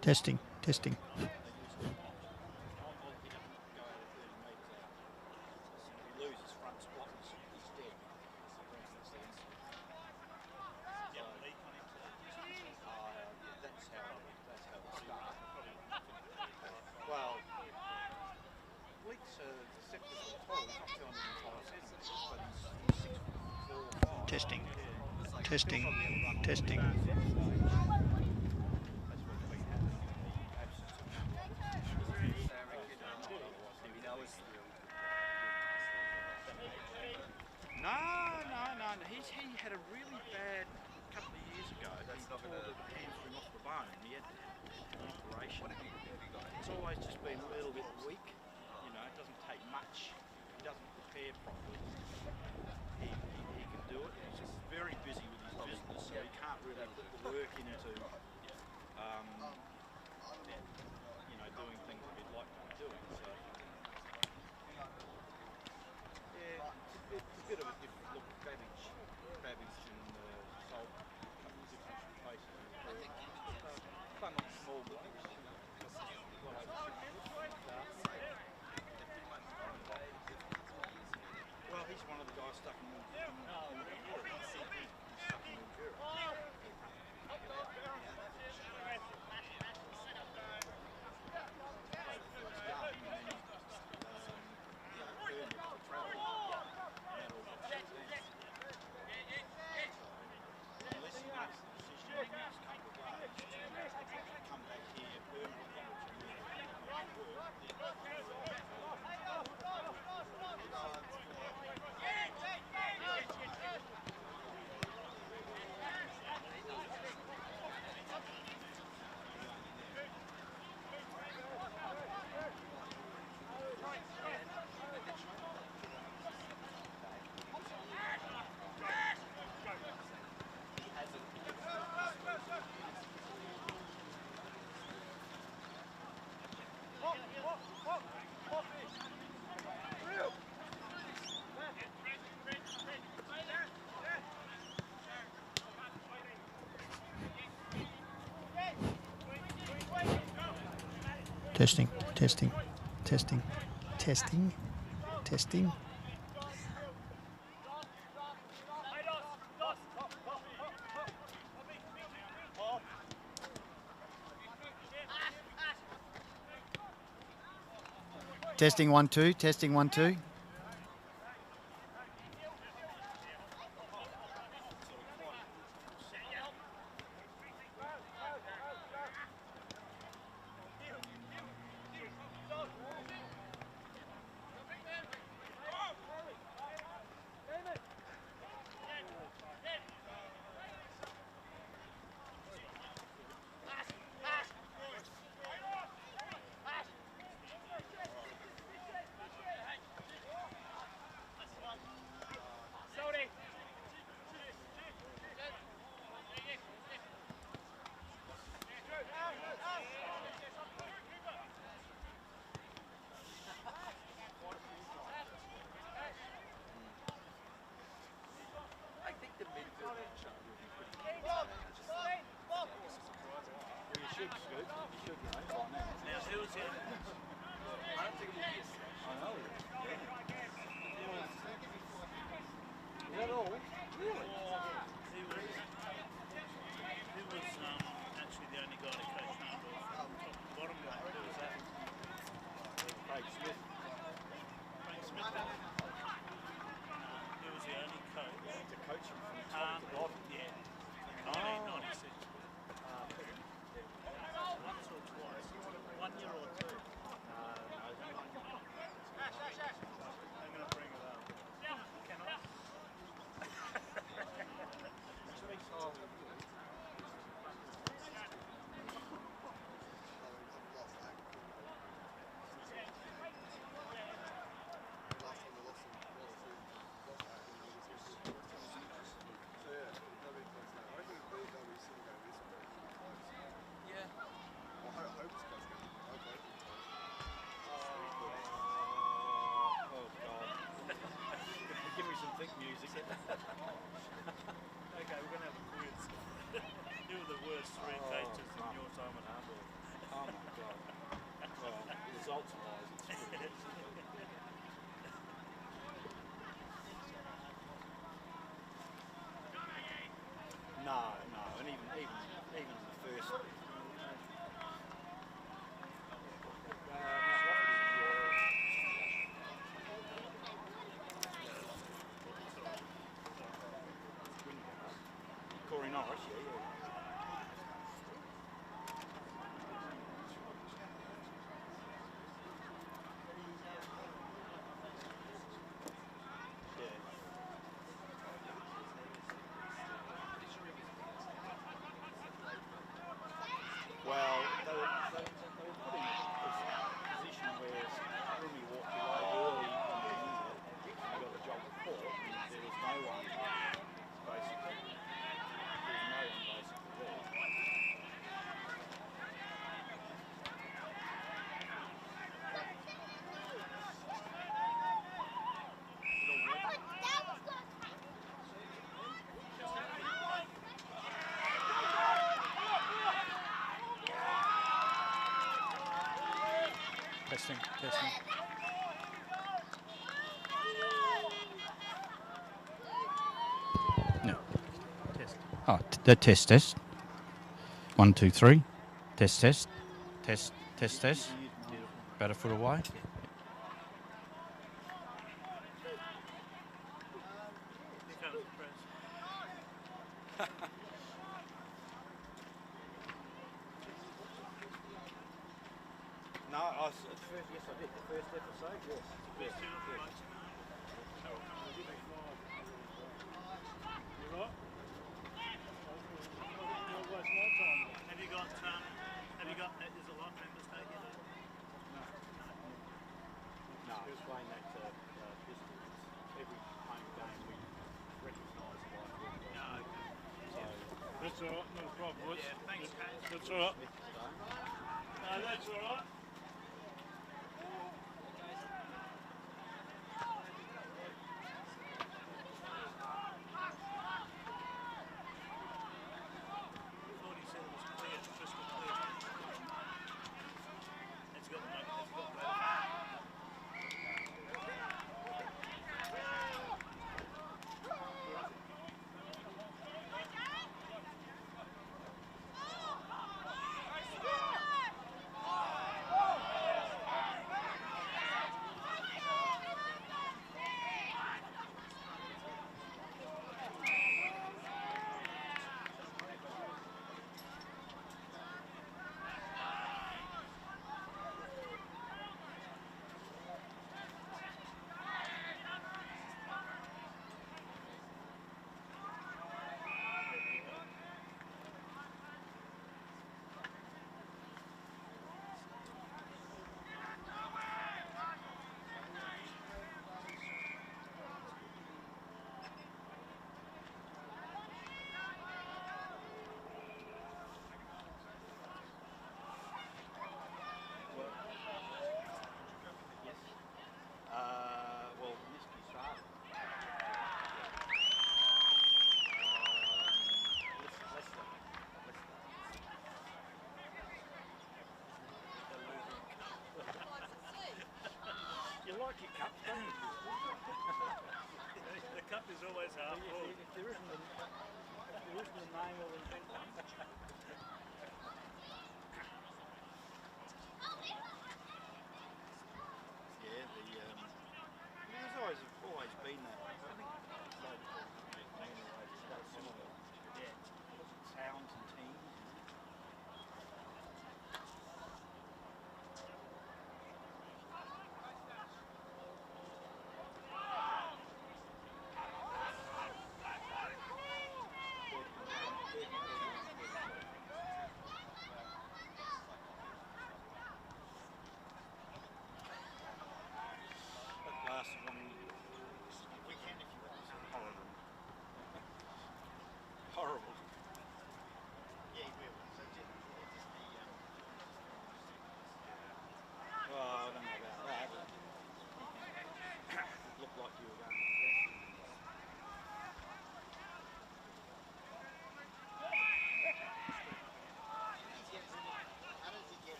Testing, testing. Testing, testing, testing. No. He had a really bad couple of years ago. He tore the hamstring off the bone. He had an operation. It's always just been a little bit weak. You know, it doesn't take much. He doesn't prepare properly. He can do it. He's just very busy with his business, so he can't really put the work into, you know, doing things that he'd like to be doing. So, yeah, it's a bit of a different look. Babbage and Salt, a couple of different places. Play on small blokes. Well, he's one of the guys stuck in Testing, testing, testing, testing, testing. Testing 1 2, testing 1 2. Think music. Okay, we're going to have a quiz. Who were the worst three coaches in your time at Hahndorf? Well, results-wise, it's pretty easy. No, and even in the first. Corey Norris, yeah. Well, they were put in a position where Rumi walked away early in the year and got a job before, and there was no one basically. There. Testing. No. Test. Oh, the test. 1, 2, 3. Test. About a foot away. No, yes, I did. The first episode, yes. First two episodes. You right? Have you got, is a lot of members taking it? No, explain that to every home game we recognise by okay. So that's all right, not a problem. Yeah, thanks, Kate. That's all right. No, that's all right. You like your cup, don't you? The cup is always half full. If there isn't a name or invent one. Yeah, there's always been that. I think similar sounds and teams.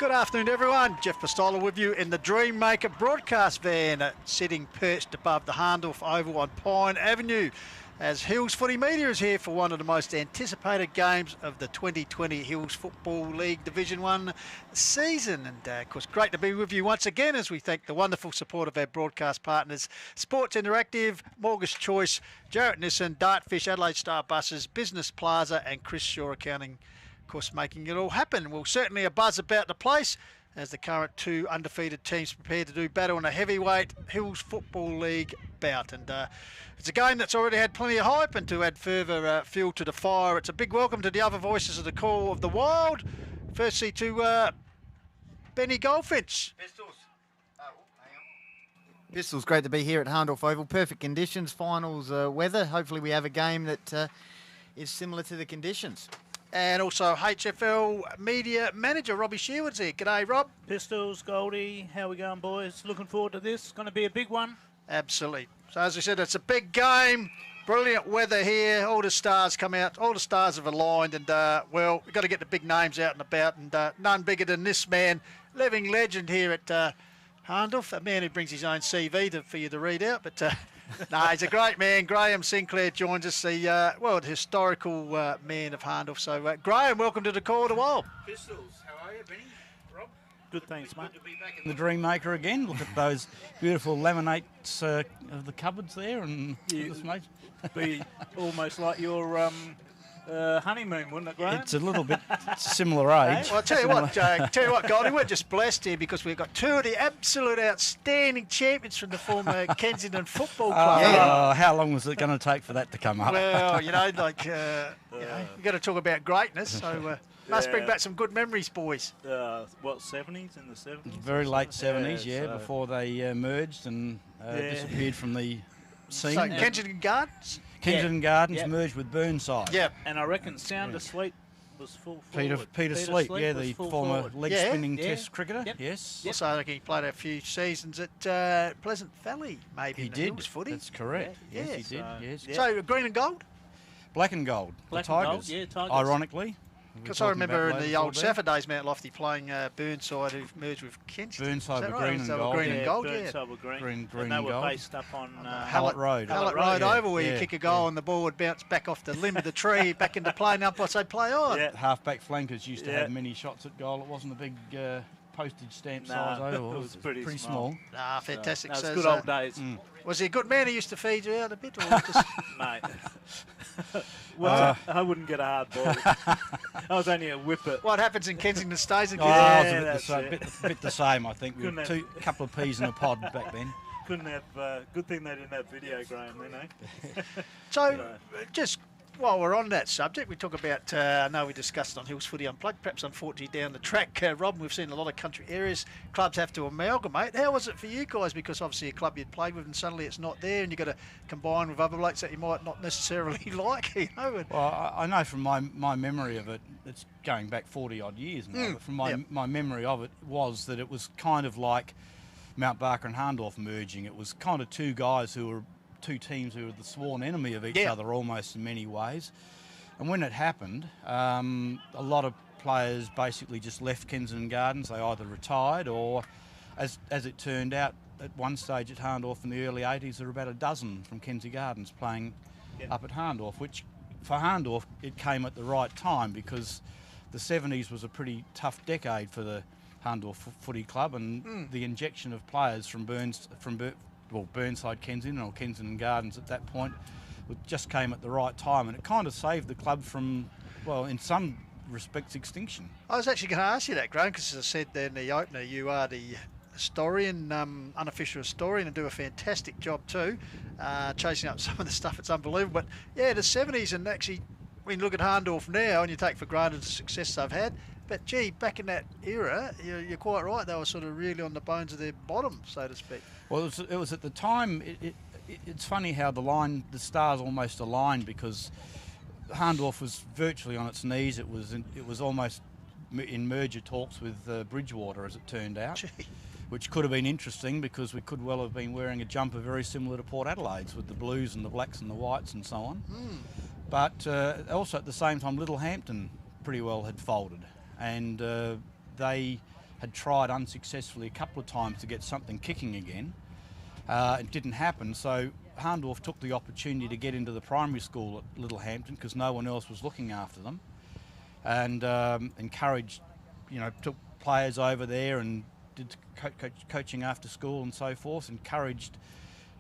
Good afternoon, everyone. Jeff Pistola with you in the Dreammaker broadcast van, sitting perched above the Hahndorf Oval on Pine Avenue, as Hills Footy Media is here for one of the most anticipated games of the 2020 Hills Football League Division 1 season. And of course, great to be with you once again as we thank the wonderful support of our broadcast partners, Sports Interactive, Mortgage Choice, Jarrett Nissan, Dartfish, Adelaide Star Buses, Business Plaza and Chris Shaw Accounting, of course, making it all happen. Well, certainly a buzz about the place as the current two undefeated teams prepare to do battle in a heavyweight Hills Football League bout. And it's a game that's already had plenty of hype, and to add further fuel to the fire, it's a big welcome to the other voices of the call of the wild. Firstly to Benny Goldfinch. Pistols, great to be here at Hahndorf Oval. Perfect conditions, finals weather. Hopefully we have a game that is similar to the conditions. And also HFL Media Manager Robbie Shearwood's here. G'day, Rob. Pistols, Goldie, how we going, boys? Looking forward to this. Going to be a big one. Absolutely. So as we said, it's a big game. Brilliant weather here. All the stars come out. All the stars have aligned. And, well, we've got to get the big names out and about. And none bigger than this man, living legend here at Hahndorf, a man who brings his own CV for you to read out. But no, he's a great man. Graham Sinclair joins us, the historical man of Hahndorf. So, Graham, welcome to the Call of the Wild. Pistols, how are you, Benny? Rob? Good, thanks, mate. Good to be back The Dreammaker again. Look at those beautiful laminates of the cupboards there, and this, mate. Be almost like your honeymoon, wouldn't it, Graham? It's a little bit similar age. Well, I'll tell you what, Goldie, we're just blessed here because we've got two of the absolute outstanding champions from the former Kensington Football Club. How long was it going to take for that to come up? Well, you know, like, you've got to talk about greatness, so must bring back some good memories, boys. What, 70s? In the 70s? Very late 70s, Yeah, so- before they merged and disappeared from the scene. So, Kensington Gardens? Kensington Gardens merged with Burnside. Yeah. And I reckon Sound Asleep was full Peter forward. Sleep, was the full former forward. leg-spinning Yeah. Test cricketer. Yep. Yes. Also, I think he played a few seasons at Pleasant Valley, maybe. He in the did. Hills Footy. That's correct. Yeah. Yes, he did. So- Yes. Yeah. So, green and gold? Black and gold. Black the and Tigers. gold, yeah, Tigers. Ironically. Because I remember in the old Saturdays, Mount Lofty playing Burnside, who merged with Kensington. Burnside Is that were right? green and They were gold, green yeah. and gold, Burnside were green. Green and they and were gold. based up on Hallett Road. Hallett Road Oval, where you Yeah, kick a goal and the ball would bounce back off the limb of the tree, back into play, and umpires say play on. Yeah. Half-back flankers used to Yeah. have many shots at goal. It wasn't a big postage stamp No, size oval. it was pretty small. Ah, fantastic. That was So, good old days, was he a good man who used to feed you out a bit? Or just mate. Well, I wouldn't get a hard ball. I was only a whippet. what happens in Kensington stays in Oh, Kensington? it was that's a it. bit the same, I think. We Couldn't were have- a couple of peas in a pod back then. Couldn't have. Good thing they didn't have video, Graham. Then, eh? So, just while we're on that subject, we talk about, I know we discussed on Hills Footy Unplugged, perhaps unfortunately down the track, Rob, we've seen a lot of country areas, clubs have to amalgamate. How was it for you guys? Because obviously a club you'd played with and suddenly it's not there and you've got to combine with other blokes that you might not necessarily like, you know. And Well, I know from my memory of it, it's going back 40-odd years now, but from my memory of it was that it was kind of like Mount Barker and Hahndorf merging. It was kind of two teams who were the sworn enemy of each other almost in many ways. And when it happened, a lot of players basically just left Kensington Gardens. They either retired or, as it turned out, at one stage at Hahndorf in the early 80s, there were about a dozen from Kensington Gardens playing up at Hahndorf, which for Hahndorf it came at the right time because the 70s was a pretty tough decade for the Hahndorf Footy Club, and the injection of players from Burnside Kensington or Kensington Gardens at that point it just came at the right time, and it kind of saved the club from, well, in some respects, extinction. I was actually going to ask you that, Graham, because as I said there in the opener, you are the historian, unofficial historian, and do a fantastic job too, chasing up some of the stuff. It's unbelievable. But yeah, the 70s, and actually when you look at Hahndorf now and you take for granted the success they've had, but gee, back in that era, you're quite right, they were sort of really on the bones of their bottom, so to speak. Well, it was at the time, it's funny how the stars almost aligned, because Hahndorf was virtually on its knees. It was almost in merger talks with Bridgewater, as it turned out. Gee. Which could have been interesting, because we could well have been wearing a jumper very similar to Port Adelaide's, with the blues and the blacks and the whites and so on. But also at the same time, Littlehampton pretty well had folded, and they had tried unsuccessfully a couple of times to get something kicking again. It didn't happen, so Hahndorf took the opportunity to get into the primary school at Littlehampton because no one else was looking after them, and encouraged, took players over there and did coaching after school and so forth, encouraged,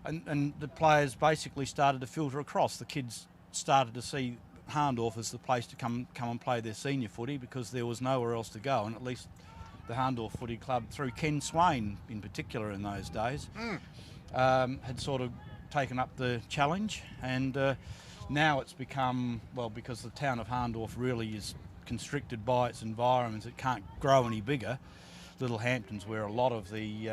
and the players basically started to filter across. The kids started to see Hahndorf as the place to come and play their senior footy because there was nowhere else to go, and at least the Hahndorf Footy Club, through Ken Swain in particular in those days, had sort of taken up the challenge, and now it's become, well, because the town of Hahndorf really is constricted by its environment, it can't grow any bigger. Littlehampton's where a lot of the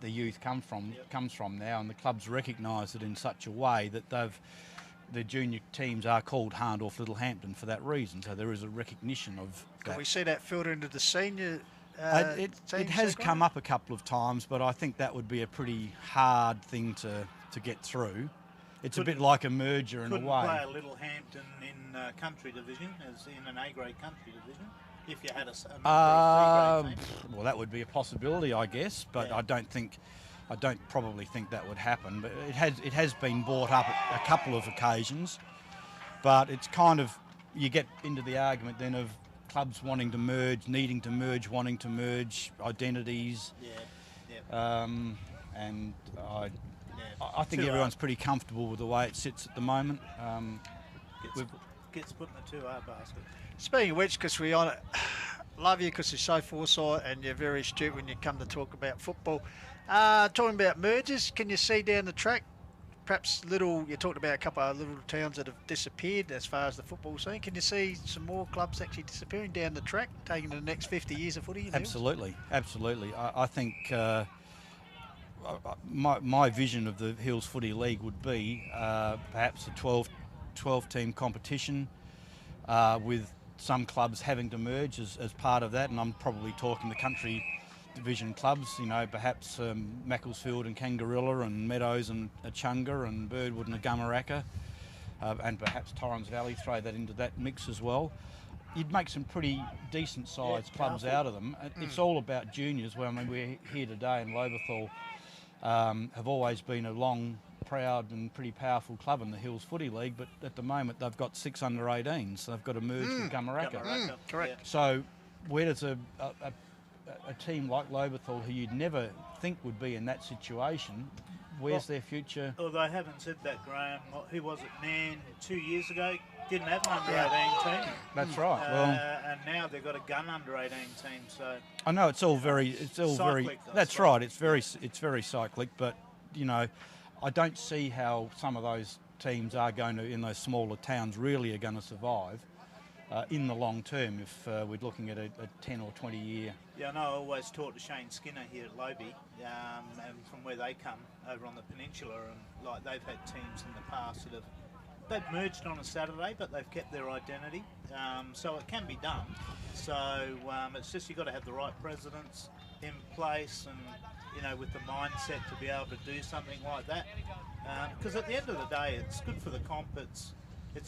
youth comes from now, and the club's recognised it in such a way that the junior teams are called Hahndorf Littlehampton for that reason. So there is a recognition of that. Can we see that filter into the senior? It has come up a couple of times, but I think that would be a pretty hard thing to get through. It's a bit like a merger in a way. Couldn't play a Littlehampton in country division, as in an A-grade country division, if you had a C-grade team? Well, that would be a possibility, I guess, but yeah. I don't probably think that would happen. But it has been brought up a couple of occasions, but it's kind of, you get into the argument then of clubs wanting to merge, needing to merge, wanting to merge identities. And I think everyone's pretty comfortable with the way it sits at the moment. Gets put in the 2R basket. Speaking of which, because we love you because you're so foresight and you're very astute when you come to talk about football. Talking about mergers, can you see down the track, perhaps you talked about a couple of little towns that have disappeared as far as the football scene. Can you see some more clubs actually disappearing down the track, taking the next 50 years of footy? Absolutely. I think my vision of the Hills Footy League would be perhaps a 12-team competition with some clubs having to merge as part of that, and I'm probably talking the country division clubs, perhaps Macclesfield and Kangarilla and Meadows and Achunga and Birdwood and Gumaraka, and perhaps Torrens Valley, throw that into that mix as well. You'd make some pretty decent sized clubs out of them. It's all about juniors. Well, I mean, we're here today in Lobethal, have always been a long, proud and pretty powerful club in the Hills Footy League, but at the moment they've got 6 under-18s. They've got to merge with Gumaraka. Correct. So where does a team like Lobethal, who you'd never think would be in that situation, where's their future? Although I haven't said that, Graham, who was it, Nan, 2 years ago, didn't have an under-18 team. That's right. And now they've got a gun under-18 team. So I know it's all very. That's right. It's very cyclic, but I don't see how some of those teams are going to, in those smaller towns, really are going to survive in the long term if we're looking at a 10 or 20 year. Yeah, I know. I always talked to Shane Skinner here at Lobie, and from where they come over on the peninsula, and like they've had teams in the past that they've merged on a Saturday, but they've kept their identity, so it can be done. So it's just you've got to have the right presidents in place, and with the mindset to be able to do something like that. Because at the end of the day, it's good for the comp. It's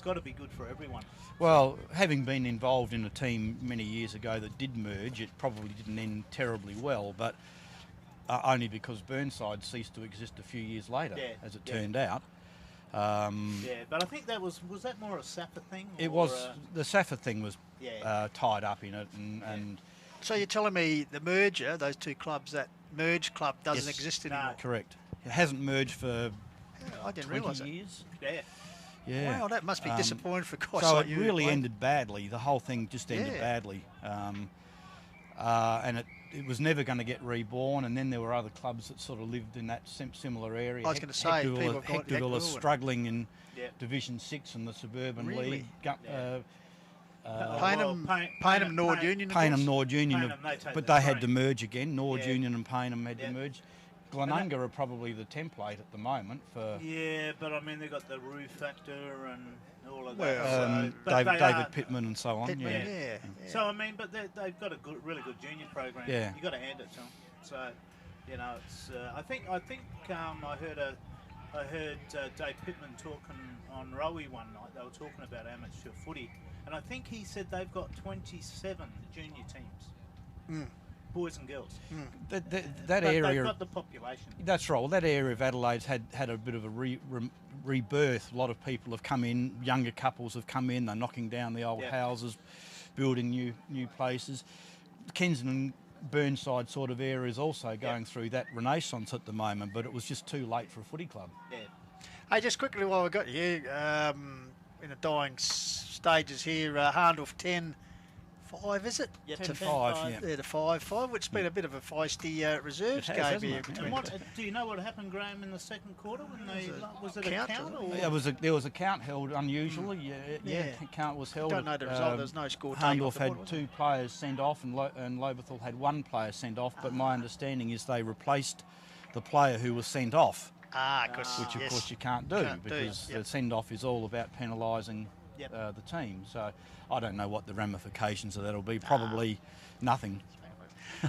got to be good for everyone. Well, having been involved in a team many years ago that did merge, it probably didn't end terribly well, but only because Burnside ceased to exist a few years later, as it turned out. But I think that was that more a SAFA thing? It was. The SAFA thing was tied up in it, and so you're telling me the merger, those two clubs, that merged club doesn't exist anymore? Correct. It hasn't merged for I didn't realise it. years. Yeah. Wow, that must be disappointing for guys so like it you. really ended badly. The whole thing just ended badly. And it was never going to get reborn, and then there were other clubs that sort of lived in that similar area. I was going to say, Hectorville is struggling in Division 6 in the Suburban League. Payneham, Nord Union. Payneham, Nord Union, but they had to merge again. Nord Union and Payneham had to merge. Glenunga are probably the template at the moment for. Yeah, but I mean they've got the roof factor and all of that. David Pittman and so on. Pittman, So I mean, but they've got a really good junior program. Yeah. You got to hand it to them. So it's. I think I heard Dave Pittman talking on Rowie one night. They were talking about amateur footy, and I think he said they've got 27 junior teams. boys and girls. That But area. they've got the population. That's right. Well, that area of Adelaide's had a bit of a rebirth. A lot of people have come in. Younger couples have come in. They're knocking down the old houses, building new places. Kensington, Burnside sort of area is also going through that renaissance at the moment, but it was just too late for a footy club. Yeah. Hey, just quickly while we got you, in the dying stages here, Hahndorf 10-5, is it? Yeah, 10-5, yeah. Yeah, to 5-5, which has been a bit of a feisty reserves It has, game hasn't here. it? Between And what, do you know what happened, Graham, in the second quarter? When they, was it a count, count? wasn't Or? There was a count held unusually. Yeah. Count was held. Don't know the result. There's no score taken Hahndorf off the board, had was 2 players sent off, and Lobethal had 1 player sent off. But my understanding is they replaced the player who was sent off, which of course you can't do because the send off is all about penalising the team. So I don't know what the ramifications of that'll be. Probably nothing.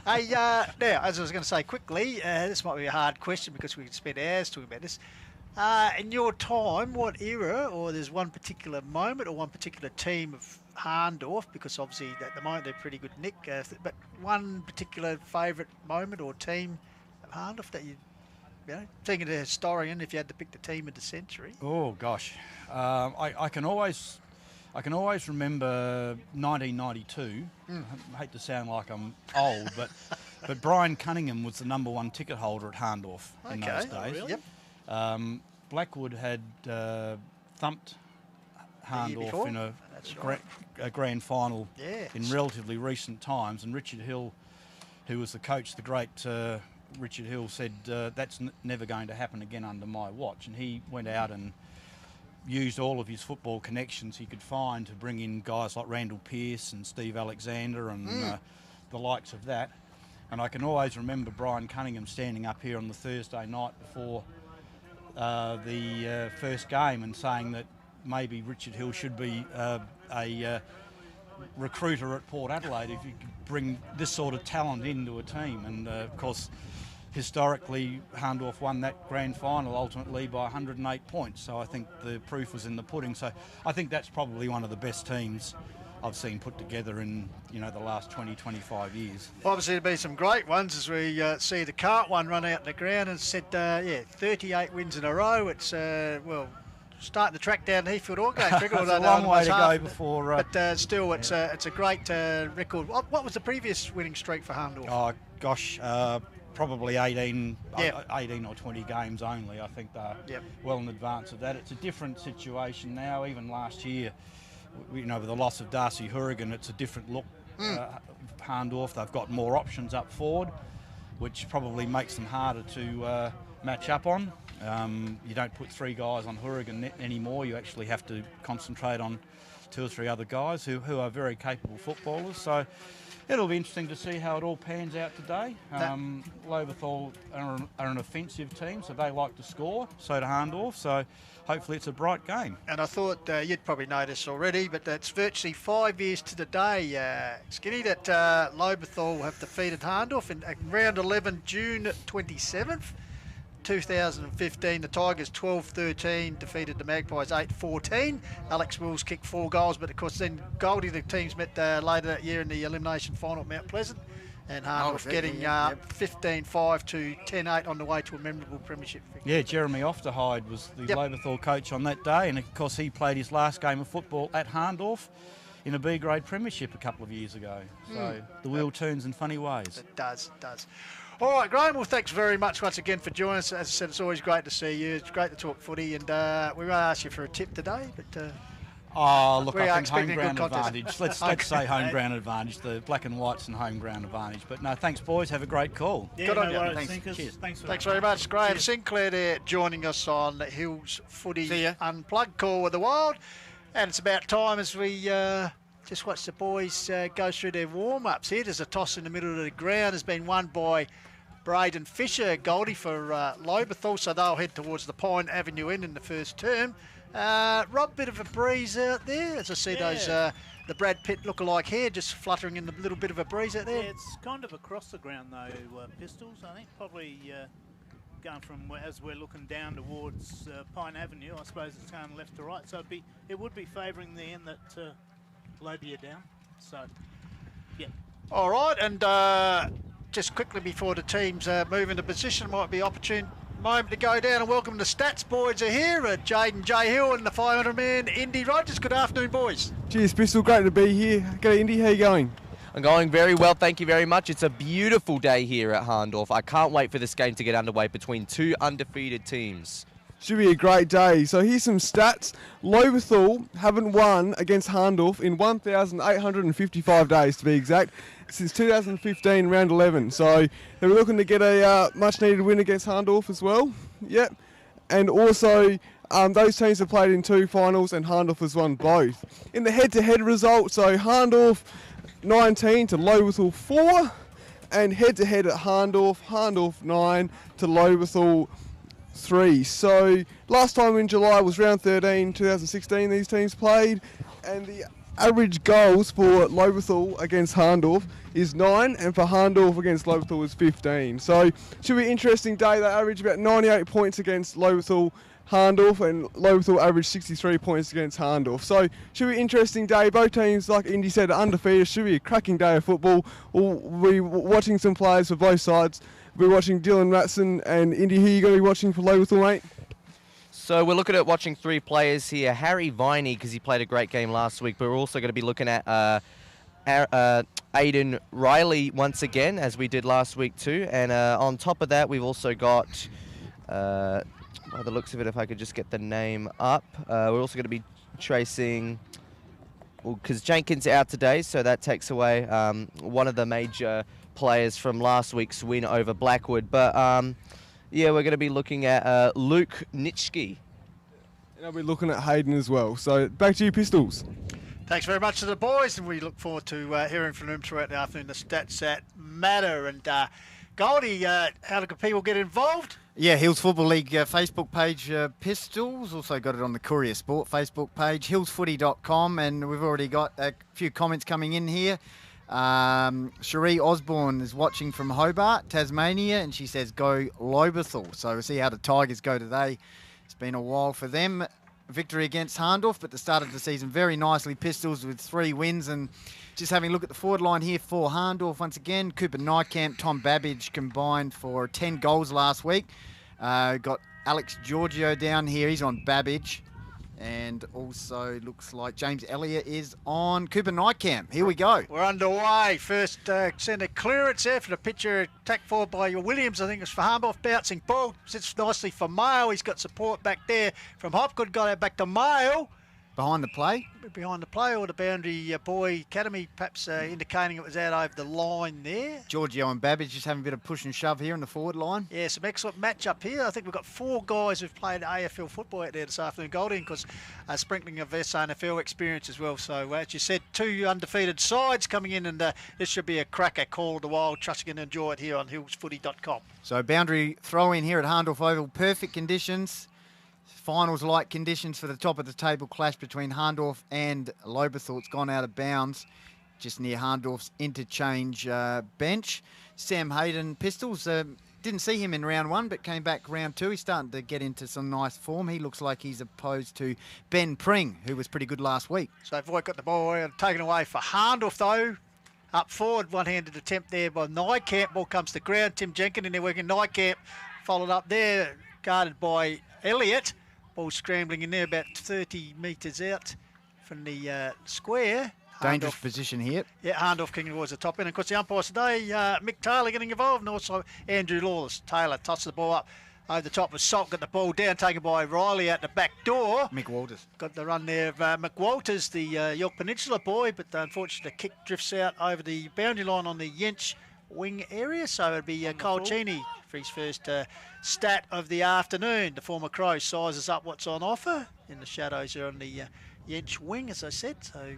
Hey, now, as I was going to say quickly, this might be a hard question because we could spend hours talking about this. In your time, what era, or there's one particular moment or one particular team of Hahndorf, because obviously at the moment they're pretty good nick, but one particular favourite moment or team of Hahndorf that you know, thinking of a historian, if you had to pick the team of the century? Oh gosh, I can always remember 1992. I hate to sound like I'm old, but Brian Cunningham was the #1 ticket holder at Hahndorf in those days. Really? Yep. Blackwood had thumped Hahndorf before? in That's right. a grand final Yeah. in relatively recent times, and Richard Hill, who was the coach, the great Richard Hill, said that's never going to happen again under my watch, and he went out and used all of his football connections he could find to bring in guys like Randall Pearce and Steve Alexander and the likes of that. And I can always remember Brian Cunningham standing up here on the Thursday night before the first game and saying that maybe Richard Hill should be a recruiter at Port Adelaide if you could bring this sort of talent into a team. And of course, historically, Hahndorf won that grand final ultimately by 108 points. So I think the proof was in the pudding. So I think that's probably one of the best teams I've seen put together in the last 20-25 years. Obviously there'll be some great ones as we see the cart one run out in the ground and said 38 wins in a row. It's starting to track down Heathfield Allgate. It's a long way to go before. But still, it's a great record. What was the previous winning streak for Hahndorf? Oh gosh, probably 18 or 20 games only. I think they're well in advance of that. It's a different situation now. Even last year, with the loss of Darcy Hourigan, it's a different look. Hahndorf, they've got more options up forward, which probably makes them harder to match up on. You don't put 3 guys on Hourigan anymore. You actually have to concentrate on 2 or 3 other guys who are very capable footballers. So it'll be interesting to see how it all pans out today. Lobethal are an offensive team, so they like to score. So do Hahndorf. So hopefully it's a bright game. And I thought you'd probably know this already, but it's virtually 5 years to the day, Skinny, that Lobethal have defeated Hahndorf in round 11, June 27th. 2015, the Tigers 12-13 defeated the Magpies 8-14. Alex Wills kicked 4 goals, but of course then Goldie, the teams met later that year in the elimination final at Mount Pleasant, and Hahndorf getting 15-5 to 10-8 on the way to a memorable premiership victory. Yeah, Jeremy Ofterhide was the Lobethal coach on that day, and of course he played his last game of football at Hahndorf in a B-grade premiership a couple of years ago. So the wheel turns in funny ways. It does. All right, Graham, well, thanks very much once again for joining us. As I said, it's always great to see you. It's great to talk footy, and we won't ask you for a tip today, but... look, we I are think home expecting a ground good contest. advantage. Let's say home ground advantage, the black and whites and home ground advantage. But no, thanks, boys. Have a great call. Yeah, Good on no you. worries, Thanks. Thinkers. Cheers. Thanks Very much. Graham Cheers. Sinclair there joining us on Hills Footy Unplugged Call with the Wild. And it's about time as we just watch the boys go through their warm-ups here. There's a toss in the middle of the ground. Has been won by Braden Fisher, Goldie for Lobethal, so they'll head towards the Pine Avenue end in the first term. Rob, bit of a breeze out there as I see those the Brad Pitt look-alike hair just fluttering in a little bit of a breeze out there. Yeah, it's kind of across the ground though, Pistols. I think probably going from as we're looking down towards Pine Avenue. I suppose it's going left to right, so it would be favouring the end that Lobie are down. So, yeah. All right, and just quickly before the teams move into position, might be opportune moment to go down and welcome the Stats boys are here. Jaden J. Hill and the 500 man Indy Rogers. Good afternoon, boys. Cheers, Bristol. Great to be here. G'day, Indy. How you going? I'm going very well, thank you very much. It's a beautiful day here at Hahndorf. I can't wait for this game to get underway between two undefeated teams. Should be a great day. So here's some stats. Lobethal haven't won against Hahndorf in 1,855 days, to be exact, since 2015, round 11. So they're looking to get a much-needed win against Hahndorf as well. Yep. And also, those teams have played in 2 finals, and Hahndorf has won both. In the head-to-head result, so Hahndorf 19 to Lobethal 4, and head-to-head at Hahndorf 9 to Lobethal 3. So last time in July was round 13, 2016 these teams played, and the average goals for Lobethal against Hahndorf is 9, and for Hahndorf against Lobethal is 15. So should be an interesting day. They average about 98 points against Lobethal Hahndorf, and Lobethal averaged 63 points against Hahndorf. So should be an interesting day. Both teams, like Indy said, are undefeated. Should be a cracking day of football. We'll be watching some players for both sides. We're watching Dylan Matson and Indy. Who are you going to be watching for Lobethal, mate? So we're looking at watching 3 players here. Harry Viney, because he played a great game last week, but we're also going to be looking at Aidan Riley once again, as we did last week too. And on top of that, we've also got... by the looks of it, if I could just get the name up. We're also going to be tracing, because Jenkins out today, so that takes away one of the major players from last week's win over Blackwood. But yeah, we're going to be looking at Luke Nitschke. And I'll be looking at Hayden as well. So back to you, Pistols. Thanks very much to the boys, and we look forward to hearing from them throughout the afternoon. The stats that matter. And Goldie, how do people get involved? Yeah, Hills Football League Facebook page, Pistols. Also got it on the Courier Sport Facebook page, hillsfooty.com. And we've already got a few comments coming in here. Cherie Osborne is watching from Hobart, Tasmania, and she says, go Lobethal. So we'll see how the Tigers go today. It's been a while for them. Victory against Hahndorf, but the start of the season very nicely. Pistols with 3 wins. And just having a look at the forward line here for Hahndorf once again. Cooper Nykamp, Tom Babbage combined for 10 goals last week. Got Alex Giorgio down here. He's on Babbage. And also looks like James Elliott is on Cooper Nykamp. Here we go. We're underway. First centre clearance there for the pitcher. Attack forward by Williams. I think it's for Hahndorf. Bouncing ball. Sits nicely for Mayo. He's got support back there from Hopgood. Got it back to Mayo. Behind the play? Behind the play, or the boundary boy Academy perhaps indicating it was out over the line there. Giorgio and Babbage just having a bit of push and shove here in the forward line. Yeah, some excellent match-up here. I think we've got 4 guys who've played AFL football out there this afternoon, Goldie, because sprinkling of SNFL experience as well. So, as you said, 2 undefeated sides coming in, and this should be a cracker. Call the Wild. Trust you can enjoy it here on hillsfooty.com. So, boundary throw-in here at Hahndorf Oval. Perfect conditions. Finals-like conditions for the top of the table clash between Hahndorf and Lobethal. It's gone out of bounds just near Hahndorf's interchange bench. Sam Hayden, Pistols, didn't see him in round 1 but came back round 2. He's starting to get into some nice form. He looks like he's opposed to Ben Pring, who was pretty good last week. So Voigt got the ball taken away for Hahndorf though. Up forward, one-handed attempt there by Nykamp. Ball comes to ground. Tim Jenkins in there working. Nykamp followed up there, guarded by Elliott. Ball scrambling in there about 30 metres out from the square. Dangerous position here. Yeah, Hahndorf kicking towards the top end. And of course, the umpires today, Mick Taylor getting involved, and also Andrew Lawless. Taylor tosses the ball up over the top of Salt, got the ball down, taken by Riley out the back door. Mick Walters. Got the run there of Mick Walters, the York Peninsula boy, but unfortunately the kick drifts out over the boundary line on the Yench wing area, so it'd be Cole Cheney for his first stat of the afternoon. The former Crow sizes up what's on offer in the shadows here on the Yench wing, as I said. So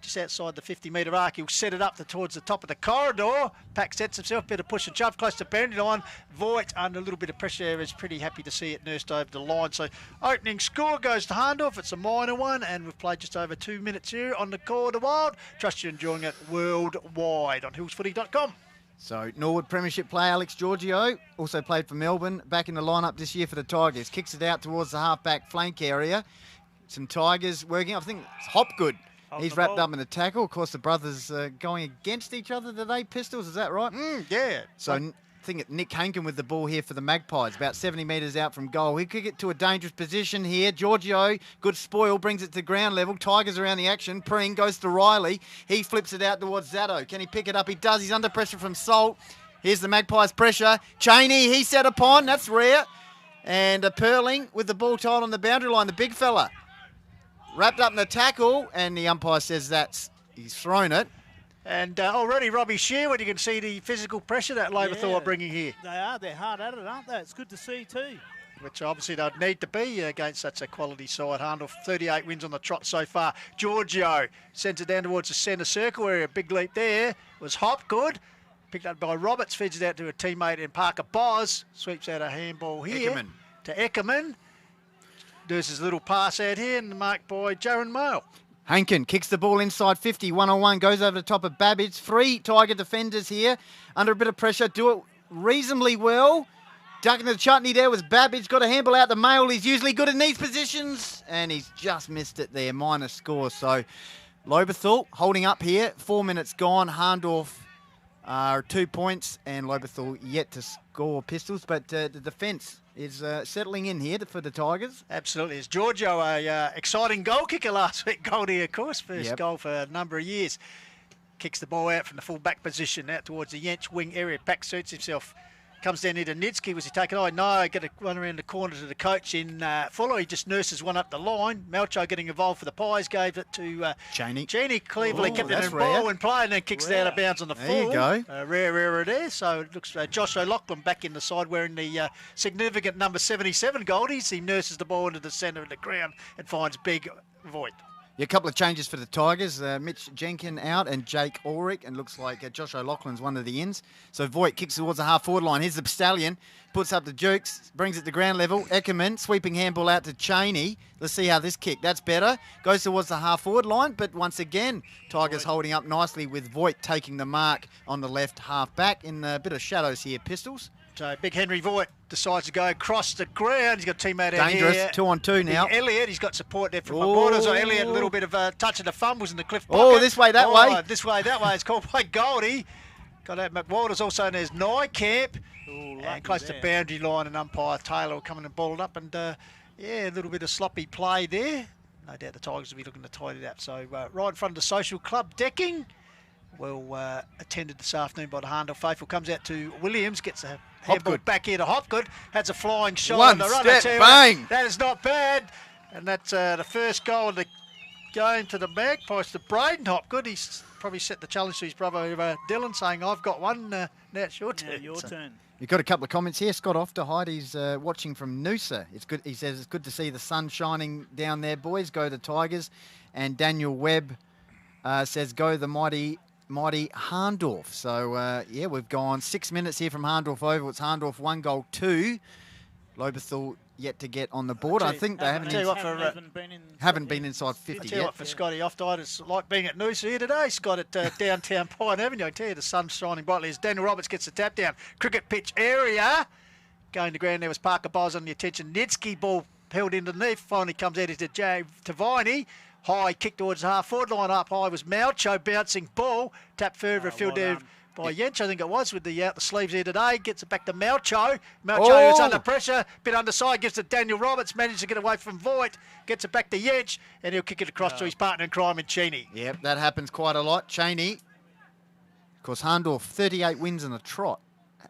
just outside the 50-metre arc, he'll set it up towards the top of the corridor. Pack sets himself, bit of push and shove close to boundary line. Voigt under a little bit of pressure is pretty happy to see it nursed over the line. So opening score goes to Hahndorf. It's a minor one, and we've played just over 2 minutes here on the Call of the Wild. Trust you're enjoying it worldwide on hillsfooty.com. So, Norwood Premiership player Alex Giorgio, also played for Melbourne, back in the lineup this year for the Tigers. Kicks it out towards the half-back flank area. Some Tigers working, I think it's Hopgood Holding He's the wrapped ball. up in the tackle. Of course, the brothers going against each other today, Pistols. Is that right? Yeah. So I think Nick Hankin with the ball here for the Magpies, about 70 metres out from goal. He could get to a dangerous position here. Giorgio, good spoil, brings it to ground level. Tigers around the action. Preen goes to Riley. He flips it out towards Zato. Can he pick it up? He does. He's under pressure from Salt. Here's the Magpies' pressure. Cheney, he's set upon. That's rare. And Perling with the ball tied on the boundary line, the big fella. Wrapped up in the tackle, and the umpire says he's thrown it. And already Robbie Sherwood, you can see the physical pressure that Lobethal are bringing here. They are. They're hard at it, aren't they? It's good to see too. Which obviously they'd need to be against such a quality side. Hahndorf, 38 wins on the trot so far. Giorgio sends it down towards the centre circle area. Big leap there. Was Hopgood. Picked up by Roberts. Feeds it out to a teammate in Parker Boz. Sweeps out a handball here. Eckerman. To Eckerman. Does his little pass out here and marked by Jaron Mail. Hankin kicks the ball inside 50, 1-on-1, goes over the top of Babbage. 3 Tiger defenders here, under a bit of pressure, do it reasonably well. Ducking the chutney there was Babbage, got a handball out the Mail. He's usually good in these positions, and he's just missed it there, minus score. So Lobethal holding up here, 4 minutes gone. Hahndorf 2 points, and Lobethal yet to score, Pistols, but the defence is settling in here for the Tigers. Absolutely. It's Giorgio, a exciting goal kicker last week. Goldie, of course, first goal for a number of years. Kicks the ball out from the full back position out towards the Yench wing area. Pack suits himself. Comes down here to Nitsky. Was he taken? Oh, no. Got to run around the corner to the coach in Fuller. He just nurses one up the line. Malcho getting involved for the Pies. Gave it to Cheney. Cleverly kept it in rare. ball and play, and then kicks it out of bounds on the full. There you go. Rare there. So it looks Josh O'Loughlin back in the side wearing the significant number 77 Goldies. He nurses the ball into the centre of the ground and finds big Voigt. Yeah, a couple of changes for the Tigers. Mitch Jenkin out and Jake Ulrich, and looks like Josh O'Loughlin's one of the ins. So Voigt kicks towards the half-forward line. Here's the Stallion, puts up the Jukes, brings it to ground level. Eckerman, sweeping handball out to Cheney. Let's see how this kick, that's better. Goes towards the half-forward line, but once again, Tigers holding up nicely with Voigt taking the mark on the left half-back. In a bit of shadows here, Pistols. So big Henry Voigt decides to go across the ground. He's got a teammate out Dangerous, here. 2-on-2 now. Elliott, he's got support there from McWaters. So Elliott, a little bit of a touch of the fumbles in the cliff pocket. Oh, this way, that way. This way, that way. It's called by Goldie. Got out McWaters. Also, and there's Nykamp. And close to boundary line, and umpire Taylor will come in and ball it up. And, yeah, a little bit of sloppy play there. No doubt the Tigers will be looking to tidy it up. So, right in front of the social club decking. Well attended this afternoon by the Hahndorf faithful. Comes out to Williams, gets a handball back here to Hopgood. Has a flying shot on the run. Step, bang! That is not bad. And that's the first goal of the game to the Magpies, to Braden Hopgood. He's probably set the challenge to his brother Dylan, saying, I've got one, now it's your turn. Yeah, your turn. You've got a couple of comments here. Scott Ofterhide, he's watching from Noosa. It's good. He says it's good to see the sun shining down there, boys. Go the Tigers. And Daniel Webb says, go the mighty Hahndorf. So, yeah, we've gone 6 minutes here from Hahndorf over. It's Hahndorf 1 goal 2. Lobethal yet to get on the board. I think they haven't been inside 50 tell you yet. what, for Scotty Ofterhide, it's like being at Noosa here today. Scott at downtown Pine Avenue. I tell you, the sun's shining brightly as Daniel Roberts gets the tap down. Cricket pitch area. Going to ground there was Parker Bowes on the attention. Nitsky ball held underneath. Finally comes out into Jay Tavini. High kick towards the half-forward line. Up high was Malcho, bouncing ball. Tap further afield there by Yench, I think it was, with the out the sleeves here today. Gets it back to Malcho. Malcho is under pressure. Bit underside. Gives it to Daniel Roberts. Manages to get away from Voigt. Gets it back to Yench. And he'll kick it across to his partner in crime in Cheney. Yep, that happens quite a lot. Cheney, of course, Hahndorf, 38 wins in a trot.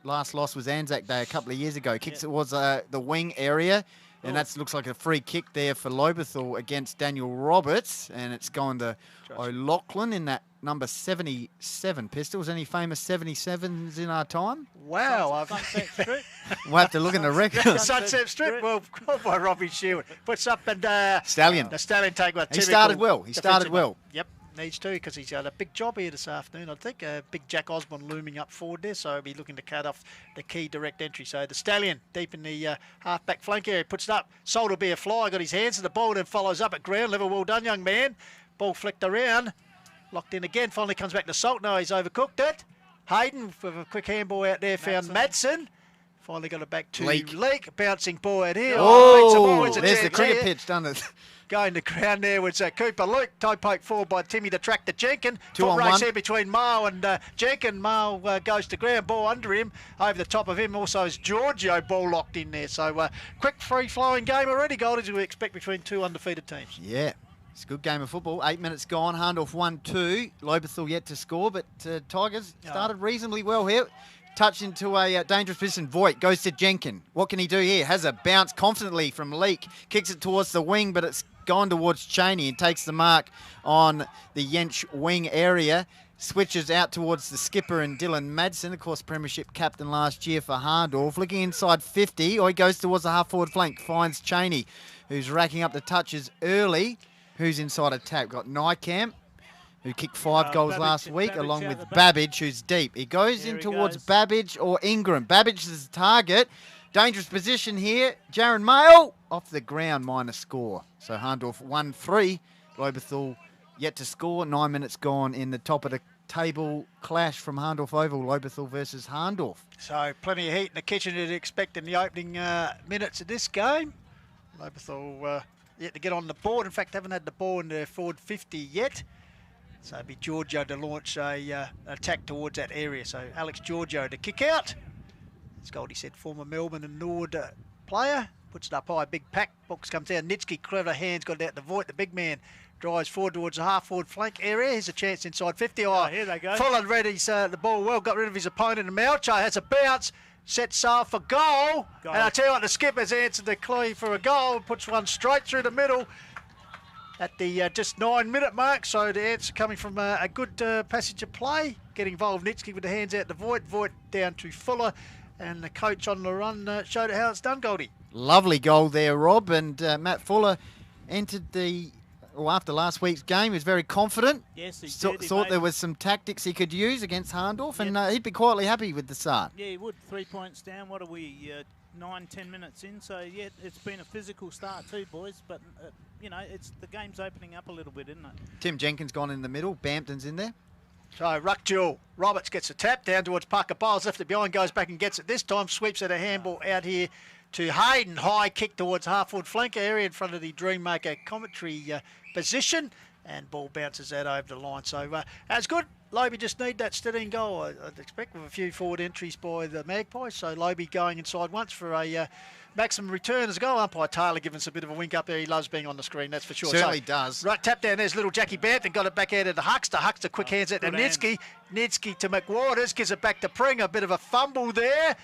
Last loss was Anzac Day a couple of years ago. Kicks it towards the wing area. And that looks like a free kick there for Lobethal against Daniel Roberts. And it's gone to O'Loughlin in that number 77. Pistols, any famous 77s in our time? Wow. Sunset Strip. We'll have to look in the record. Sunset Strip. Well, called by Robbie Sherwood. Puts up and... Stallion. The Stallion take one. He started well. He started well. Yep. Needs to, because he's got a big job here this afternoon, I think. Big Jack Osborne looming up forward there, so he'll be looking to cut off the key direct entry. So the Stallion, deep in the half-back flank area, puts it up. Sold will be a fly, got his hands to the ball, and follows up at ground level. Well done, young man. Ball flicked around. Locked in again, finally comes back to Salt. No, he's overcooked it. Hayden, with a quick handball out there, found Madsen. Finally got it back to Leak. Bouncing ball out here. Oh, there's the cricket pitch, done it. Going to ground there was Cooper Luke. Toe poke forward by Timmy to track to Jenkin. 2 Foot on race 1. here between Mile and Jenkin. Mile goes to ground. Ball under him. Over the top of him also is Giorgio. Ball locked in there. So quick free-flowing game already, Gold, as we expect between two undefeated teams. Yeah. It's a good game of football. 8 minutes gone. Hahndorf 1-2. Lobethal yet to score, but Tigers started reasonably well here. Touch into a dangerous position. Voigt goes to Jenkin. What can he do here? Has a bounce confidently from Leake. Kicks it towards the wing, but it's gone towards Cheney and takes the mark on the Yench wing area. Switches out towards the skipper and Dylan Madsen, of course, premiership captain last year for Hahndorf. Looking inside 50. He goes towards the half-forward flank. Finds Cheney, who's racking up the touches early. Who's inside attack? Got Nykamp, who kicked 5 goals last week, along with Babbage, who's deep. He goes in towards Babbage or Ingram. Babbage is the target. Dangerous position here. Jaron Mail off the ground, minus score. So Hahndorf 1-3. Lobethal yet to score. 9 minutes gone in the top of the table clash from Hahndorf Oval. Lobethal versus Hahndorf. So plenty of heat in the kitchen you'd expect in the opening minutes of this game. Lobethal yet to get on the board. In fact, haven't had the ball in their forward 50 yet. So it'd be Giorgio to launch a attack towards that area. So Alex Giorgio to kick out. As Goldie said, former Melbourne and Nord player. Puts it up high, big pack. Box comes down. Nitsky, clever hands, got it out to Voigt. The big man drives forward towards the half-forward flank area. Here's a chance inside 50. Oh, here they go. Fuller read the ball well, got rid of his opponent. And Malcho has a bounce. Sets sail for goal. And I tell you what, the skipper's answered the plea for a goal. Puts one straight through the middle at the just 9-minute mark. So the answer coming from a good passage of play. Getting involved, Nitsky with the hands out to Voigt. Voigt down to Fuller. And the coach on the run showed how it's done, Goldie. Lovely goal there, Rob. And Matt Fuller entered after last week's game, he was very confident. Yes, he did. Thought there was some tactics he could use against Hahndorf, and he'd be quietly happy with the start. Yeah, he would. 3 points down. What are we, 9-10 minutes in? So, yeah, it's been a physical start too, boys. But, the game's opening up a little bit, isn't it? Tim Jenkins gone in the middle. Bampton's in there. So, ruck duel. Roberts gets a tap down towards Parker Bowles. Left it behind, goes back and gets it. This time, sweeps at a handball out here to Hayden. High kick towards half-forward flank area in front of the Dreammaker commentary position, and ball bounces out over the line. So that's good. Lobie just need that steadying goal, I'd expect, with a few forward entries by the Magpies. So Lobie going inside once for a maximum return as a goal. Umpire Taylor giving us a bit of a wink up there. He loves being on the screen, that's for sure. Certainly does. Right, tap down. There's little Jackie Bampton. Got it back out of the Huckster. Huckster quick hands out to Nitsky. Nitsky to McWaters. Gives it back to Pring. A bit of a fumble there.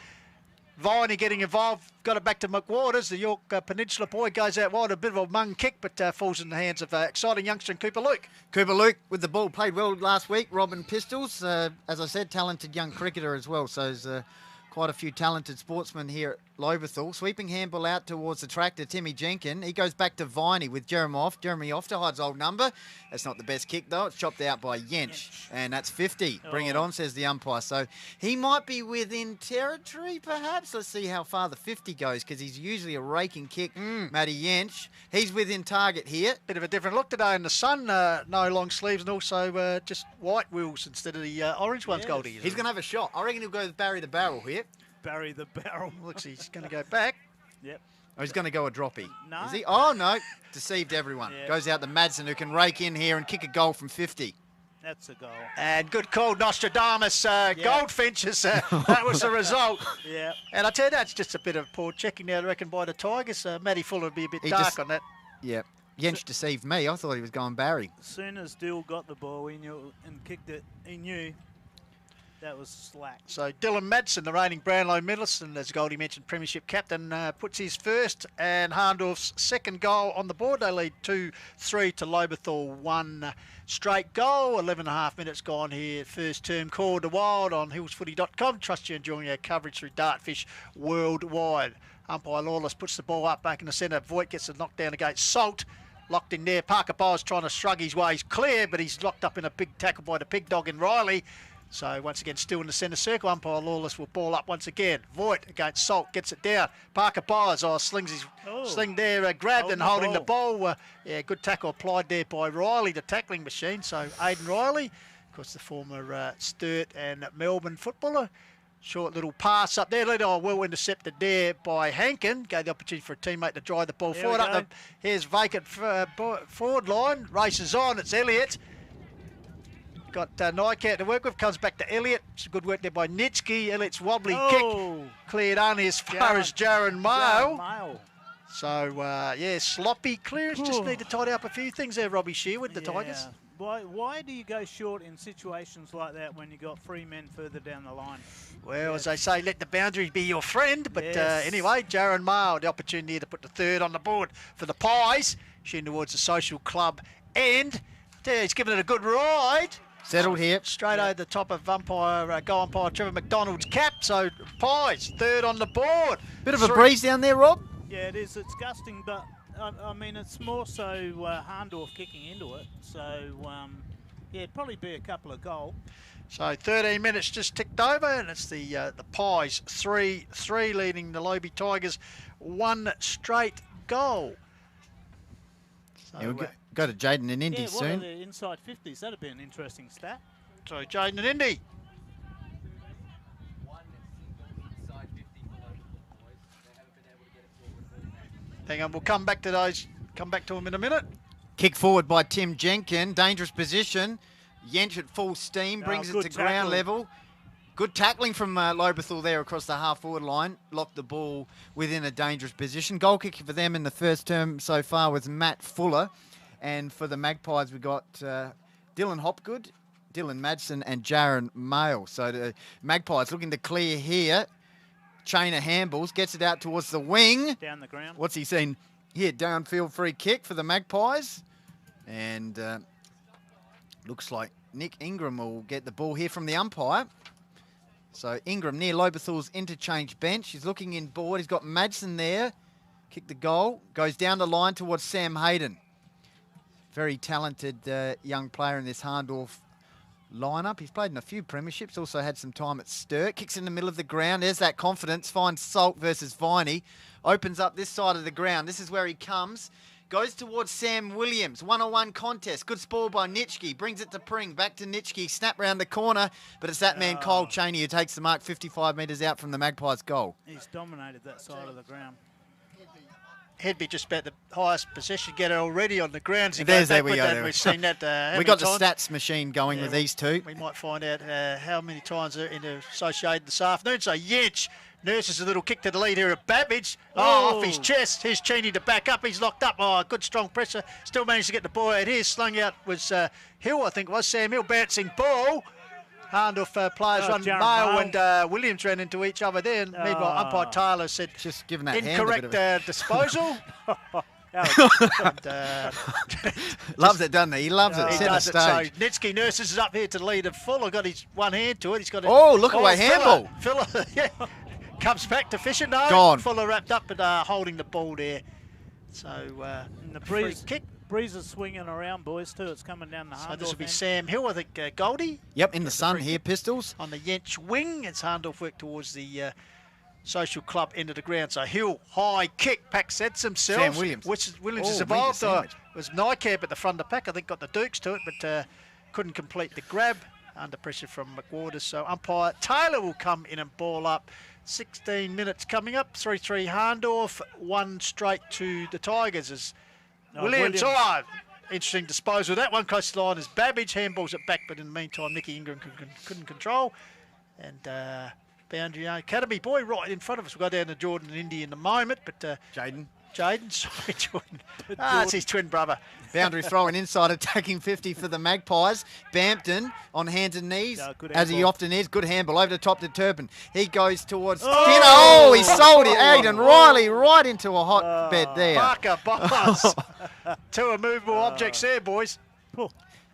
Viney getting involved, got it back to McWaters. The York Peninsula boy goes out wide, a bit of a mung kick, but falls in the hands of exciting youngster in Cooper Luke. Cooper Luke with the ball, played well last week. Robin Pistols, as I said, talented young cricketer as well. So there's quite a few talented sportsmen here at Lobethal. Sweeping handball out towards the track to Timmy Jenkin. He goes back to Viney with Jeremy off. Jeremy off to Hyde's old number. That's not the best kick though. It's chopped out by Yench. And that's 50. Bring it on, says the umpire. So he might be within territory perhaps. Let's see how far the 50 goes, because he's usually a raking kick. Matty Yench. He's within target here. Bit of a different look today in the sun. No long sleeves and also just white wheels instead of the orange ones, Goldie. He's going to have a shot. I reckon he'll go with Barry the Barrel here. Barry the Barrel. Looks he's going to go back. Yep. Oh, he's going to go a droppy. No. Is he? Oh, no. Deceived everyone. Yeah. Goes out to Madsen, who can rake in here and kick a goal from 50. That's a goal. And good call, Nostradamus. Goldfinches. That was the result. Yeah. And I tell you, that's just a bit of poor checking there, I reckon, by the Tigers. Matty Fuller would be a bit dark on that. Yeah. Yench deceived me. I thought he was going Barry. As soon as Dill got the ball, he knew and kicked it. He knew that was slack. So Dylan Madsen, the reigning Brownlow medalist, and as Goldie mentioned, premiership captain, puts his first and Hahndorf's second goal on the board. They lead 2-3 to Lobethal. One straight goal. 11.5 minutes gone here. First term called to Wild on hillsfooty.com. Trust you're enjoying our coverage through Dartfish worldwide. Umpire Lawless puts the ball up back in the centre. Voigt gets a knockdown against Salt. Locked in there. Parker Bowles trying to shrug his way. He's clear, but he's locked up in a big tackle by the pig dog in Riley. So once again, still in the centre circle. Umpire Lawless will ball up once again. Voigt against Salt, gets it down. Parker Bowles slings his sling there, grabbed and holding the ball. Good tackle applied there by Riley, the tackling machine. So Aidan Riley, of course, the former Sturt and Melbourne footballer. Short little pass up there. Lobethal well intercepted there by Hankin. Gave the opportunity for a teammate to drive the ball There forward. we Up go. the, here's vacant forward line. Races on. It's Elliott. Got Nycat to work with. Comes back to Elliott. Some good work there by Nitsky. Elliott's wobbly kick. Cleared only as far as Jarrett Mail. So, yeah, sloppy clearance. Just need to tidy up a few things there, Robbie Shear, with the Tigers. Why do you go short in situations like that when you got 3 men further down the line? Well, as they say, let the boundary be your friend. But anyway, Jarrett Mail, the opportunity to put the third on the board for the Pies. Shooting towards the social club. And he's given it a good ride. Settled here. Straight over the top of goal umpire Trevor McDonald's cap. So Pies, third on the board. Bit of a breeze down there, Rob. Yeah, it is. It's gusting, but I mean, it's more so Hahndorf kicking into it. So, yeah, it'd probably be a couple of goal. So 13 minutes just ticked over, and it's the Pies 3-3 leading the Lobie Tigers 1 straight goal. So, Yeah, we'll go to Jaden and Indy Yeah, what are soon. the inside 50s? That'd be an interesting stat. so Jaden and Indy. Hang on, we'll come back to those. Come back to them in a minute. Kick forward by Tim Jenkin. Dangerous position. Yench at full steam. Brings it good to ground tackle. level. Good tackling from Lobethal there across the half-forward line. Locked the ball within a dangerous position. Goal kicker for them in the first term so far was Matt Fuller. And for the Magpies, we got Dylan Hopgood, Dylan Madsen and Jaron Mail. So the Magpies looking to clear here. Chain of handballs, gets it out towards the wing. Down the ground. What's he seen here? Downfield free kick for the Magpies. And looks like Nick Ingram will get the ball here from the umpire. So Ingram near Lobethal's interchange bench. He's looking in board. He's got Madsen there. Kick the goal. Goes down the line towards Sam Hayden. Very talented young player in this Hahndorf lineup. He's played in a few premierships, also had some time at Sturt. Kicks in the middle of the ground. There's that confidence. Finds Salt versus Viney. Opens up this side of the ground. This is where he comes. Goes towards Sam Williams. 1-on-1 contest. Good spoil by Nitschke. Brings it to Pring. Back to Nitschke. Snap round the corner. But it's that man, Cole Chaney, who takes the mark 55 metres out from the Magpies' goal. He's dominated that side of the ground. He'd be just about the highest possession getter already on the ground. There we go. We've seen that. We got the stats machine going with these two. We might find out how many times they're associated this afternoon. So Yench nurses a little kick to the lead here at Babbage. Off his chest. Here's Cheney to back up. He's locked up. Good strong pressure. Still managed to get the ball out here. Slung out was Hill, I think it was. Sam Hill bouncing ball. Hahndorf players run. Mayo and Williams ran into each other there. And meanwhile, umpire Taylor said just giving that incorrect disposal. Loves it, doesn't he? He loves it. He Centre does it. So stage. Nitsky nurses it up here to the lead of Fuller. Got his one hand to it. He's got a look away handball. Fuller, yeah, comes back to Fisher. No, Gone. Fuller wrapped up but holding the ball there. So And the free breeze, kick. breeze is swinging around, boys, too. It's coming down the Hahndorf. So this will be end. Sam Hill, I think. Goldie Yep, in the sun here, Pistols. on the Yench wing. It's Hahndorf work towards the social club end of the ground. So Hill, high kick, pack sets themselves. Sam Williams. Williams has Oh, evolved. meat sandwich. Was Nycab at the front of the pack. I think got the Dukes to it, but couldn't complete the grab. Under pressure from McWaters. So umpire Taylor will come in and ball up. 16 minutes coming up. 3-3 Hahndorf. 1 straight to the Tigers as Williams. Oh, interesting disposal. That one close to the line is Babbage. Handballs it back, but in the meantime, Nicky Ingram couldn't control. And Boundary Academy boy right in front of us. We'll go down to Jordan and Indy in a moment, but Jaden, sorry, Jordan. It's his twin brother. Boundary throw, an inside attacking 50 for the Magpies. Bampton on hands and knees, good as he handball. often is. Good handball over the top to Turpin. He goes towards Skinner. Oh, he sold it. Aidan Riley right into a hot bed there. Barker, Boss. 2 immovable objects there, boys.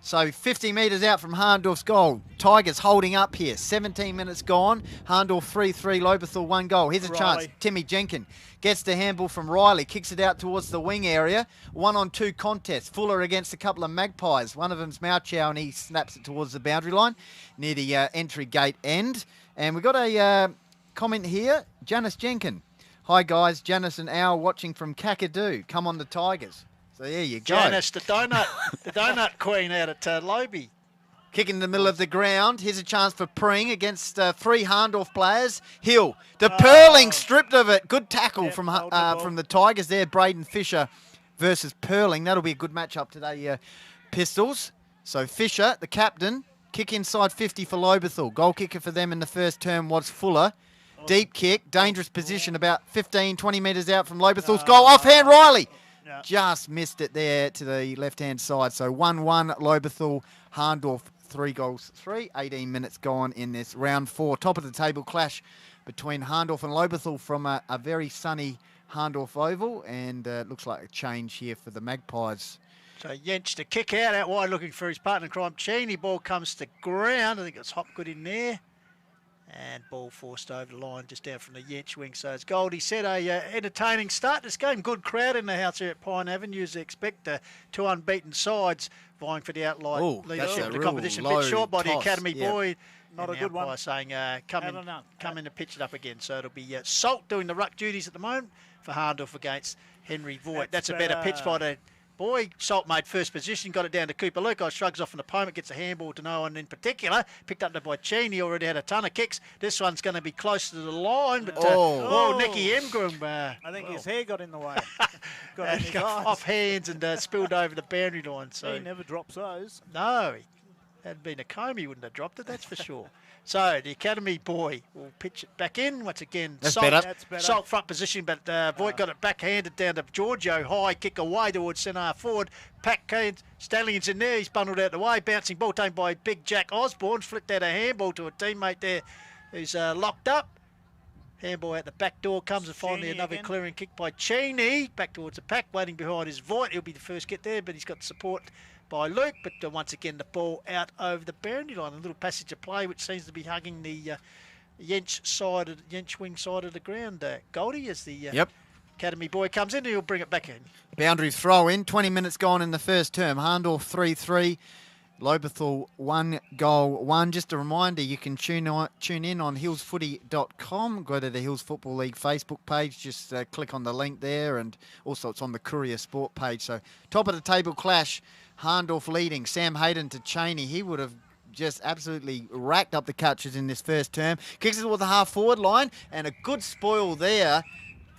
So 50 metres out from Hahndorf's goal. Tigers holding up here. 17 minutes gone. Hahndorf 3-3, Lobethal 1 goal. Here's a chance. Timmy Jenkin gets the handball from Riley. Kicks it out towards the wing area. 1-on-2 contest. Fuller against a couple of Magpies. One of them's Mauchow and he snaps it towards the boundary line near the entry gate end. And we've got a comment here. Janice Jenkin. Hi guys, Janice and Al watching from Kakadu. Come on the Tigers. So there you go. Janice, the donut queen out at Lobie. Kick in the middle of the ground. Here's a chance for Pring against 3 Hahndorf players. Hill. The Perling stripped of it. Good tackle from the Tigers there. Braden Fisher versus Perling. That'll be a good matchup today, Pistols. So Fisher, the captain, kick inside 50 for Lobethal. Goal kicker for them in the first term was Fuller. Deep kick, dangerous position, about 15, 20 metres out from Lobethal's goal. Offhand, Riley. Just missed it there to the left-hand side. So 1-1, Lobethal, Hahndorf, 3 goals, 3. 18 minutes gone in this round 4. Top of the table clash between Hahndorf and Lobethal from a very sunny Hahndorf Oval. And looks like a change here for the Magpies. So Jench to kick out wide looking for his partner in crime. Cheney, ball comes to ground. I think it's Hopgood in there. And ball forced over the line just down from the Jench wing. So as Goldie said, entertaining start this game. Good crowd in the house here at Pine Avenue as they expect. 2 unbeaten sides vying for the outright leadership of the competition. A bit short by the Academy boy. Not a good one. By saying come in and pitch it up again. So it'll be Salt doing the ruck duties at the moment for Hahndorf against Henry Voigt. That's a better pitch by the boy. Salt made first position, got it down to Cooper Luke. Shrugs off an opponent, gets a handball to no one in particular. Picked up by Cheney, already had a ton of kicks. This one's going to be close to the line, but Nicky Emgram. I think his hair got in the way. got off hands and spilled over the boundary line. So he never drops those. No, had been a comb, he wouldn't have dropped it, that's for sure. So the Academy boy will pitch it back in. Once again, That's better. Salt front position, but Voigt got it backhanded down to Giorgio. High kick away towards centre forward. Pack Stallion's in there. He's bundled out the way. Bouncing ball taken by Big Jack Osborne. Flicked out a handball to a teammate there who's locked up. Handball out the back door comes, and finally another clearing kick by Cheney. Back towards the pack, waiting behind his Voigt. He'll be the first get there, but he's got support by Luke, but once again the ball out over the boundary line. A little passage of play which seems to be hugging the Jench wing side of the ground. Goldie as the Academy boy comes in, and he'll bring it back in. Boundary throw in, 20 minutes gone in the first term. Hahndorf 3-3, Lobethal 1 goal 1. Just a reminder, you can tune in on hillsfooty.com. Go to the Hills Football League Facebook page. Just click on the link there, and also it's on the Courier Sport page. So top of the table clash. Hahndorf leading. Sam Hayden to Cheney. He would have just absolutely racked up the catches in this first term. Kicks it with the half-forward line, and a good spoil there.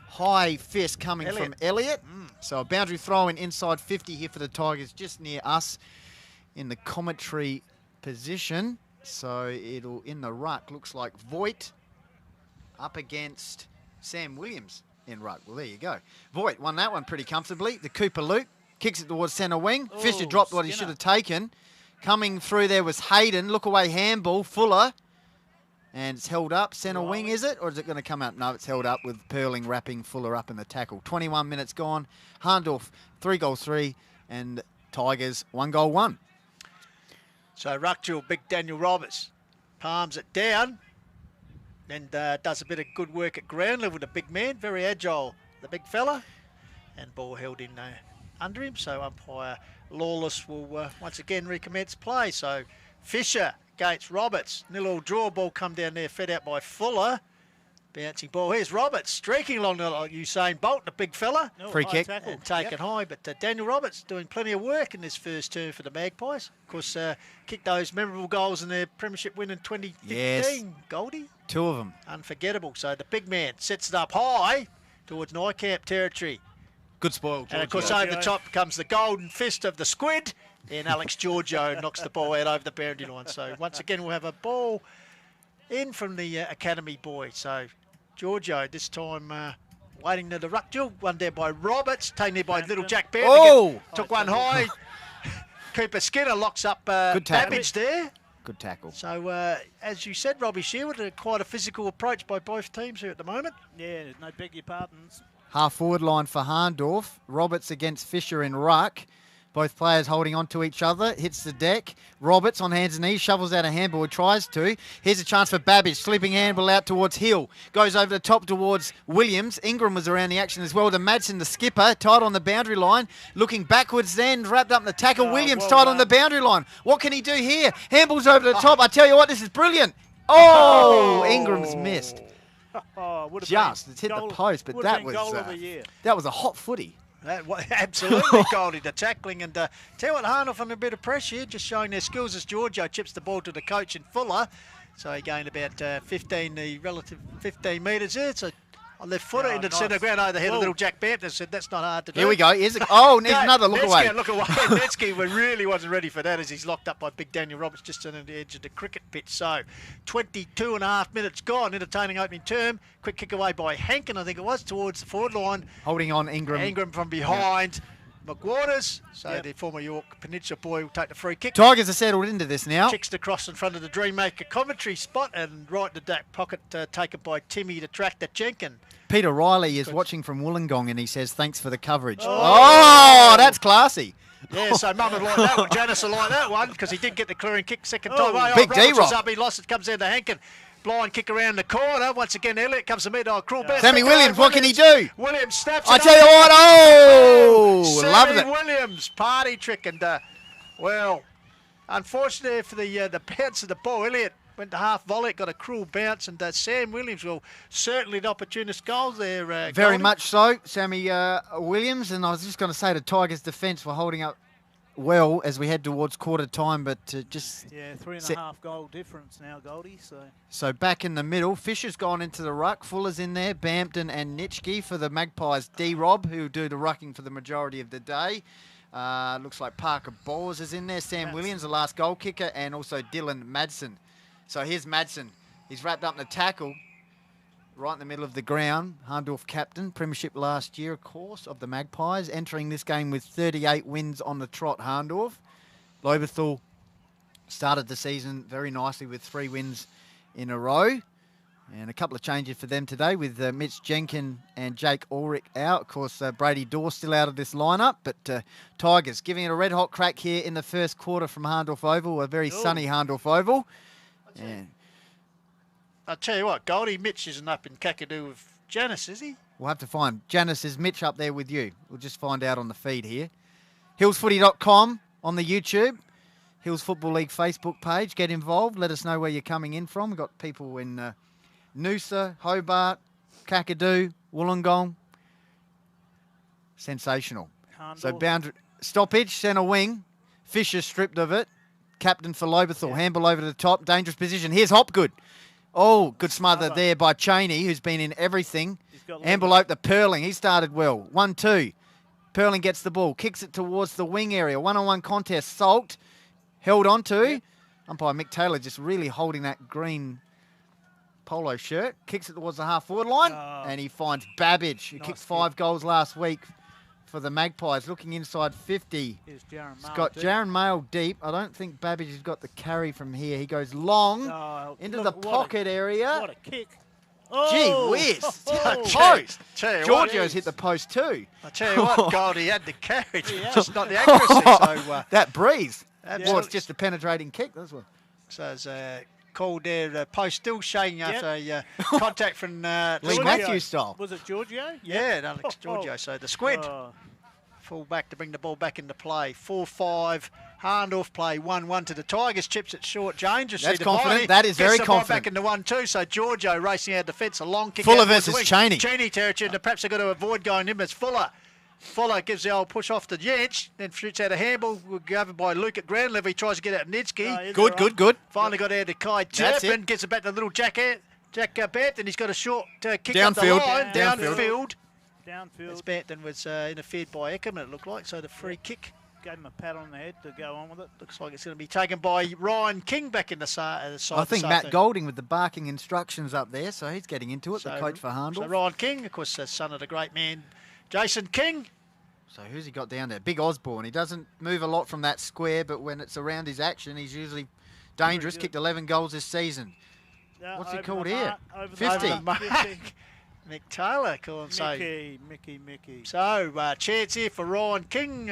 High fist coming from Elliott. So a boundary throw-in inside 50 here for the Tigers, just near us in the commentary position. So it'll, in the ruck, looks like Voigt up against Sam Williams in ruck. Well, there you go. Voigt won that one pretty comfortably. The Cooper Luke. Kicks it towards centre wing. Fisher dropped what he should have taken. Coming through there was Hayden. Look away handball. Fuller. And it's held up. Centre wing, is it? Or is it going to come out? No, it's held up with Perling wrapping Fuller up in the tackle. 21 minutes gone. Hahndorf, 3 goals 3. And Tigers, 1 goal 1. So Ruckjewel, big Daniel Roberts, palms it down. And does a bit of good work at ground level. The big man, very agile, the big fella. And ball held in under him, so umpire Lawless will once again recommence play. So Fisher against Roberts, nil-all draw. Ball come down there, fed out by Fuller. Bouncing ball. Here's Roberts streaking along like Usain Bolt, the big fella. Free kick. And taken high, but Daniel Roberts doing plenty of work in this first term for the Magpies. Of course, kicked those memorable goals in their premiership win in 2015, Goldie. 2 of them. Unforgettable. So the big man sets it up high towards Neukamp territory. Good spoil, and of course over the top comes the golden fist of the squid, and Alex Giorgio knocks the ball out over the boundary line. So once again we'll have a ball in from the Academy boy. So Giorgio this time waiting to the ruck duel, one there by Roberts, taken there by little Jack Bear. Took one high. Cooper Skinner locks up Babbage there. Good tackle. So as you said, Robbie Shearwood, quite a physical approach by both teams here at the moment. Yeah, no beg your pardons. Half-forward line for Hahndorf. Roberts against Fisher in ruck. Both players holding on to each other. Hits the deck. Roberts on hands and knees. Shovels out a handball. Tries to. Here's a chance for Babbage. Slipping handball out towards Hill. Goes over the top towards Williams. Ingram was around the action as well. To Madsen, the skipper. Tied on the boundary line. Looking backwards then. Wrapped up in the tackle. Williams tied on the boundary line. What can he do here? Handball's over the top. I tell you what, this is brilliant. Ingram's missed. It's hit the post, but that was a hot footy. Absolutely, Goldie, the tackling. And tell you what, Hahndorf under a bit of pressure here, just showing their skills as Giorgio chips the ball to the coach in Fuller. So he gained about 15 metres there. So on left footer into the centre ground over the head of little Jack Bampton. Said that's not hard to do. Here we go. Here's another look away. Look away. Netsky really wasn't ready for that as he's locked up by big Daniel Roberts just on the edge of the cricket pitch. So 22.5 minutes gone. Entertaining opening term. Quick kick away by Hankin, I think it was, towards the forward line. Holding on Ingram. Ingram from behind. McWaters, so the former York Peninsula boy will take the free kick. Tigers are settled into this now. Kicks the cross in front of the Dreammaker commentary spot and right in the back pocket taken by Timmy to track the Jenkin. Peter Riley is watching from Wollongong and he says, thanks for the coverage. Oh, that's classy. Yeah, so Mum would like that one. Janice will like that one because he did get the clearing kick second time. Big D-Rob. He lost it, comes down to Hankin. Blind kick around the corner. Once again, Elliott comes to mid. Cruel bounce. Sammy Williams, what can he do? Williams snaps I it tell you what, loving it. Sammy Williams, party trick. And, well, unfortunately for the bounce of the ball, Elliott went to half volley, got a cruel bounce, and Sam Williams will certainly the opportunist goals there. Very Goldie. much so, Sammy Williams. And I was just going to say the Tigers' defence were holding up well as we head towards quarter time, but just... Yeah, 3.5 goal difference now, Goldie. So back in the middle, Fisher's gone into the ruck, Fuller's in there, Bampton and Nitschke for the Magpies. D-Rob, who do the rucking for the majority of the day. Looks like Parker Bowles is in there, Sam Williams, the last goal kicker, and also Dylan Madsen. So here's Madsen. He's wrapped up in the tackle. Right in the middle of the ground, Hahndorf captain, premiership last year, of course, of the Magpies, entering this game with 38 wins on the trot, Hahndorf. Lobethal started the season very nicely with 3 wins in a row. And a couple of changes for them today with Mitch Jenkin and Jake Ulrich out. Of course, Brady Dorr still out of this lineup, but Tigers giving it a red-hot crack here in the first quarter from Hahndorf Oval, a very sunny Hahndorf Oval. And I'll tell you what, Goldie, Mitch isn't up in Kakadu with Janice, is he? We'll have to find. Janice, is Mitch up there with you? We'll just find out on the feed here. Hillsfooty.com on the YouTube. Hills Football League Facebook page. Get involved. Let us know where you're coming in from. We've got people in Noosa, Hobart, Kakadu, Wollongong. Sensational. Hahndorf. So boundary stoppage, centre wing. Fisher stripped of it. Captain for Lobethal. Handball over to the top. Dangerous position. Here's Hopgood. Oh, good smother there by Cheney, who's been in everything. Envelope the Perling. He started well. 1-2. Perling gets the ball. Kicks it towards the wing area. One-on-one contest. Salt. Held on to. Yep. Umpire Mick Taylor just really holding that green polo shirt. Kicks it towards the half-forward line. And he finds Babbage, who kicked 5 goals last week for the Magpies. Looking inside 50. He's He's got Jaron Mail deep. I don't think Babbage has got the carry from here. He goes long into the pocket area. What a kick. Gee whiz. Post. Giorgio's hit the post too. I tell you what, Goldie had the carriage, just not the accuracy. So, that breeze. Well, it's just a penetrating kick. That's what. So it's called there. Post still shaking after a contact from Lee Matthews style. Was it Giorgio? Yeah, Alex Giorgio. So the squid. Full back to bring the ball back into play. 4-5. Hahndorf play 1-1 to the Tigers. Chips it short. Dangerous. That's confident. That is very confident. Back into 1-2. So Giorgio racing out defence. A long kick. Fuller versus Cheney. Cheney territory. And perhaps they've got to avoid going in. It's Fuller. Fuller gives the old push off the edge. Then shoots out a handball. We're governed by Luke at ground level. He tries to get out Nitsky. Good. Finally got out to Kai Turpin. Gets it back to little Jack Bampton. He's got a short kick downfield. up the line. Downfield. Downfield. Bampton was interfered by Eckerman, it looked like, so the free kick. Gave him a pat on the head to go on with it. Looks like it's going to be taken by Ryan King back in the side. I think Matt Golding with the barking instructions up there, so he's getting into it, the coach for Hahndorf. So Ryan King, of course, son of the great man, Jason King. So who's he got down there? Big Osborne. He doesn't move a lot from that square, but when it's around his action, he's usually dangerous. Kicked 11 goals this season. What's he called here? 50. Mick Taylor calling Mickey. So, chance here for Ryan King.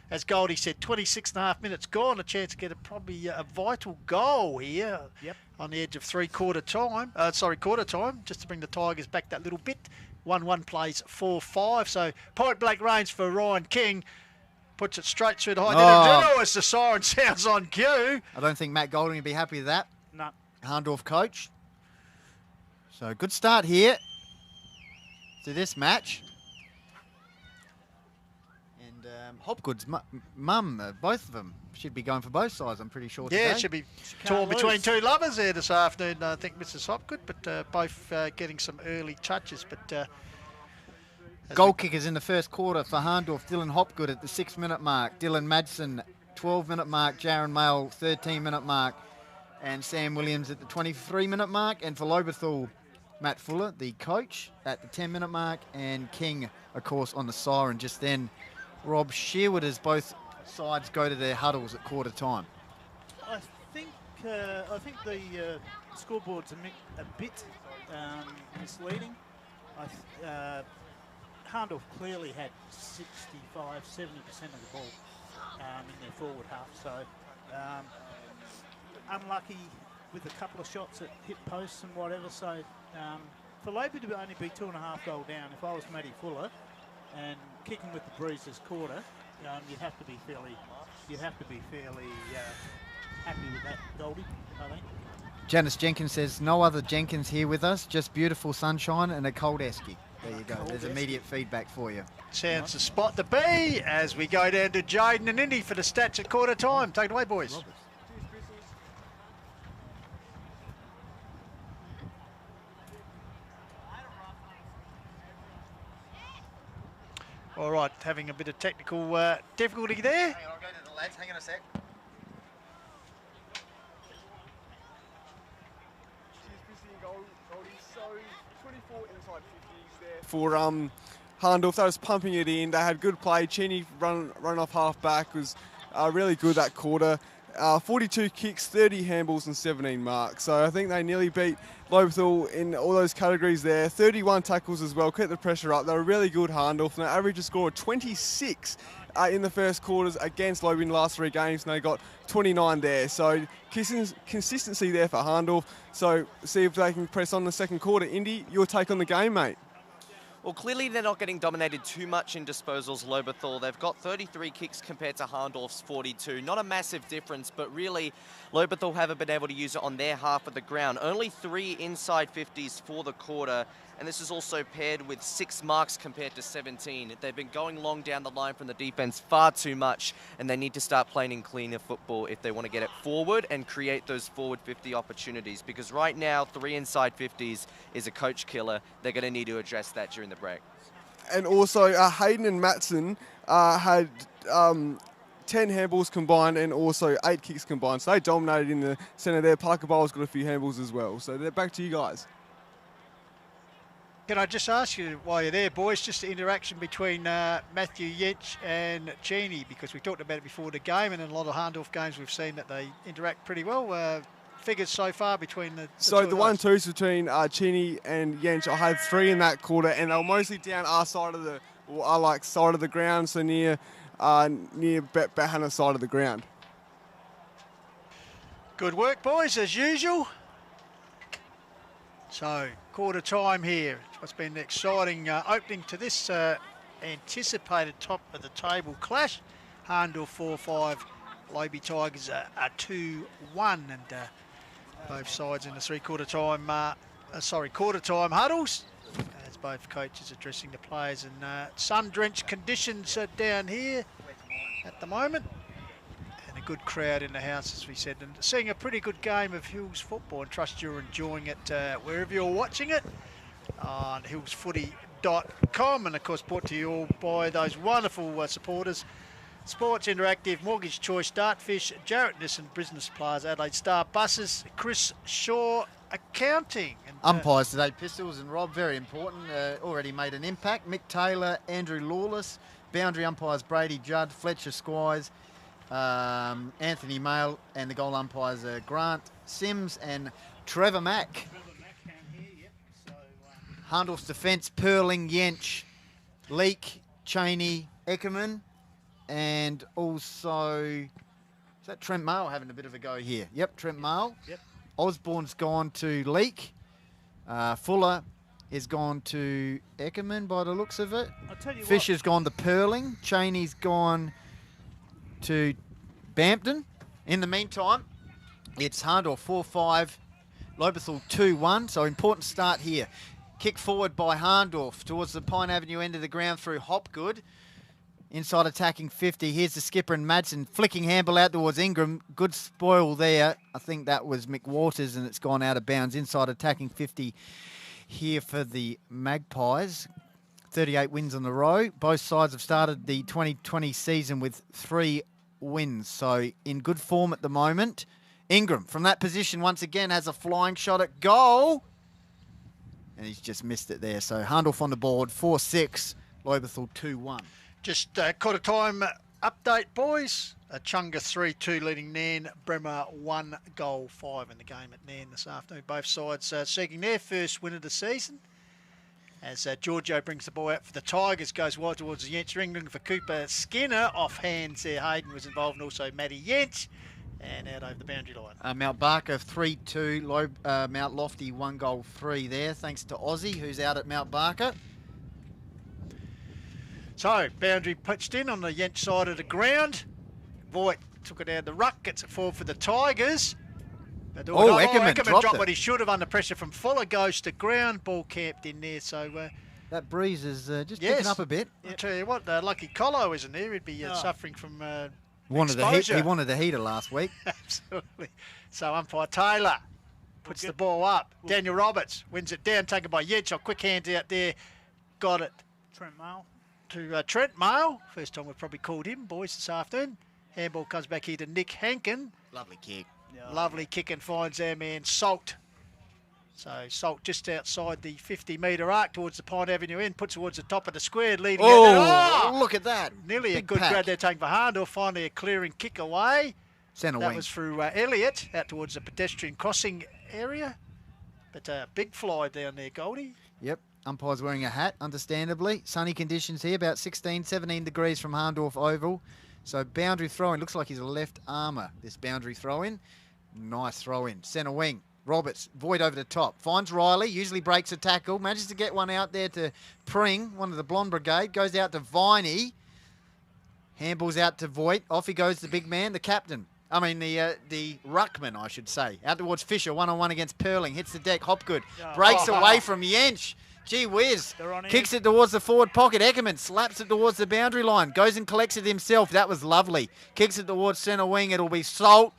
As Goldie said, 26.5 minutes gone. A chance to get probably a vital goal here on the edge of quarter time, just to bring the Tigers back that little bit. 1-1 plays 4-5. So, point blank range for Ryan King. Puts it straight through the high net as the siren sounds on cue. I don't think Matt Golding would be happy with that. No. Hahndorf coach. So, good start here to this match. Hopgood's mum, both of them, should be going for both sides, I'm pretty sure today. Yeah, it should be torn between two lovers there this afternoon, I think, Mrs. Hopgood, but both getting some early touches. But Goal kickers in the first quarter for Hahndorf, Dylan Hopgood at the 6-minute mark, Dylan Madsen 12-minute mark, Jaron Mail 13-minute mark, and Sam Williams at the 23-minute mark. And for Lobethal, Matt Fuller, the coach, at the 10-minute mark, and King, of course, on the siren just then. Rob, Sherwood, as both sides go to their huddles at quarter time. I think the scoreboard's a bit misleading. Hahndorf clearly had 65-70% of the ball in their forward half, so unlucky with a couple of shots that hit posts and whatever. So for Labor to only be 2.5 goal down, if I was Matty Fuller and kicking with the breeze this quarter, you'd have to be fairly happy with that, Goldie, I think. Janice Jenkins says, no other Jenkins here with us, just beautiful sunshine and a cold esky. There you go. There's immediate feedback for you. Sounds the spot to be as we go down to Jaden and Indy for the stats at quarter time. Take it away, boys. All right, having a bit of technical difficulty there. Hang on, I'll go to the lads. Hang on a sec. For Hahndorf, they was pumping it in. They had good play. Cheney run off half back was really good that quarter. 42 kicks, 30 handballs and 17 marks. So I think they nearly beat Lobethal in all those categories there. 31 tackles as well, kept the pressure up. They were really good, Hahndorf, and they averaged a score of 26 in the first quarters against Lobe in the last 3 games, and they got 29 there. So consistency there for Hahndorf. So see if they can press on the second quarter. Indy, your take on the game, mate? Well, clearly they're not getting dominated too much in disposals, Lobethal. They've got 33 kicks compared to Hahndorf's 42. Not a massive difference, but really Lobethal haven't been able to use it on their half of the ground. Only 3 inside 50s for the quarter, and this is also paired with 6 marks compared to 17. They've been going long down the line from the defense far too much, and they need to start playing in cleaner football if they want to get it forward and create those forward 50 opportunities, because right now 3 inside 50s is a coach killer. They're going to need to address that during the break. And also Hayden and Matson had 10 handballs combined and also 8 kicks combined. So they dominated in the centre there. Parker Bowles got a few handballs as well. So they're back to you guys. Can I just ask you, while you're there, boys, just the interaction between Matthew Yench and Cheney, because we talked about it before the game, and in a lot of Hahndorf games we've seen that they interact pretty well. Figures so far between the So two the 1-2s between Cheney and Yench, I had 3 in that quarter, and they were mostly down our side of the, side of the ground, so near Bahana's side of the ground. Good work, boys, as usual. So, quarter time here. It's been an exciting opening to this anticipated top of the table clash. Hahndorf 4-5, Lobe Tigers are 2-1, and both sides in the quarter time huddles, as both coaches addressing the players. And sun-drenched conditions down here at the moment. Good crowd in the house, as we said, and seeing a pretty good game of Hills football, and trust you're enjoying it wherever you're watching it on hillsfooty.com, and of course brought to you all by those wonderful supporters: Sports Interactive, Mortgage Choice, Dartfish, Jarrett, Nissan, Business Plaza, Adelaide Star Buses, Chris Shaw Accounting. And, umpires today, Pistols and Rob, very important, already made an impact. Mick Taylor, Andrew Lawless, boundary umpires Brady Judd, Fletcher Squires, Anthony Mail, and the goal umpires are Grant Sims and Trevor Mack. Hahndorf's defence: Perling, Yench, Leake, Cheney, Eckerman, and also, is that Trent Mail having a bit of a go here? Yep, Trent Mail. Yep. Osborne's gone to Leake. Fuller is gone to Eckerman by the looks of it. I'll tell you Fisher's gone to Perling. Cheney's gone to Bampton. In the meantime, it's Hahndorf 4-5, Lobethal 2-1, so important start here. Kick forward by Hahndorf towards the Pine Avenue end of the ground through Hopgood. Inside attacking 50. Here's the skipper and Madsen flicking handball out towards Ingram. Good spoil there. I think that was McWaters, and it's gone out of bounds. Inside attacking 50 here for the Magpies. 38 wins on the row. Both sides have started the 2020 season with 3 wins. So in good form at the moment. Ingram from that position once again has a flying shot at goal. And he's just missed it there. So Hahndorf on the board, 4-6. Lobethal 2-1. Just quarter time update, boys. Chunga 3-2 leading Nairn. Bremer 1 goal 5 in the game at Nairn this afternoon. Both sides seeking their first win of the season. As Giorgio brings the ball out for the Tigers, goes wide towards the Yentz ring, looking for Cooper Skinner. Off hands there, Hayden was involved, and also Matty Yentz. And out over the boundary line. Mount Barker 3-2. Mount Lofty 1 goal 3 there, thanks to Aussie, who's out at Mount Barker. So, boundary pitched in on the Yentz side of the ground. Voigt took it out the ruck, gets it forward for the Tigers. Eckerman dropped what he should have under pressure from Fuller, goes to ground, ball camped in there. So that breeze is just picking up a bit. I'll tell you what, Lucky Colo isn't there. He'd be suffering from he wanted the heater last week. Absolutely. So umpire Taylor puts the ball up. Daniel Roberts wins it down, taken by Yentz. Quick hands out there. Got it. Trent Mail. To Trent Mail. First time we've probably called him, boys, this afternoon. Handball comes back here to Nick Hankin. Lovely kick. Lovely kick, and finds our man Salt. So Salt just outside the 50-metre arc towards the Pine Avenue end, puts towards the top of the square, leading look at that. Nearly a good grab there taken for Hahndorf. Finally a clearing kick away. Centre that wing. was through Elliott out towards the pedestrian crossing area. But big fly down there, Goldie. Yep. Umpire's wearing a hat, understandably. Sunny conditions here, about 16, 17 degrees from Hahndorf Oval. So boundary throw-in. Looks like he's a left armour, this boundary throw-in. Nice throw-in. Centre wing. Roberts, Voigt over the top. Finds Riley, usually breaks a tackle. Manages to get one out there to Pring, one of the Blonde Brigade. Goes out to Viney. Handballs out to Voigt. Off he goes, the big man, the captain. I mean, the ruckman, I should say. Out towards Fisher, one-on-one against Perling. Hits the deck, Hopgood. Breaks away from Yench. Gee whiz. Kicks it towards the forward pocket. Eckerman slaps it towards the boundary line. Goes and collects it himself. That was lovely. Kicks it towards centre wing. It'll be Salt.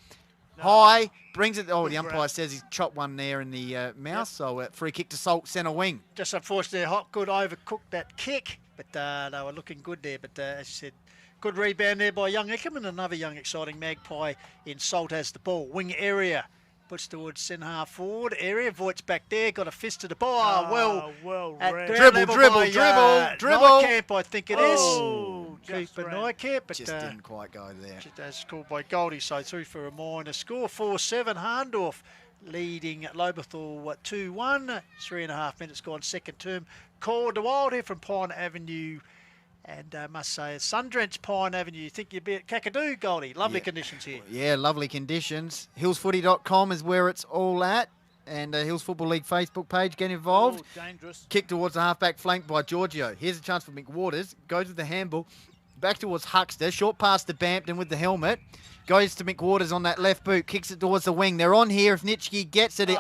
High. Brings it. Oh, the umpire says he's chopped one there in the mouth. So free kick to Salt, centre wing. Just unfortunately, Hopgood overcooked that kick. But they were looking good there. But as you said, good rebound there by young Eckerman. Another young, exciting Magpie in Salt has the ball. Wing area. Puts towards centre half forward area. Voigt's back there. Got a fist to the ball. Well dribble. Nykamp, I think it is. Keeper Nykamp. But just didn't quite go there. Just as called by Goldie. So through for a minor score. 4-7. Hahndorf leading Lobethal 2-1. 3.5 minutes gone second term. Called the Wild here from Pine Avenue. And I must say, sun-drenched Pine Avenue. You think you'd be at Kakadu, Goldie. Lovely conditions here. Yeah, lovely conditions. Hillsfooty.com is where it's all at. And Hills Football League Facebook page, get involved. Dangerous. Kick towards the halfback flank by Giorgio. Here's a chance for McWaters. Goes with the handball. Back towards Huckster. Short pass to Bampton with the helmet. Goes to McWaters on that left boot. Kicks it towards the wing. They're on here. If Nitschke gets it.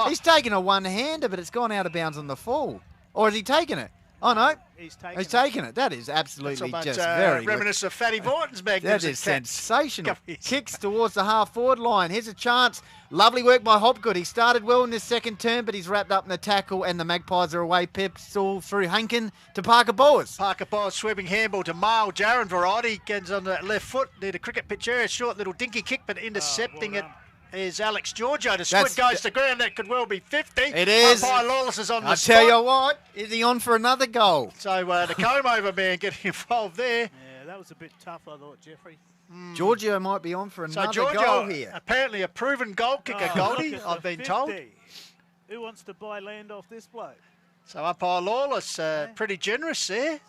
He's taken a one-hander, but it's gone out of bounds on the fall. Or has he taken it? Oh, no. He's taken it. That is absolutely just very good. reminiscent of Fatty Vorton's magnificent That is sensational. Kicks towards the half-forward line. Here's a chance. Lovely work by Hopgood. He started well in this second term, but he's wrapped up in the tackle, and the Magpies are away. Pistol through Hankin to Parker Bowers. Parker Bowers sweeping handball to Mile Jarrett variety. Gets on the left foot near the cricket pitch area. Short little dinky kick, but intercepting it is Alex Giorgio. The squid goes to ground. That could well be 50. It is. Umpire Lawless is on the spot. I tell you what, is he on for another goal? So the comb-over man getting involved there. Yeah, that was a bit tough, I thought, Jeffrey. Giorgio might be on for another goal here. Apparently a proven goal kicker, Goldie, I've been told. Who wants to buy land off this bloke? So umpire Lawless, pretty generous there.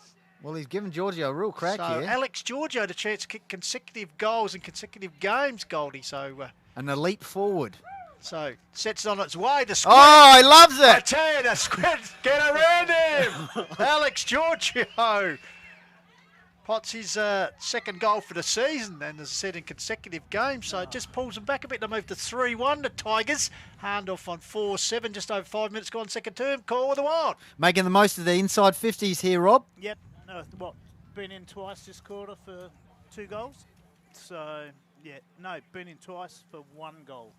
Well, he's given Giorgio a real crack so here. Alex Giorgio the chance to kick consecutive goals in consecutive games, Goldie. So an elite forward. So sets it on its way. The squid. Oh, he loves it. I tell you, the squid get around him. Alex Giorgio pots his second goal for the season, and as I said, in consecutive games. So it just pulls them back a bit to move to 3-1. The Tigers. Hahndorf on 4-7, just over 5 minutes gone second term. Call with the Wild. Making the most of the inside 50s here, Rob. Yep. been in twice this quarter for 2 goals. So, yeah, no, been in twice for 1 goal.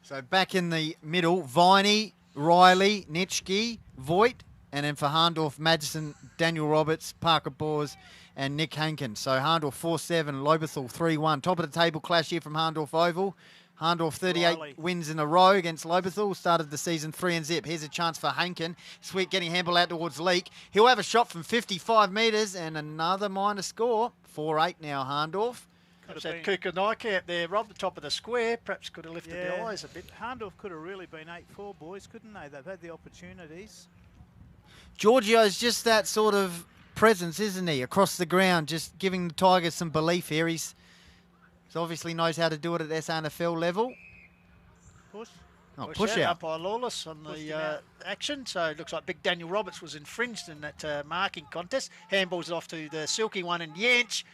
So back in the middle, Viney, Riley, Nitschke, Voigt, and then for Hahndorf, Madison, Daniel Roberts, Parker Bors, and Nick Hankin. So Hahndorf 4-7, Lobethal 3-1. Top of the table clash here from Hahndorf Oval. Hahndorf 38 Riley. wins in a row against Lobethal. Started the season 3-0. Here's a chance for Hankin. Sweet getting handball out towards Leake. He'll have a shot from 55 metres and another minor score. 4-8 now, Hahndorf. Perhaps that Kuka Nykamp there, Rob, the top of the square. Perhaps could have lifted the Yeah. eyes a bit. Hahndorf could have really been 8-4, boys, couldn't they? They've had the opportunities. Giorgio's just that sort of presence, isn't he? Across the ground, just giving the Tigers some belief here. He's obviously knows how to do it at SANFL level. Push. Oh, push out. Up by Lawless on the action. So it looks like big Daniel Roberts was infringed in that marking contest. Handballs off to the silky one and Yench.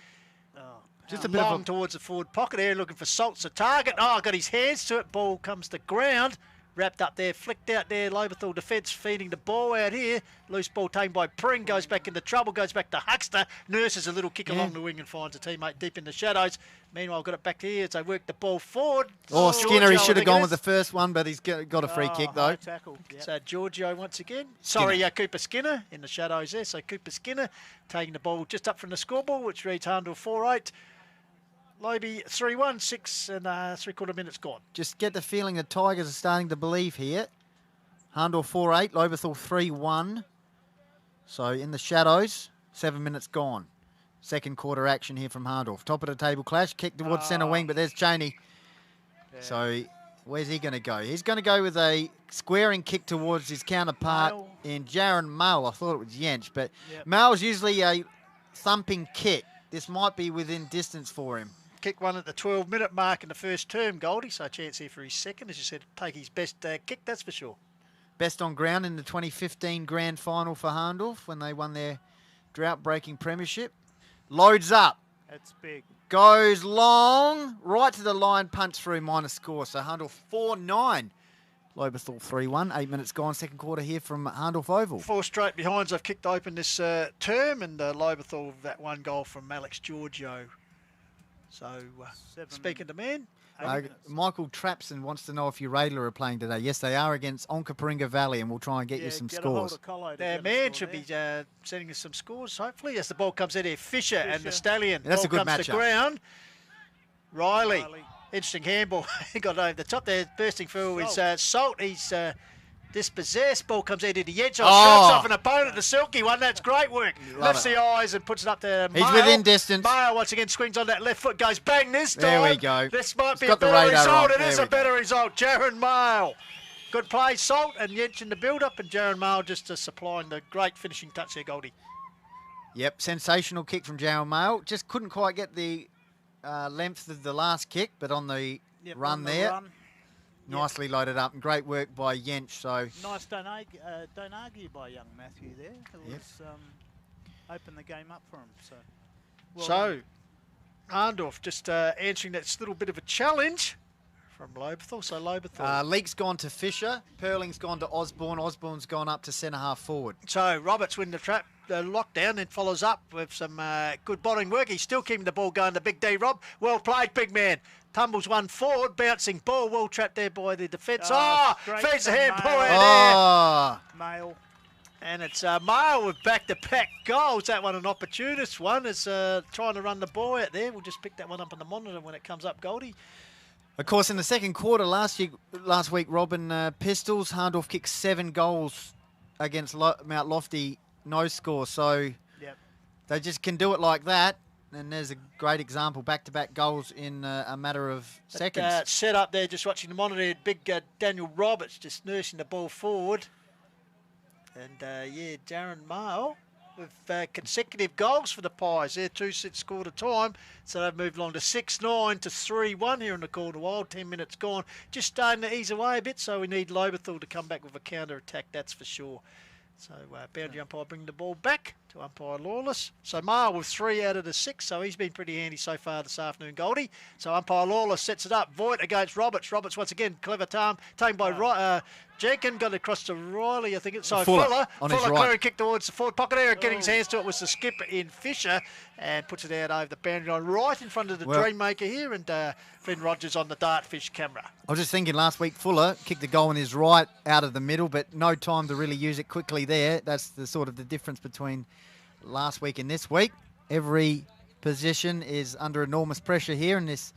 Just a bit of Long towards the forward pocket area, looking for Salt's a target. Oh, got his hands to it. Ball comes to ground. Wrapped up there, flicked out there. Lobethal defence feeding the ball out here. Loose ball taken by Pring, goes back into trouble, goes back to Huckster. Nurses a little kick along the wing and finds a teammate deep in the shadows. Meanwhile, got it back here as they work the ball forward. Oh, Skinner, he Giorgio, should I have think gone it with the is. first one, but he's got a free kick, though. High tackle. Yep. So Giorgio once again. Sorry, Cooper Skinner in the shadows there. So Cooper Skinner taking the ball just up from the scoreboard, which reads Hahndorf 4-8. Lobe 3-1, 6 and 3/4 minutes gone. Just get the feeling the Tigers are starting to believe here. Hahndorf 4-8, Lobethal 3-1. So in the shadows, 7 minutes gone. Second quarter action here from Hahndorf. Top of the table clash, kick towards centre wing, but there's Cheney. Yeah. So where's he going to go? He's going to go with a squaring kick towards his counterpart Mail. in Jaron Male. I thought it was Yench, but Yep. Male's usually a thumping kick. This might be within distance for him. Kick one at the 12-minute mark in the first term, Goldie. So a chance here for his second. As you said, take his best kick, that's for sure. Best on ground in the 2015 grand final for Hahndorf when they won their drought-breaking premiership. Loads up. That's big. Goes long, right to the line, punch through, minor score. So Hahndorf 4-9. Lobethal 3-1. 8 minutes gone, second quarter here from Hahndorf Oval. 4 straight behinds I've kicked open this term, and Lobethal, that 1 goal from Alex Giorgio. So, speaking to man, Michael Trapson wants to know if your Radler are playing today. Yes, they are against Onkaparinga Valley, and we'll try and get you some get a hold scores. of Colo to their get a man score should there. be sending us some scores, hopefully, as the ball comes out here. Fisher and the Stallion. Yeah, that's a ball good comes to matchup. ground. Riley. Riley. Interesting handball. He got over the top there, bursting through his Salt. He's dispossessed. Ball comes out into the edge. Shots off an opponent, the silky one. That's great work. Lifts the eyes and puts it up to He's Mail. within distance. Mail once again swings on that left foot, goes bang this time. There we go. This might He's be a got the better radar result. on. It There is we a better result. Jaron Mail. Good play, Salt and Yench in the build-up, and Jaron Mail just supplying the great finishing touch there, Goldie. Yep, sensational kick from Jaron Mail. Just couldn't quite get the length of the last kick, but on the run on the there, run. nicely loaded up, and great work by Yench. So Nice don't argue by young Matthew there. It was opened the game up for him. So, well done. Hahndorf just answering that little bit of a challenge from Lobethal. So Lobethal. Leake's gone to Fisher, Perling's gone to Osborne, Osborne's gone up to centre half forward. So Roberts win the trap, lockdown, then follows up with some good botting work. He's still keeping the ball going to Big D, Rob. Well played, big man. Tumbles one forward, bouncing ball, well trapped there by the defence. Great Feeds the from handball Mail. out there. Mail. And it's Mail with back-to-back goals. That one an opportunist one. Is trying to run the ball out there. We'll just pick that one up on the monitor when it comes up, Goldie. Of course, in the second quarter last week, Robin, Pistols, Hahndorf kicked 7 goals against Mount Lofty, no score. So they just can do it like that. And there's a great example, back-to-back goals in a matter of seconds. Set up there, just watching the monitor. Big Daniel Roberts just nursing the ball forward. And Jaron Mail with consecutive goals for the Pies. They're 2 sets scored a time. So they've moved along to 6-9 to 3-1 here in the quarter while. 10 minutes gone. Just starting to ease away a bit. So we need Lobethal to come back with a counter-attack, that's for sure. So boundary umpire bring the ball back. to umpire Lawless. So Maher with 3 out of the 6, so he's been pretty handy so far this afternoon, Goldie. So umpire Lawless sets it up. Voigt against Roberts. Roberts once again, clever taken by Jenkin, got it across to Riley, I think it's so. Fuller on his right. clearing kick towards the forward pocket area, getting his hands to it was the skipper in Fisher, and puts it out over the boundary line right in front of the Dreammaker here, and Finn Rogers on the Dartfish camera. I was just thinking last week Fuller kicked the goal on his right out of the middle, but no time to really use it quickly there. That's the sort of the difference between last week and this week. Every position is under enormous pressure here in this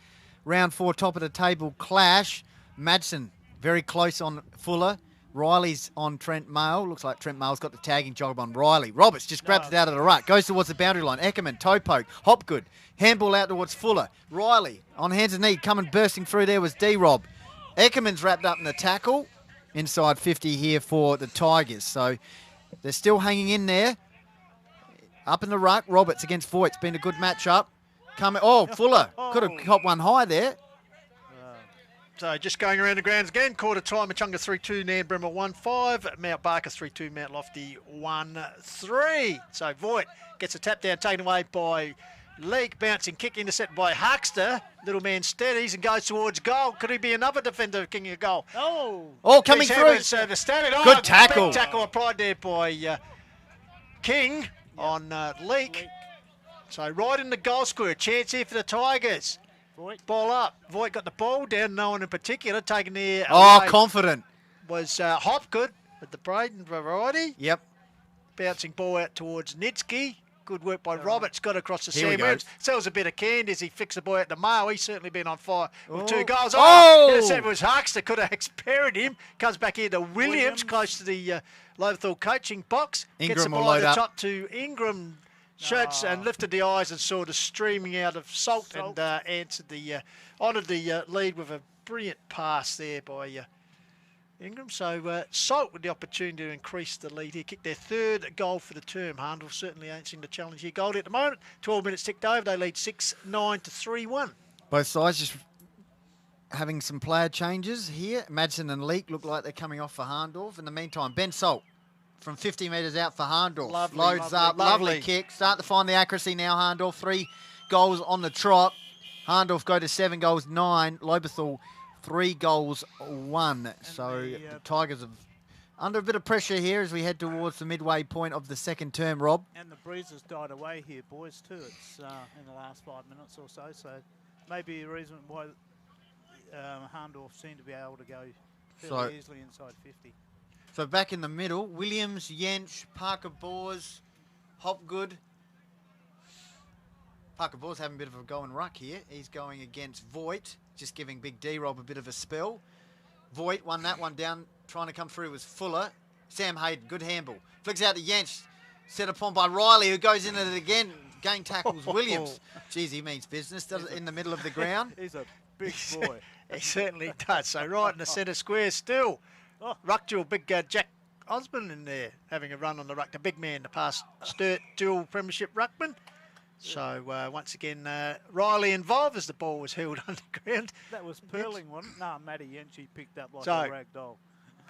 round 4 top of the table clash. Madsen very close on Fuller. Riley's on Trent Mail. Looks like Trent Mail's got the tagging job on Riley. Roberts just grabs it out of the ruck. Goes towards the boundary line. Eckerman, toe poke. Hopgood. Handball out towards Fuller. Riley on hands and knees. Coming bursting through there was D-Rob. Eckerman's wrapped up in the tackle. Inside 50 here for the Tigers. So they're still hanging in there. Up in the ruck. Roberts against Voigt. It's been a good matchup. Fuller. Could have got one high there. So just going around the grounds again, quarter time, Machunga 3-2, Nan Bremer 1-5, Mount Barker 3-2, Mount Lofty 1-3. So Voigt gets a tap down taken away by Leake, bouncing kick intercepted by Huckster. Little man steadies and goes towards goal. Could he be another defender kicking a goal? Coming through. Good tackle. Big tackle applied there by King on Leake. So right in the goal square, chance here for the Tigers. Ball up. Voigt got the ball down. No one in particular taken there. Confident. Was Hopgood with the Braden variety. Yep. Bouncing ball out towards Nitsky. Good work by Roberts. Got across to Sam Williams. Sells a bit of can as he fixed the ball out to Mayo. He's certainly been on fire with 2 goals. It was Huckster. Could have experienced him. Comes back here to Williams. Close to the Lobethal coaching box. Ingram gets the ball will over load the up. top to Ingram. Shirts and lifted the eyes and saw the streaming out of Salt. And answered honoured the lead with a brilliant pass there by Ingram. So Salt with the opportunity to increase the lead here. Kicked their 3rd goal for the term. Hahndorf certainly answering the challenge here. Goldie at the moment. 12 minutes ticked over. They lead 6-9 to 3-1. Both sides just having some player changes here. Madsen and Leake look like they're coming off for Hahndorf. In the meantime, Ben Salt from 50 metres out for Hahndorf. Loads up. Lovely kick. Start to find the accuracy now, Hahndorf. 3 goals on the trot. Hahndorf go to 7 goals, 9. Lobethal, 3 goals, 1. So the Tigers are under a bit of pressure here as we head towards the midway point of the second term, Rob. And the breeze has died away here, boys, too. It's in the last 5 minutes or so. So maybe a reason why Hahndorf seem to be able to go fairly easily inside 50. So back in the middle, Williams, Yench, Parker Bors, Hopgood. Parker Bors having a bit of a go and ruck here. He's going against Voigt, just giving Big D-Rob a bit of a spell. Voigt won that one down, trying to come through was Fuller. Sam Hayden, good handball. Flicks out to Yench, set upon by Riley, who goes in it again. Gang tackles Williams. Jeez, he means business, does it, in the middle of the ground. He's a big boy. He certainly does. So right in the centre square still. Ruck duel, big Jack Osborne in there having a run on the ruck. The big man, the past Sturt dual premiership ruckman. So once again, Riley involved as the ball was held underground. That was Perling, wasn't it? No, Matty Yenchi picked up like So, a rag doll.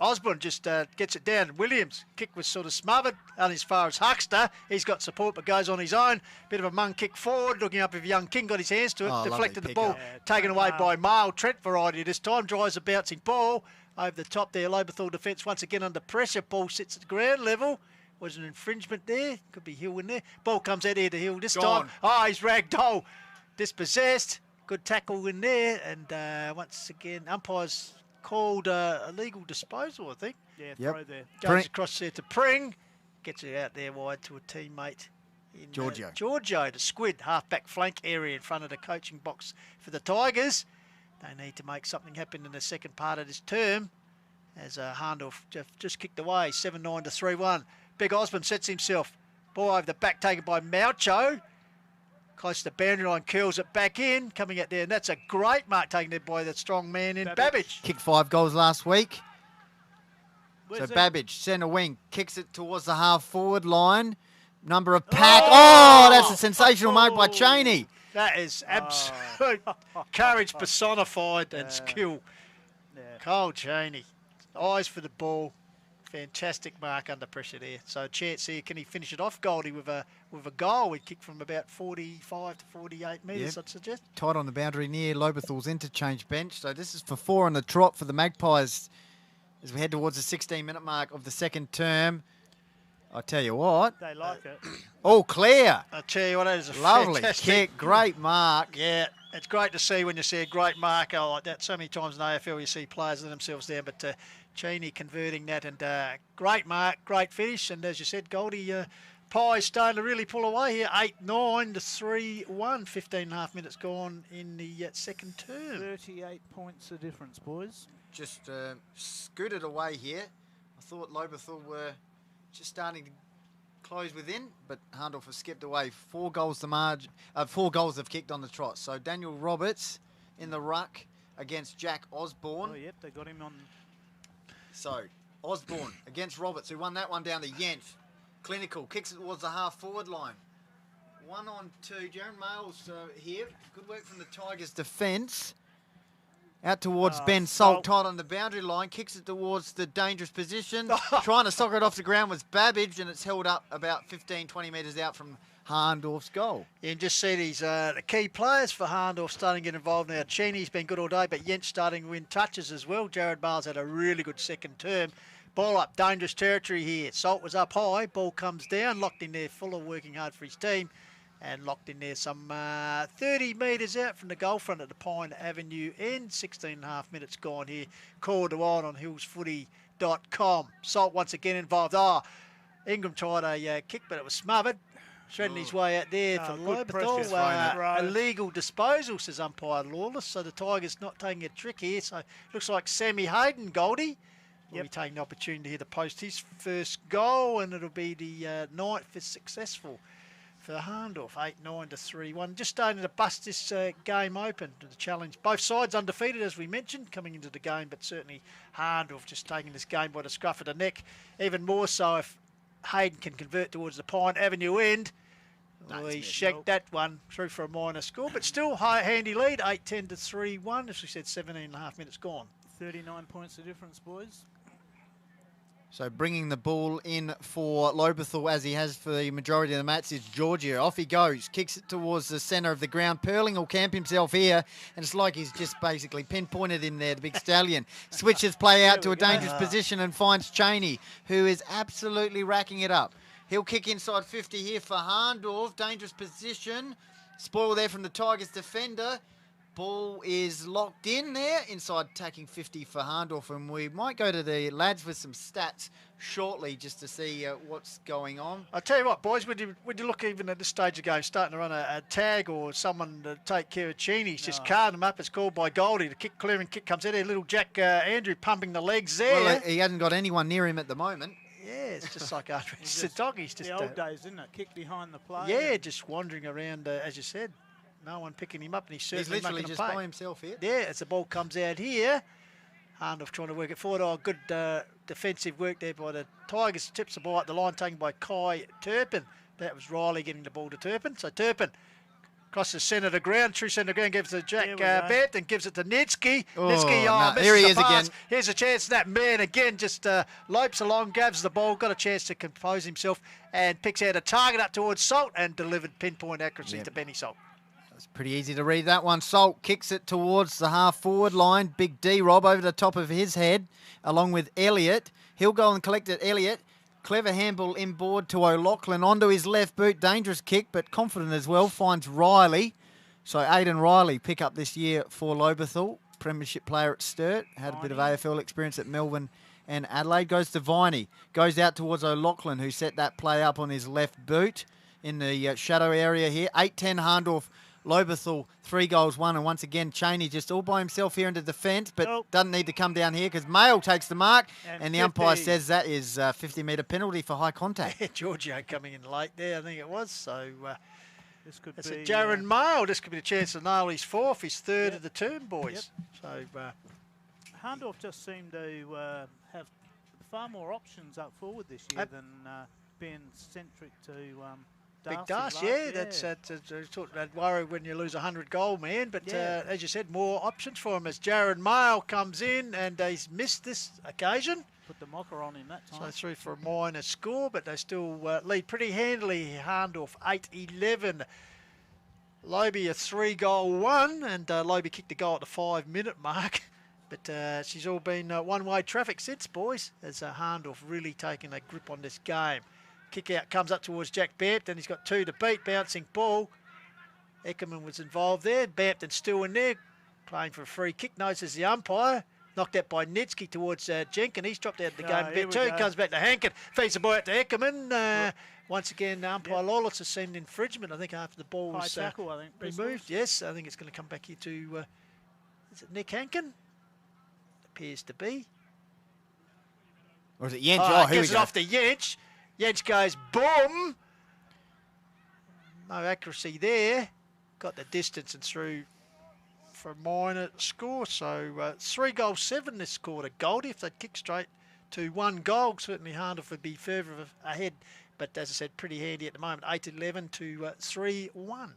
Osborne just gets it down. Williams' kick was sort of smothered on as far as Huckster. He's got support but goes on his own. Bit of a mung kick forward, looking up if young King got his hands to it. Deflected the ball, taken away by Mail. Trent variety this time, drives a bouncing ball. Over the top there, Lobethal defence once again under pressure. Ball sits at ground level. Was an infringement there. Could be Hill in there. Ball comes out here to Hill this time. He's ragdoll. Dispossessed. Good tackle in there. And once again, umpires called illegal disposal, I think. Yeah, throw there. Goes across there to Pring. Gets it out there wide to a teammate. Giorgio to Squid. Half-back flank area in front of the coaching box for the Tigers. They need to make something happen in the second part of this term as Hahndorf just kicked away, 7-9 to 3-1. Big Osborne sets himself. Ball over the back taken by Maucho. Close to the boundary line, curls it back in, coming out there. And that's a great mark taken there by the strong man in Babbage. Kicked 5 goals last week. So Babbage, centre wing, kicks it towards the half-forward line. Number of pack. That's a sensational mark by Cheney. That is absolute courage personified and skill. Cole Cheney, eyes for the ball, Fantastic mark under pressure there. So a chance here. Can he finish it off, Goldie, with a goal? He'd kick from about 45 to 48 metres, I'd suggest. Tight on the boundary near Lobethal's interchange bench. So this is for 4 on the trot for the Magpies as we head towards the 16-minute mark of the second term. I tell you what. They like it. Oh, clear. I tell you what, that is a Lovely fantastic kick. Great mark. Yeah, it's great to see when you see a great marker like that. So many times in AFL you see players let themselves down, but Cheney converting that, and great mark, great finish. And as you said, Goldie, Pies starting to really pull away here. 8-9 to 3-1. 15 and a half minutes gone in the second term. 38 points the difference, boys. Just scooted away here. I thought Lobethal were just starting to close within, but Hahndorf has skipped away. 4 goals the margin. 4 goals they've kicked on the trot. So Daniel Roberts in the ruck against Jack Osborne. Oh, yep, they got him on. So Osborne against Roberts, who won that one down to Yent. Clinical kicks it towards the half-forward line. 1 on 2. Jaron Mayles here. Good work from the Tigers' defence. Out towards Ben Salt, tight on the boundary line. Kicks it towards the dangerous position. Trying to sock it off the ground was Babbage, and it's held up about 15, 20 metres out from Hahndorf's goal. You can just see these the key players for Hahndorf starting to get involved now. Cheney's been good all day, but Yent's starting to win touches as well. Jarrett Bales had a really good second term. Ball up, dangerous territory here. Salt was up high, ball comes down, locked in there. Fuller working hard for his team, and locked in there some 30 metres out from the goal front at the Pine Avenue end. 16 and a half minutes gone here. Called to on hillsfooty.com. Salt once again involved. Ingram tried a kick, but it was smothered. Shredding his way out there for Lobethal. Illegal disposal, says umpire Lawless. So the Tigers not taking a trick here. So looks like Sammy Hayden, Goldie, will be taking the opportunity here to post his first goal, and it'll be the 9th if successful for Hahndorf. 8-9 to 3-1. Just starting to bust this game open to the challenge. Both sides undefeated, as we mentioned, coming into the game, but certainly Hahndorf just taking this game by the scruff of the neck. Even more so if Hayden can convert towards the Pine Avenue end. He shagged that one through for a minor score, but still handy lead, 8-10 to 3-1. As we said, 17 and a half minutes gone. 39 points the difference, boys. So bringing the ball in for Lobethal, as he has for the majority of the match, is Georgia. Off he goes, kicks it towards the centre of the ground. Perling will camp himself here, and it's like he's just basically pinpointed him there, the big stallion. Switches play out to a dangerous position and finds Cheney, who is absolutely racking it up. He'll kick inside 50 here for Hahndorf. Dangerous position. Spoil there from the Tigers defender. Ball is locked in there, inside attacking 50 for Hahndorf, and we might go to the lads with some stats shortly just to see what's going on. I'll tell you what, boys, would you look even at this stage of game, starting to run a tag or someone to take care of Cheney, just card him up. It's called by Goldie. The kick, clearing kick comes out there. Little Jack Andrew pumping the legs there. Well, he hasn't got anyone near him at the moment. Yeah, it's just like after it's the dog. He's just the old days, isn't it? Kick behind the play. Yeah, just wandering around, as you said. No one picking him up, and he's certainly literally just by himself here. Yeah, as the ball comes out here. Hahndorf trying to work it forward. Good defensive work there by the Tigers. Tips the ball up the line, taken by Kai Turpin. That was Riley getting the ball to Turpin. So Turpin across the centre of the ground, true centre of the ground, gives it to Jack Bett and gives it to Nitsky. Nitsky, here he is pass. again. Here's a chance. That man again just lopes along, grabs the ball, got a chance to compose himself and picks out a target up towards Salt and delivered pinpoint accuracy to Benny Salt. It's pretty easy to read that one. Salt kicks it towards the half-forward line. Big D-Rob over the top of his head, along with Elliott. He'll go and collect it, Elliott. Clever handball inboard to O'Loughlin onto his left boot. Dangerous kick, but confident as well. Finds Riley. So Aidan Riley pick up this year for Lobethal. Premiership player at Sturt. Had a bit of AFL experience at Melbourne and Adelaide. Goes to Viney. Goes out towards O'Loughlin, who set that play up on his left boot in the shadow area here. 8-10 Hahndorf. Lobethal, 3 goals, 1, and once again Cheney just all by himself here into defence, but doesn't need to come down here because Mail takes the mark, and the umpire says that is a 50-metre penalty for high contact. Yeah, Giorgio coming in late there, I think it was. So this could it's be a Jaron Mail. This could be a chance to nail his 4th, his 3rd of the term, boys. So Hahndorf just seemed to have far more options up forward this year than being centric to. Big Darcy, that's that worry when you lose 100-goal man. But as you said, more options for him as Jared Mail comes in and he's missed this occasion. put the mocker on him that time. So through for a minor score, but they still lead pretty handily. Hahndorf 8-11. Lobie a 3-goal one, and Lobie kicked a goal at the 5-minute mark. But she's all been one-way traffic since, boys, as Hahndorf really taking a grip on this game. Kick out comes up towards Jack Bampton. He's got 2 to beat, bouncing ball. Eckerman was involved there. Bampton still in there, playing for a free kick. Notices the umpire. Knocked out by Nitsky towards Jenkin. He's dropped out of the game a bit too. Comes back to Hankin. Feeds the ball out to Eckerman. Once again, umpire Lawless has seen an infringement, I think, after the ball was tackle, I think, removed. Yes, I think it's going to come back here to, is it Nick Hankin? Appears to be. Or is it Yench? Oh, gets it off to Yench. Yench goes boom. No accuracy there. Got the distance and through for a minor score. So 3 goals 7 this quarter. Goldie, if they'd kick straight to 1 goal, certainly Hahndorf would be further ahead. But as I said, pretty handy at the moment. 8-11 to 3-1.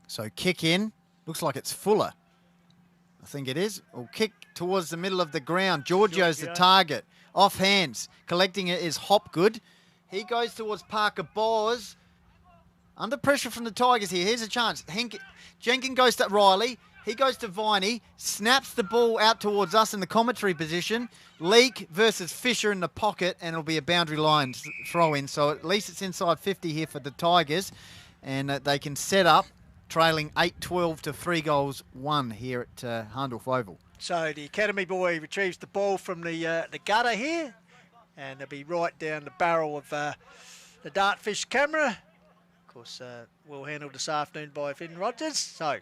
So kick in. Looks like it's Fuller. I think it is. Or kick towards the middle of the ground. Giorgio's the target. Off hands. Collecting it is Hopgood. He goes towards Parker Bors. Under pressure from the Tigers here. Here's a chance. Jenkins goes to Riley. He goes to Viney. Snaps the ball out towards us in the commentary position. Leake versus Fisher in the pocket. And it'll be a boundary line throw in. So at least it's inside 50 here for the Tigers. And they can set up. Trailing 8-12 to 3 goals 1 here at Hahndorf Oval. So the Academy boy retrieves the ball from the gutter here. And they'll be right down the barrel of the Dartfish camera. Of course, well handled this afternoon by Finn Rogers. So,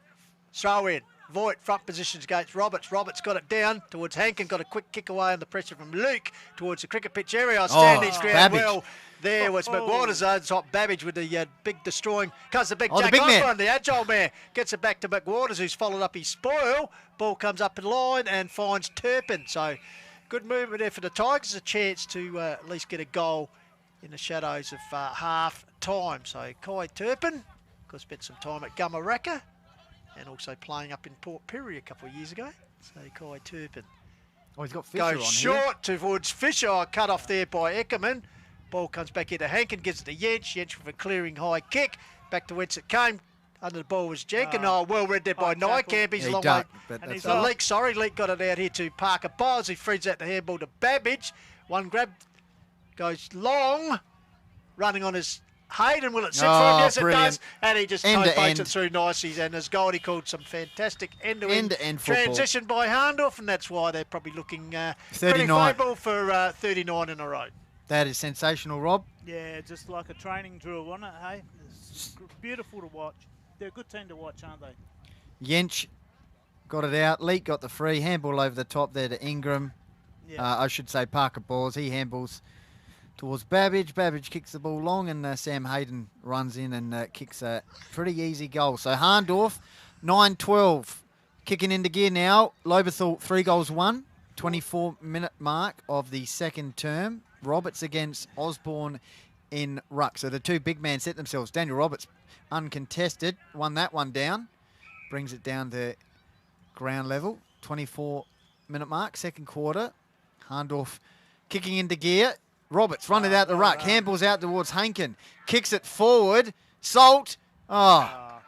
throw in. Voigt, front positions against Roberts. Roberts got it down towards Hankin. Got a quick kick away under pressure from Luke towards the cricket pitch area. Standing ground well. There was McWater's on top. Babbage with the big destroying. Comes the big Jack Osborne, the agile man. Gets it back to McWaters, who's followed up his spoil. Ball comes up in line and finds Turpin. So, good movement there for the Tigers. A chance to at least get a goal in the shadows of half time. So, Kai Turpin, of course, spent some time at Gumaraka and also playing up in Port Pirie a couple of years ago. So, Kai Turpin. Oh, he's got Fisher on goes short towards Fisher. Cut off there by Eckerman. Ball comes back into Hankin, gives it to Yench. Yench with a clearing high kick. Back to whence it came. Under the ball was Jenkins. Well read there by Nykamp. He's a long way. And Leake got it out here to Parker Bowles. He frees out the handball to Babbage. One grab. Goes long. Running on his Hayden. Will it sit for him? Yes, brilliant. It does. And he just toe-boats it through nicely. And as Goldie called some fantastic end-to-end transition by Hahndorf. And that's why they're probably looking pretty favourable for 39 in a row. That is sensational, Rob. Yeah, just like a training drill, wasn't it, hey? It's beautiful to watch. They're a good team to watch, aren't they? Yench got it out. Leake got the free. Handball over the top there to Ingram. Yeah. I should say Parker Bors. He handballs towards Babbage. Babbage kicks the ball long, and Sam Hayden runs in and kicks a pretty easy goal. So Hahndorf, 9-12. Kicking into gear now. Lobethal, 3 goals 1. 24-minute mark of the second term. Roberts against Osborne in ruck. So the two big men set themselves. Daniel Roberts, uncontested, won that one down. Brings it down to ground level. 24-minute mark, second quarter. Hahndorf kicking into gear. Roberts run it out the ruck. Handballs out towards Hankin. Kicks it forward. Salt. The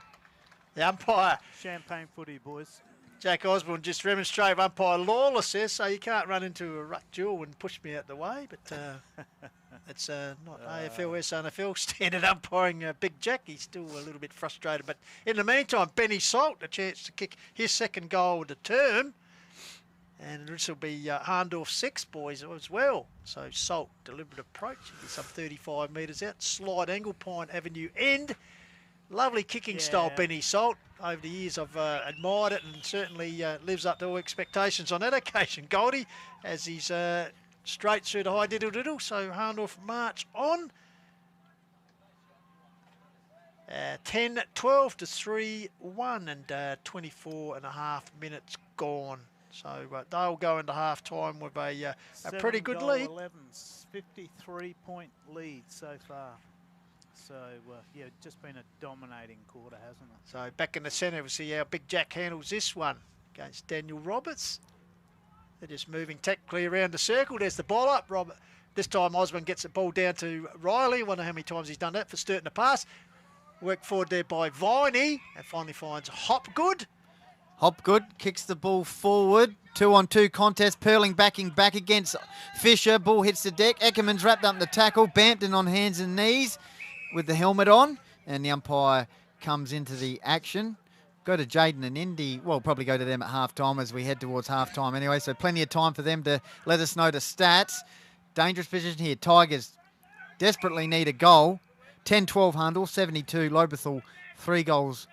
umpire. Champagne footy, boys. Jack Osborne just remonstrated umpire Lawless there, so you can't run into a ruck duel and push me out the way, but it's not AFL, SNFL standard umpiring Big Jack. He's still a little bit frustrated, but in the meantime, Benny Salt, a chance to kick his second goal of the term, and this will be Hahndorf 6, boys, as well. So Salt, deliberate approach, he's some 35 metres out, slide angle, Pine Avenue end. Lovely kicking style, Benny Salt. Over the years, I've admired it and certainly lives up to all expectations on that occasion, Goldie, as he's straight through the high diddle-diddle. So Hahndorf march on. 10-12 to 3-1 and 24 and a half minutes gone. So they'll go into half-time with a pretty good lead. 53-point lead so far. So, yeah, just been a dominating quarter, hasn't it? So back in the centre, we'll see how Big Jack handles this one against Daniel Roberts. They're just moving tactically around the circle. There's the ball up. Robert. This time Osborne gets the ball down to Riley. Wonder how many times he's done that for Sturton to pass. Worked forward there by Viney. And finally finds Hopgood. Hopgood kicks the ball forward. 2-on-2 contest. Perling backing back against Fisher. Ball hits the deck. Eckerman's wrapped up in the tackle. Bampton on hands and knees with the helmet on. And the umpire comes into the action. Go to Jaden and Indy. Well, probably go to them at half-time as we head towards half-time anyway. So plenty of time for them to let us know the stats. Dangerous position here. Tigers desperately need a goal. 10-12 Hahndorf, 72 Lobethal. 3 goals,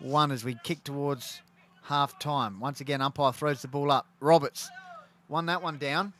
1 as we kick towards half-time. Once again, umpire throws the ball up. Roberts won that one down.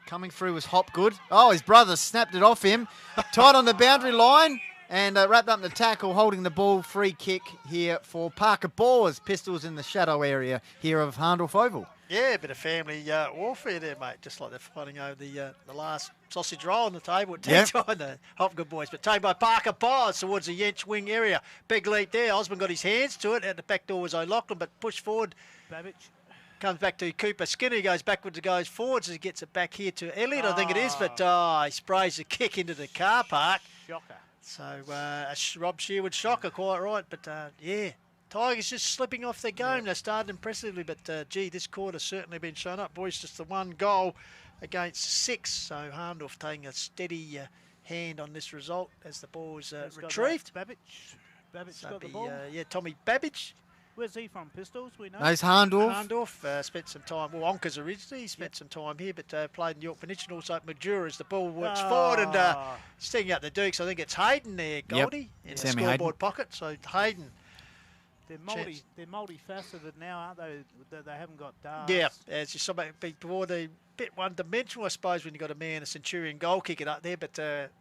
Coming through was Hopgood. Oh, his brother snapped it off him. Tied on the boundary line and wrapped up in the tackle, holding the ball. Free kick here for Parker Boers. Pistols in the shadow area here of Hahndorf Oval. Yeah, a bit of family warfare there, mate. Just like they're fighting over the last sausage roll on the table at tea time, the Hopgood boys. But taken by Parker Boers towards the Yench wing area. Big leap there. Osborne got his hands to it. At the back door was O'Loughlin, but pushed forward. Babbage. Comes back to Cooper Skinner. He goes backwards and goes forwards as he gets it back here to Elliott, I think it is. But he sprays the kick into the car park. Shocker. So a Rob Sherwood shocker, quite right. But yeah. Tigers just slipping off their game. They started impressively, but gee, this quarter's certainly been shown up. Boys, just the 1 goal against 6. So Hahndorf taking a steady hand on this result as the ball is retrieved. Babbage So got the ball. Tommy Babbage. Where's he from? Pistols, we know. Those Hahndorf. Hahndorf spent some time, well, Onkers originally, he spent some time here, but played in York Peninsula, also at Madura as the ball works forward and sticking up the Dukes. I think it's Hayden there, Goldie, in the Sammy scoreboard Hayden. pocket. So Hayden. They're multifaceted now, aren't they? They haven't got darts. Yeah, as you saw before, the bit one-dimensional, I suppose, when you've got a man, a Centurion goal kicking up there. But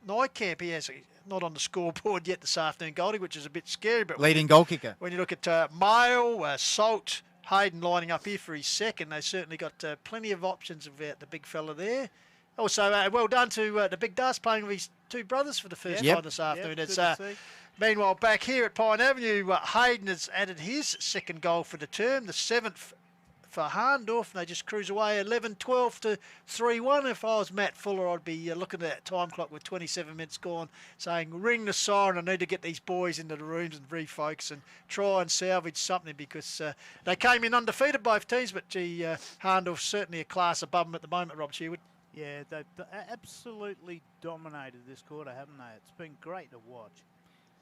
Nightcamp, he has not on the scoreboard yet this afternoon, Goldie, which is a bit scary. But Leading goal kicker. When you look at Mail, Salt, Hayden lining up here for his second, they've certainly got plenty of options about the big fella there. Also, well done to the Big Dust playing with his 2 brothers for the first time this afternoon. It's meanwhile, back here at Pine Avenue, Hayden has added his 2nd goal for the term, the 7th for Hahndorf, and they just cruise away 11-12 to 3-1. If I was Matt Fuller, I'd be looking at that time clock with 27 minutes gone, saying, ring the siren, I need to get these boys into the rooms and refocus and try and salvage something, because they came in undefeated, both teams, but gee, Hahndorf's certainly a class above them at the moment, Rob Sherwood. Yeah, they've absolutely dominated this quarter, haven't they? It's been great to watch.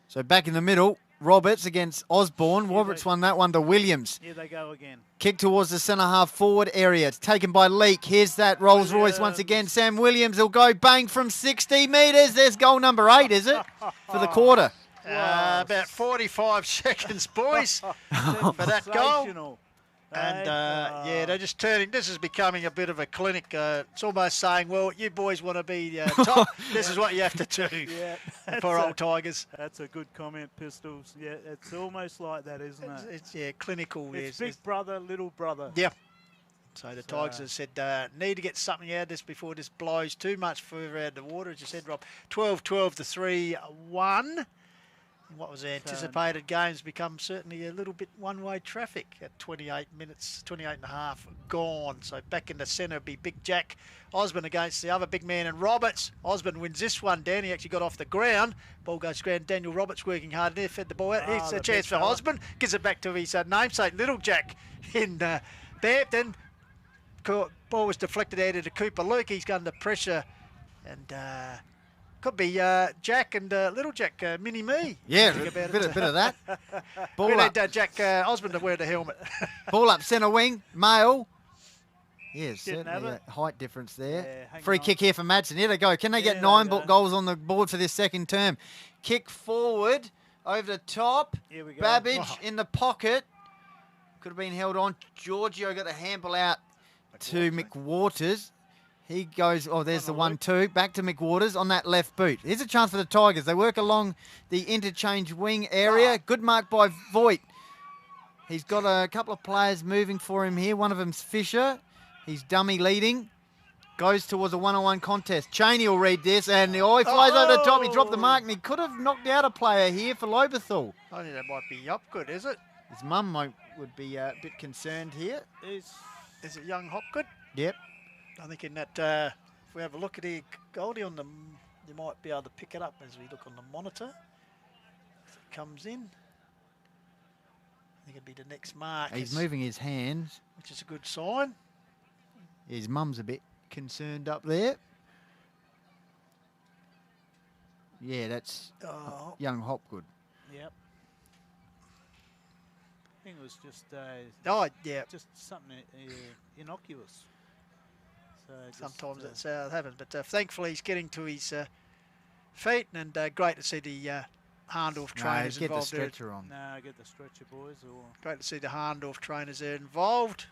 So back in the middle, Roberts against Osborne. Roberts won that one to Williams. Here they go again. Kick towards the centre-half forward area. It's taken by Leake. Here's that Rolls-Royce once again. Sam Williams will go bang from 60 metres. There's goal number 8, is it, for the quarter? About 45 seconds, boys, for that goal. And yeah, they're just turning. This is becoming a bit of a clinic. It's almost saying, well, you boys want to be top. This is what you have to do for old Tigers. That's a good comment, Pistols. Yeah, it's almost like that, isn't it? It's clinical. It's big brother, little brother. Yeah. So the Tigers have said, need to get something out of this before this blows too much further out of the water, as you said, Rob. 12-12 to 3-1. What was anticipated games become certainly a little bit one-way traffic at 28 minutes, 28 and a half gone. So back in the centre would be Big Jack Osborne against the other big man and Roberts. Osborne wins this one down. He actually got off the ground. Ball goes to ground. Daniel Roberts working hard there, fed the ball out. Here's a chance for Osborne. Gives it back to his namesake, Little Jack in Bampton. Ball was deflected out into Cooper Luke. He's under pressure and... could be Jack and Little Jack, Mini-Me. Yeah, a bit of that. Ball we up. need Jack Osborne to wear the helmet. Ball up centre wing, Mail. Yes, Didn't certainly a height difference there. Yeah, Free kick here for Madsen. Here they go. Can they get 9 goals on the board for this second term? Kick forward, over the top. Here we go. Babbage in the pocket. Could have been held on. Giorgio got the handball out to McWaters. He goes, there's the 1-2. Back to McWaters on that left boot. Here's a chance for the Tigers. They work along the interchange wing area. Good mark by Voigt. He's got a couple of players moving for him here. One of them's Fisher. He's dummy leading. Goes towards a one-on-one contest. Cheney will read this, and he flies over the top. He dropped the mark, and he could have knocked out a player here for Lobethal. I think that might be Hopgood, is it? His mum would be a bit concerned here. Is it young Hopgood? Yep. I think in that, if we have a look at here, Goldie on the, you might be able to pick it up as we look on the monitor. As it comes in. I think it'd be the next mark. He's moving his hands. Which is a good sign. His mum's a bit concerned up there. Yeah, that's young Hopgood. Yep. I think it was just just something innocuous. So sometimes that's how it happens, but thankfully he's getting to his feet, and great to see the Hahndorf trainers get involved the stretcher on. No, get the stretcher, boys. Or great to see the Hahndorf trainers there involved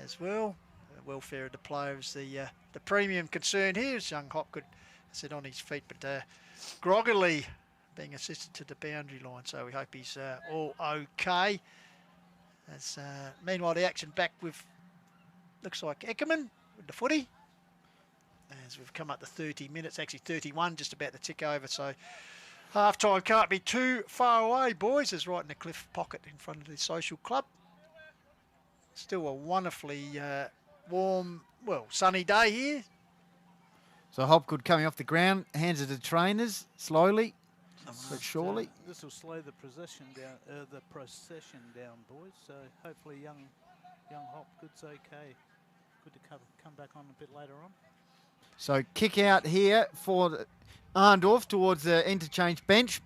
as well. The welfare of the players, the premium concern here is young Hopgood, sit on his feet, but groggily being assisted to the boundary line, so we hope he's all okay. As meanwhile, the action back with, looks like Eckerman with the footy. As we've come up to 30 minutes, actually 31, just about to tick over, so half-time can't be too far away, boys. It's right in the cliff pocket in front of the social club. Still a wonderfully warm, well, sunny day here. So Hopgood coming off the ground, hands it to trainers slowly, but surely. This will slow the procession down, boys. So hopefully young Hopgood's okay. Good to come back on a bit later on. So kick out here for Hahndorf towards the interchange bench,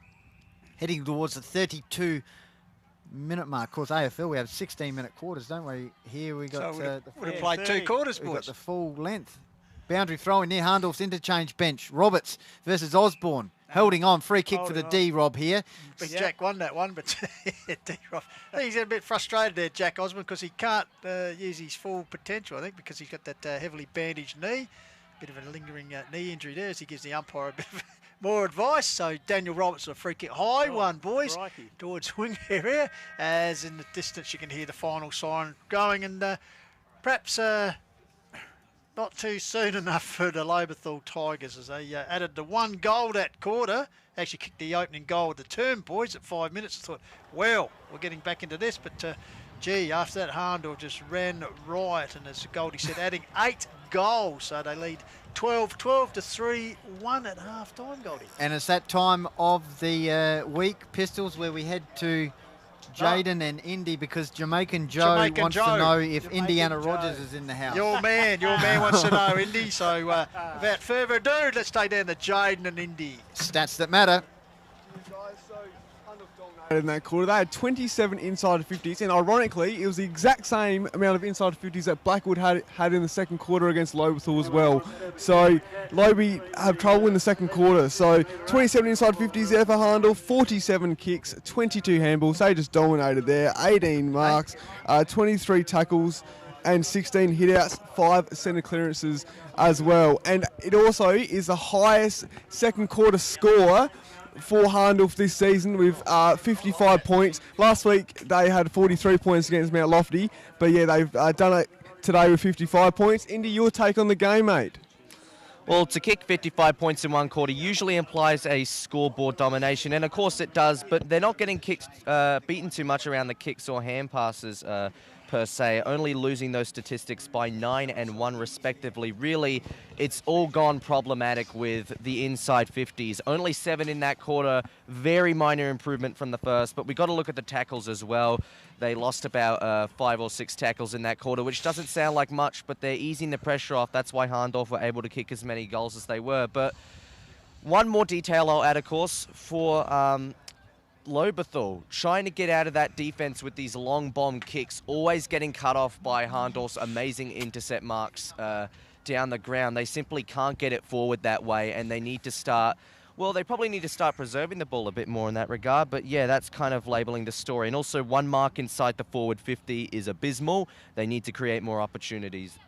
heading towards the 32-minute mark. Of course, AFL, we have 16-minute quarters, don't we? Here we got so we've played 2 quarters, we've boys. got the full length. Boundary throw in near Hahndorf's interchange bench. Roberts versus Osborne. Holding on. Free kick for the D-Rob here. Big Jack won that one, but D-Rob. I think he's a bit frustrated there, Jack Osborne, because he can't use his full potential, I think, because he's got that heavily bandaged knee. Bit of a lingering knee injury there as he gives the umpire a bit of more advice. So Daniel Roberts, a free kick high one, boys, towards wing area. As in the distance you can hear the final sign going, and perhaps not too soon enough for the Lobethal Tigers as they added the 1 goal that quarter. Actually kicked the opening goal of the term, boys, at 5 minutes. I thought, well, we're getting back into this, but gee, after that, Hahndorf just ran riot, and as Goldie said, adding 8 goals, so they lead 12 to 3-1 at half-time, Goldie. And it's that time of the week, Pistols, where we head to Jaden and Indy, because Jamaican Joe wants to know if Indiana Rogers is in the house. Your man wants to know, Indy. So without further ado, let's take down to Jaden and Indy. Stats that matter. In that quarter, they had 27 inside 50s, and ironically, it was the exact same amount of inside 50s that Blackwood had in the second quarter against Lobethal as well. So Lobie have trouble in the second quarter. So 27 inside 50s there for Hahndorf, 47 kicks, 22 handballs. They just dominated there. 18 marks, 23 tackles, and 16 hitouts, 5 centre clearances as well. And it also is the highest second quarter score for Hahndorf this season with 55 points. Last week they had 43 points against Mount Lofty, but yeah, they've done it today with 55 points. Indy, your take on the game, mate? Well, to kick 55 points in one quarter usually implies a scoreboard domination, and of course it does, but they're not getting beaten too much around the kicks or hand passes per se, only losing those statistics by 9 and 1 respectively. Really, it's all gone problematic with the inside 50s. Only 7 in that quarter, very minor improvement from the first, but we got to look at the tackles as well. They lost about 5 or 6 tackles in that quarter, which doesn't sound like much, but they're easing the pressure off. That's why Hahndorf were able to kick as many goals as they were. But one more detail I'll add, of course, for Lobethal, trying to get out of that defense with these long bomb kicks, always getting cut off by Hahndorf's amazing intercept marks down the ground. They simply can't get it forward that way, and they need to start, well, they probably need to start preserving the ball a bit more in that regard, but yeah, that's kind of labelling the story. And also 1 mark inside the forward 50 is abysmal. They need to create more opportunities.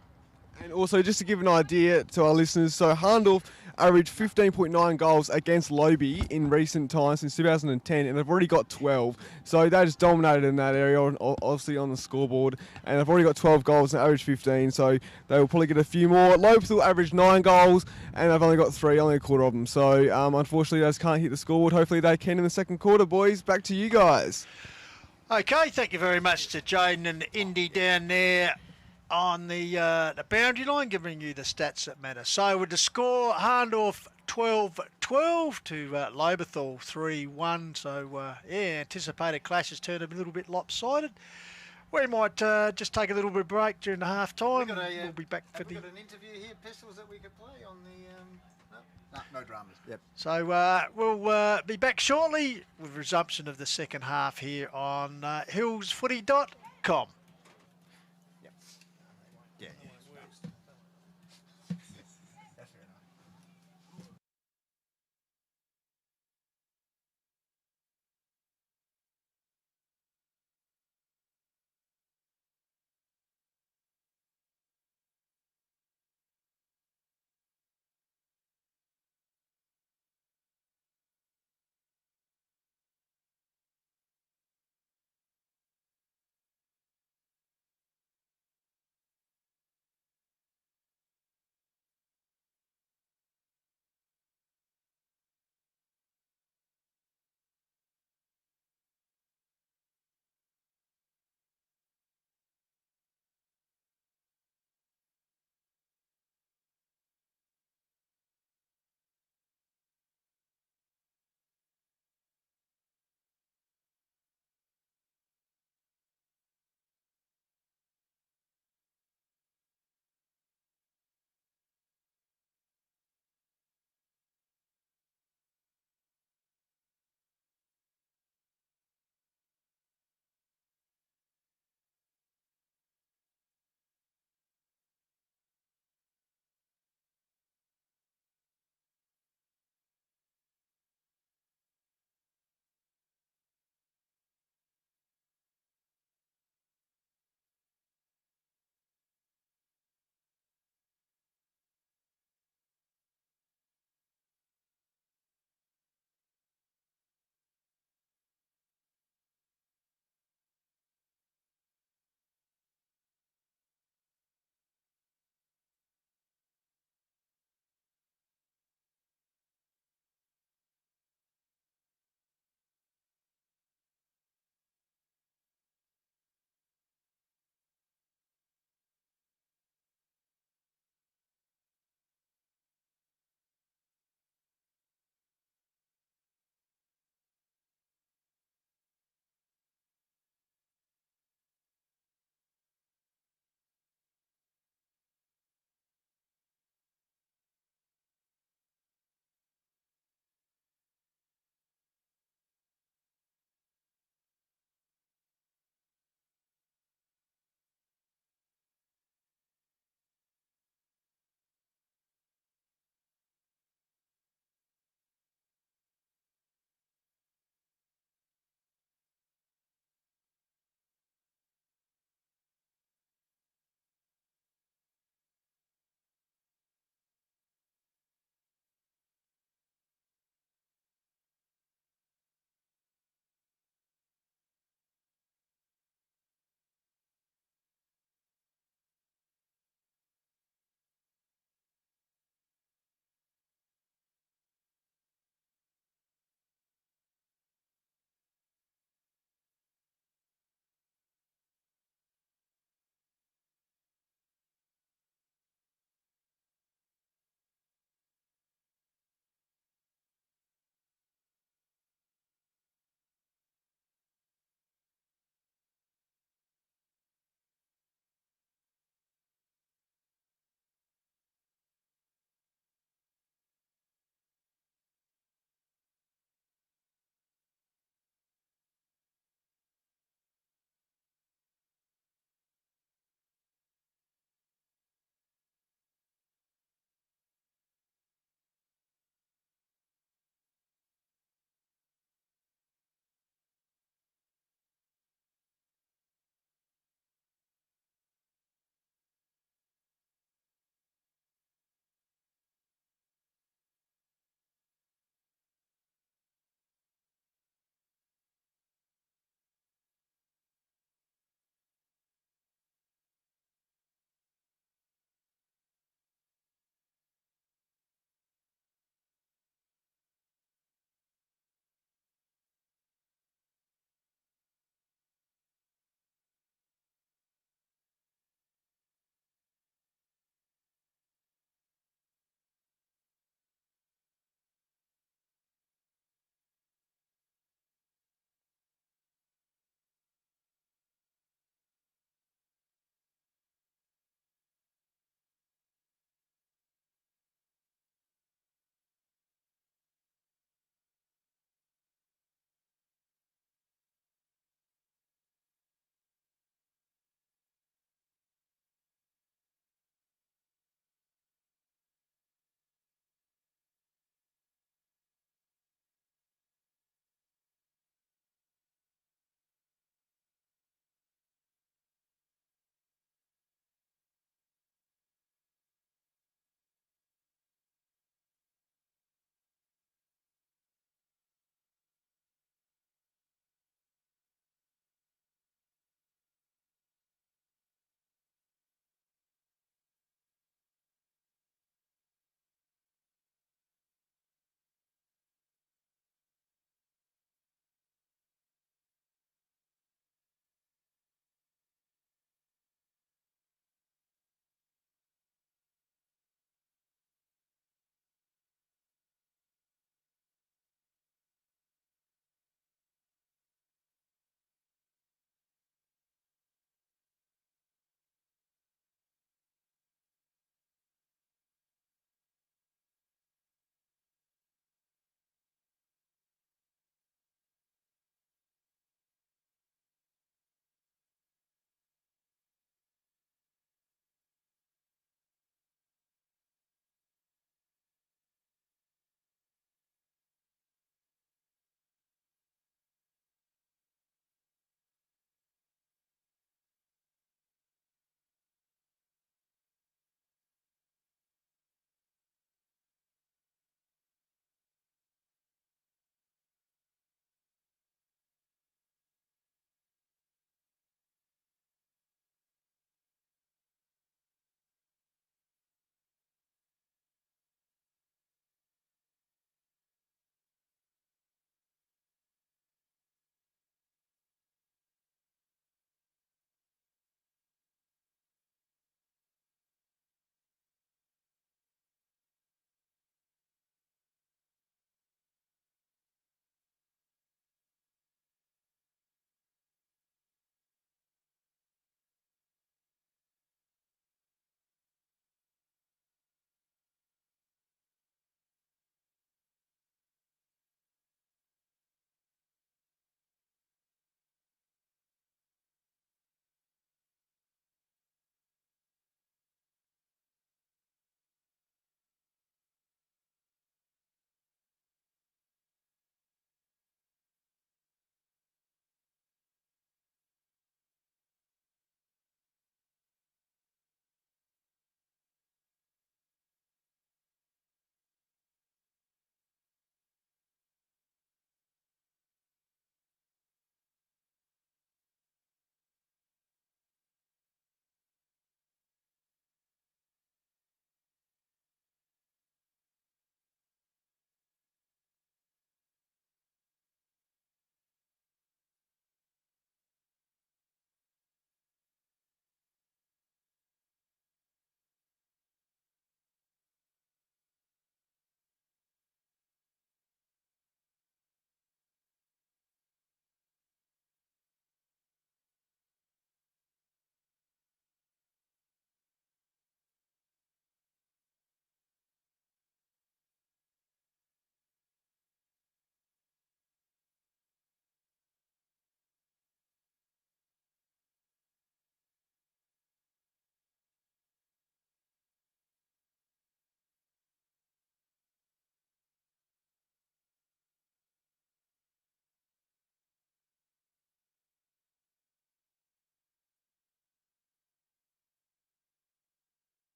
And also, just to give an idea to our listeners, so Hahndorf averaged 15.9 goals against Lobie in recent times since 2010, and they've already got 12. So they just dominated in that area, obviously on the scoreboard, and they've already got 12 goals and average 15, so they will probably get a few more. Lobethal averaged 9 goals, and they've only got 3, only a quarter of them. So unfortunately, they just can't hit the scoreboard. Hopefully they can in the second quarter, boys. Back to you guys. Okay, thank you very much to Jaden and Indy down there on the boundary line, giving you the stats that matter. So with the score, Hahndorf 12-12 to Lobethal 3-1. So, anticipated clash has turned a little bit lopsided. We might just take a little bit of break during the half time. We'll be back for the... We've got an interview here, Pistols, that we could play on the... No dramas. Yep. So we'll be back shortly with resumption of the second half here on hillsfooty.com.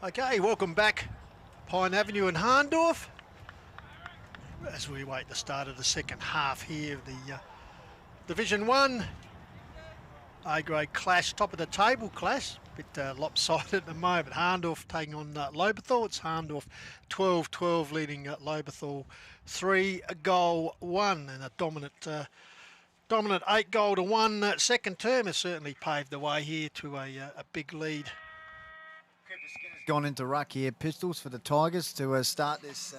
Okay, welcome back, Pine Avenue in Hahndorf, as we wait the start of the second half here of the Division 1 A-grade clash, top of the table clash, a bit lopsided at the moment. Hahndorf taking on Lobethal. It's Hahndorf 12-12 leading Lobethal 3-1, and a dominant 8-1 second term has certainly paved the way here to a big lead. Gone into ruck here, Pistols for the Tigers to start this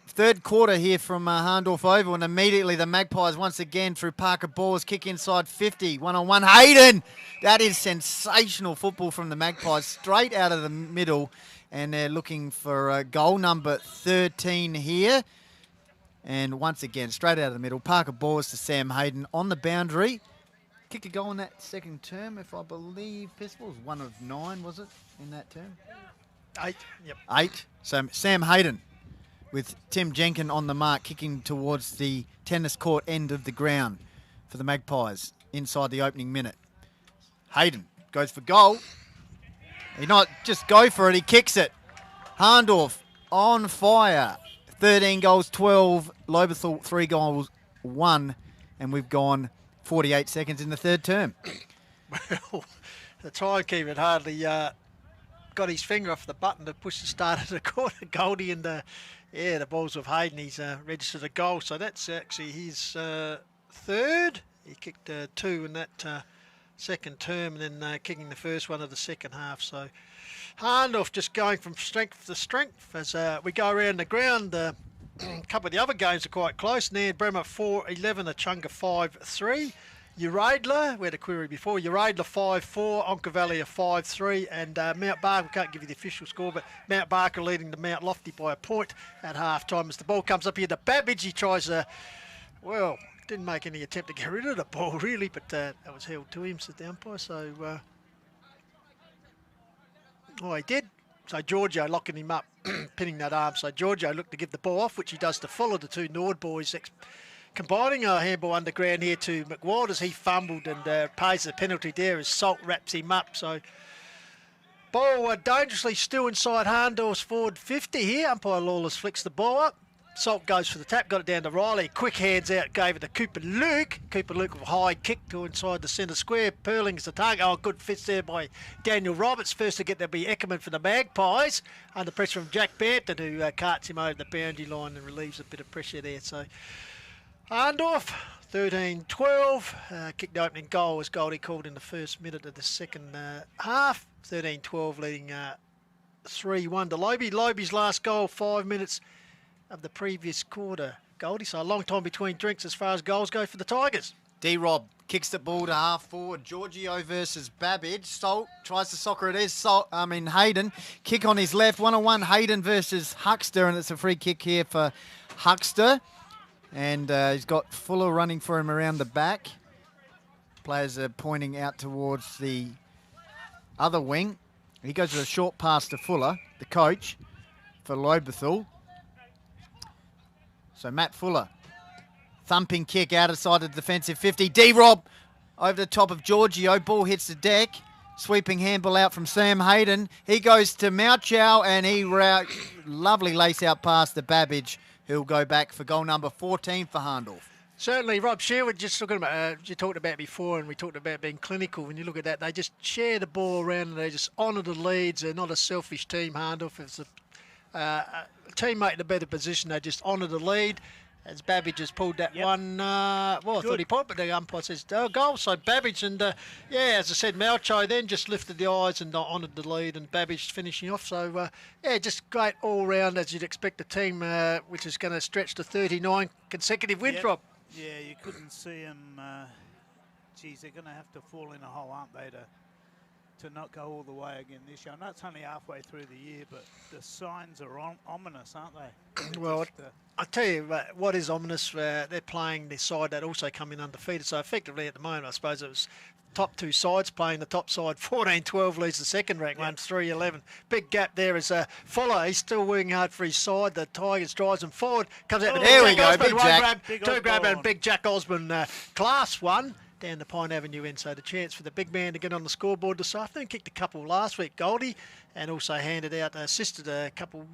third quarter here from Hahndorf Oval, and immediately the Magpies once again through Parker Balls, kick inside 50, one-on-one, Hayden! That is sensational football from the Magpies, straight out of the middle, and they're looking for goal number 13 here. And once again, straight out of the middle, Parker Balls to Sam Hayden on the boundary. Kicked a goal in that second term, if I believe, Pistols, 1 of 9, was it, in that term? 8, yep. 8. So Sam Hayden with Tim Jenkin on the mark, kicking towards the tennis court end of the ground for the Magpies inside the opening minute. Hayden goes for goal. He not just go for it, he kicks it. Hahndorf on fire. 13 goals, 12. Lobethal 3 goals, 1. And we've gone 48 seconds in the third term. Well, the timekeeper hardly got his finger off the button to push the start of the quarter. Goldie and the balls of Hayden. He's registered a goal, so that's actually his third. He kicked 2 in that second term, and then kicking the first one of the second half. So Hahndorf just going from strength to strength as we go around the ground. A couple of the other games are quite close. Nan Bremer 4-11, Achunga 5-3. Uradla, we had a query before, Uradla 5-4, Onkavalley 5-3, and Mount Barker, we can't give you the official score, but Mount Barker leading the Mount Lofty by a point at half-time. As the ball comes up here to Babbage, he tries didn't make any attempt to get rid of the ball really, but that was held to him, said the umpire, so he did. So Giorgio locking him up, pinning that arm. So Giorgio looked to give the ball off, which he does to follow the two Nord boys, combining a handball underground here to McWild as he fumbled and pays the penalty there as Salt wraps him up. So ball dangerously still inside Hahndorf's forward 50 here. Umpire Lawless flicks the ball up. Salt goes for the tap, got it down to Riley. Quick hands out, gave it to Cooper Luke. Cooper Luke with a high kick to inside the centre square. Perling's the target. Oh, good fits there by Daniel Roberts. First to get there be Eckerman for the Magpies. Under pressure from Jack Bampton, who carts him over the boundary line and relieves a bit of pressure there. So Hahndorf 13-12. Kicked the opening goal as Goldie called in the first minute of the second half. 13-12 leading 3-1 to Lobie. Lobie's last goal 5 minutes of the previous quarter, Goldie. So a long time between drinks as far as goals go for the Tigers. D-Rob kicks the ball to half forward. Giorgio versus Babbage. Salt tries to soccer it is. Hayden. Kick on his left. 1-on-1. Hayden versus Huckster, and it's a free kick here for Huckster. And he's got Fuller running for him around the back. Players are pointing out towards the other wing. He goes with a short pass to Fuller, the coach, for Lobethal. So Matt Fuller, thumping kick out of side of the defensive 50. D-Rob over the top of Giorgio. Ball hits the deck. Sweeping handball out from Sam Hayden. He goes to Mauchow and he lovely lace out pass to Babbage, who'll go back for goal number 14 for Hahndorf. Certainly, Rob Sherwood, just looking at you talked about before, and we talked about being clinical. When you look at that, they just share the ball around and they just honour the leads. They're not a selfish team, Hahndorf. It's a teammate in a better position. They just honour the lead. As Babbage has pulled that one, I thought he pulled, but the umpire says goal. So Babbage and, as I said, Malcho then just lifted the eyes and honoured the lead, and Babbage finishing off. So, just great all-round, as you'd expect a team which is going to stretch to 39 consecutive wins, Rob. Yeah, you couldn't see them. They're going to have to fall in a hole, aren't they, to not go all the way again this year. I know it's only halfway through the year, but the signs are ominous, aren't they? Well, I tell you what is ominous. They're playing the side that also come in undefeated. So effectively at the moment, I suppose it was top two sides playing the top side. 14-12 leads the second ranked one, 3-11. Big gap there as Fuller. He's still working hard for his side. The Tigers drives him forward. Comes out to there we go, Osborne, Big Jack. Grab and Big Jack Osborne. Class one. down the Pine Avenue end. So the chance for the big man to get on the scoreboard this afternoon. Kicked a couple last week, Goldie, and also assisted a couple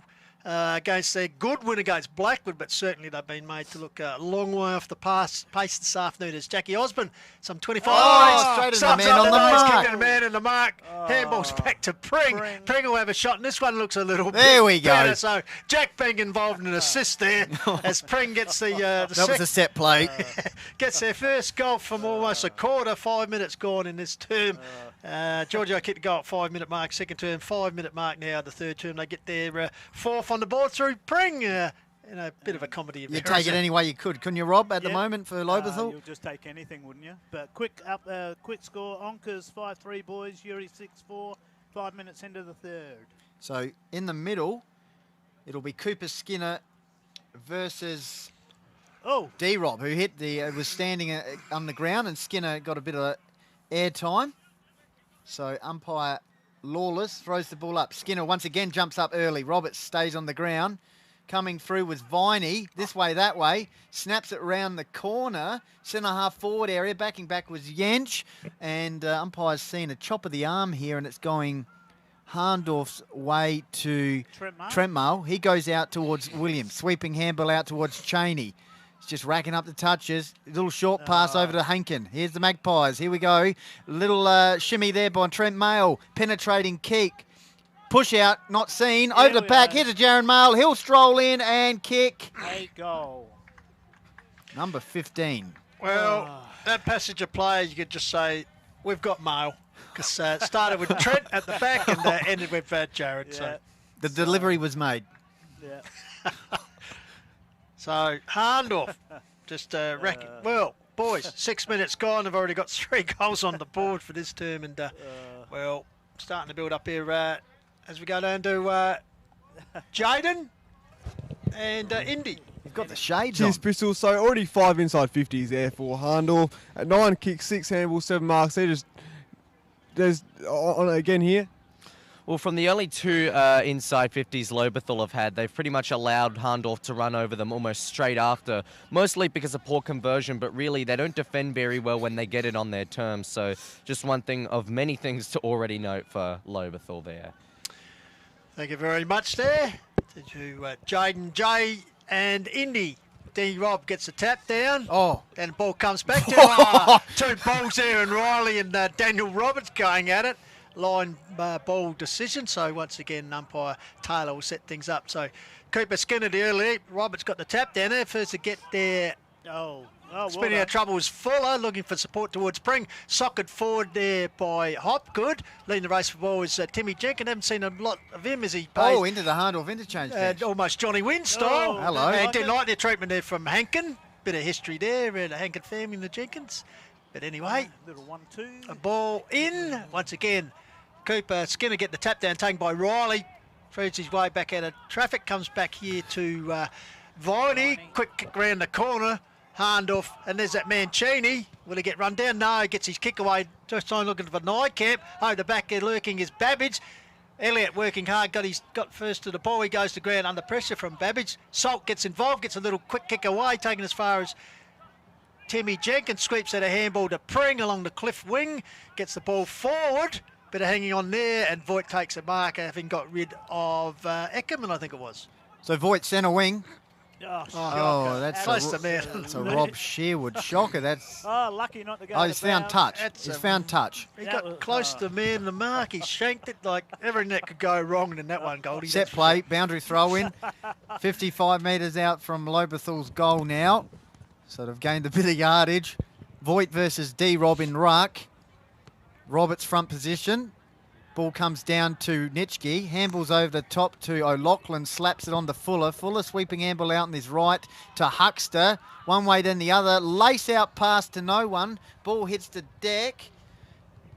against their good win against Blackwood, but certainly they've been made to look a long way off the pace this afternoon as Jackie Osborne, some 25. Straight at the man on the mark. The man in the mark. Handball's back to Pring. Pring will have a shot, and this one looks a little there bit we go. better. So Jack being involved in an assist there as Pring gets that was a set play. Gets their first goal from almost a quarter. 5 minutes gone in this term. Giorgio kicked a goal at 5 minute mark, second term, 5 minute mark now, the third term. They get their fourth on the board through Pring. In a bit of a comedy. You take it any way you could, couldn't you, Rob? At the moment for Lobethal, you'll just take anything, wouldn't you? But quick score: Onkers 5-3 boys, Yuri 6-4. 5 minutes into the third. So in the middle, it'll be Cooper Skinner versus D-Rob, who hit was standing on the ground, and Skinner got a bit of air time. So umpire Lawless throws the ball up. Skinner once again jumps up early. Roberts stays on the ground. Coming through was Viney, this way, that way. Snaps it round the corner. Centre half forward area. Backing back was Jensch. And umpire's seen a chop of the arm here, and it's going Hahndorf's way to Trentmale. He goes out towards Williams. Sweeping handball out towards Cheney. He's just racking up the touches. Little short pass over to Hankin. Here's the Magpies. Here we go. Little shimmy there by Trentmale. Penetrating kick. Push out, not seen. Over the back. Here's a Jaron Mail. He'll stroll in and kick. A goal. Number 15. Well, that passage of play, you could just say, we've got Mail. Because it started with Trent at the back and ended with Jarrett. Yeah. So The delivery was made. Yeah. So Hahndorf just wrecking. Well, boys, 6 minutes gone. They've already got 3 goals on the board for this term. And, well, starting to build up here as we go down to Jaden and Indy. You've got the shades Cheers, on. Pistol. So already 5 inside 50s there for Hahndorf. At 9 kicks, 6 handballs, 7 marks. There's on again here. Well, from the only 2 inside 50s Lobethal have had, they've pretty much allowed Hahndorf to run over them almost straight after, mostly because of poor conversion, but really they don't defend very well when they get it on their terms. So just one thing of many things to already note for Lobethal there. Thank you very much there to Jaden J and Indy. D-Rob gets a tap down. And the ball comes back to 2 balls there, and Riley and Daniel Roberts going at it. Line ball decision. So once again, umpire Taylor will set things up. So Cooper Skinner the early. Roberts got the tap down there. First to get there. Spinning out trouble was Fuller, looking for support towards Pring. Socket forward there by Hopgood. Leading the race for ball is Timmy Jenkins. Haven't seen a lot of him as he pays. Into the Hahndorf interchange. Almost Johnny Wynn style. Hello. And didn't like their treatment there from Hankin. Bit of history there, the Hankin family and the Jenkins. But anyway, Little 1-2. a ball in. Once again, Cooper Skinner getting the tap down, taken by Riley. Throws his way back out of traffic. Comes back here to Viney. Quick kick round the corner. Hahndorf, and there's that man Cheney. Will he get run down? No, he gets his kick away. Just time looking for Nightcap. Over the back there lurking is Babbage. Elliott working hard, got first to the ball. He goes to ground under pressure from Babbage. Salt gets involved, gets a little quick kick away, taken as far as Timmy Jenkins. Sweeps out a handball to Pring along the cliff wing. Gets the ball forward. Bit of hanging on there, and Voigt takes a mark, having got rid of Eckerman, I think it was. So Voigt centre wing. That's Close to man. That's a Rob Sherwood shocker. That's lucky not to go. he's found touch. He's found touch. He got close to the man, the mark. He shanked it like everything that could go wrong in that one, Goldie. Set play, boundary throw in. 55 metres out from Lobethal's goal now. So they've gained a bit of yardage. Voigt versus D-Rob in ruck. Roberts front position. Ball comes down to Nitschke. Handballs over the top to O'Loughlin. Slaps it on to Fuller. Fuller sweeping handball out on his right to Huckster. One way then the other. Lace out pass to no one. Ball hits the deck.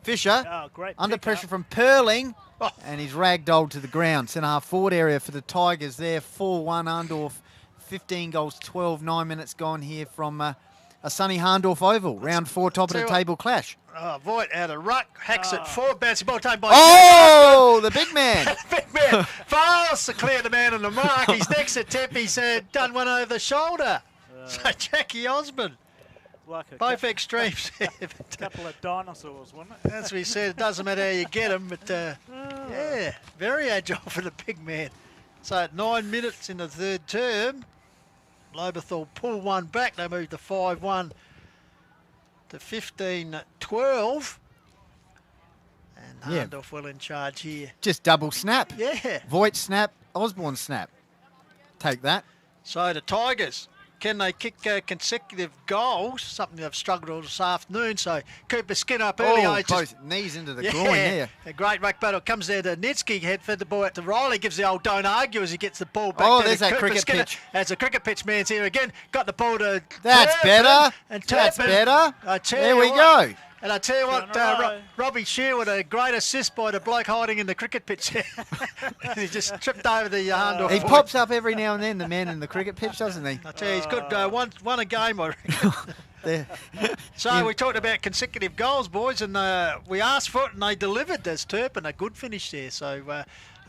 Fisher under pressure from Perling. And he's ragdolled to the ground. Centre half forward area for the Tigers there. 4-1 Hahndorf. 15 goals, 12, 9 minutes gone here from a sunny Hahndorf Oval. Round 4 top of the table clash. Voigt out of ruck, hacks it forward, bouncy ball taken by... the big man. Big man fails to clear the man on the mark. He's next to tip. He's done one over the shoulder. So Jackie Osborne like a Both extremes. couple of dinosaurs, wasn't it? As we said, it doesn't matter how you get them, but yeah, very agile for the big man. So at 9 minutes in the third term, Lobethal pull one back. They move to 5-1 to 15-12. And Yeah. Hahndorf well in charge here. Just double snap. Yeah. Voigt snap, Osborne snap. Take that. So the Tigers, can they kick consecutive goals? Something they've struggled all this afternoon. So Cooper Skinner up early. Oh, just- both knees into the groin there. A great ruck battle. Comes there to Nitsky, head fed the ball out to Riley, gives the old don't argue as he gets the ball back. Oh, down to there's that Cooper cricket Skinner. pitch. As the cricket pitch man's here again. Got the ball to That's Turpin, better. And That's Turpin, better. I tell There you we what, go. And I tell you what, Two in a row. Robbie Shear with a great assist by the bloke hiding in the cricket pitch. He just tripped over the Hahndorf. He foot. pops up every now and then, the man in the cricket pitch, doesn't he? I tell you, he's good. Won a game, I reckon. There. So we talked about consecutive goals, boys, and we asked for it, and they delivered. There's Turpin, a good finish there. So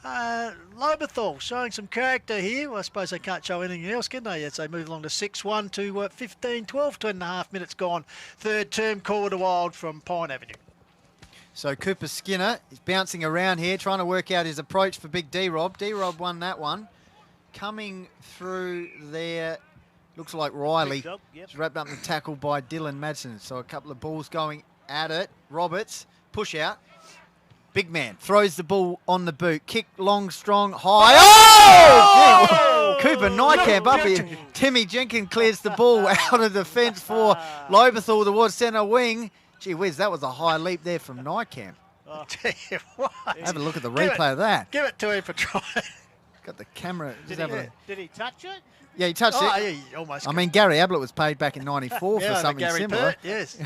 Lobethal showing some character here. Well, I suppose they can't show anything else, can they? As they move along to 6-1 to 15-12, 2.5 minutes gone. Third term, call to wild from Pine Avenue. So Cooper Skinner is bouncing around here, trying to work out his approach for Big D-Rob. D-Rob won that one. Coming through there, looks like Riley. Big dog, yep. He's wrapped up in the tackle by Dylan Madsen. So a couple of balls going at it. Roberts, push out. Big man throws the ball on the boot. Kick long, strong, high. Oh! Cooper Nykamp up here. Timmy Jenkins clears the ball out of the fence for Lobethal towards centre wing. Gee whiz, that was a high leap there from Nykamp. Tell you what. Have a look at the Give it- replay of that. Give it to him for trying. Got the camera. Did Just have a- he touch it? Yeah, he touched Oh, it. yeah, he almost. I mean, Gary Ablett was paid back in '94 Yeah, for something Gary similar. Pert, yes.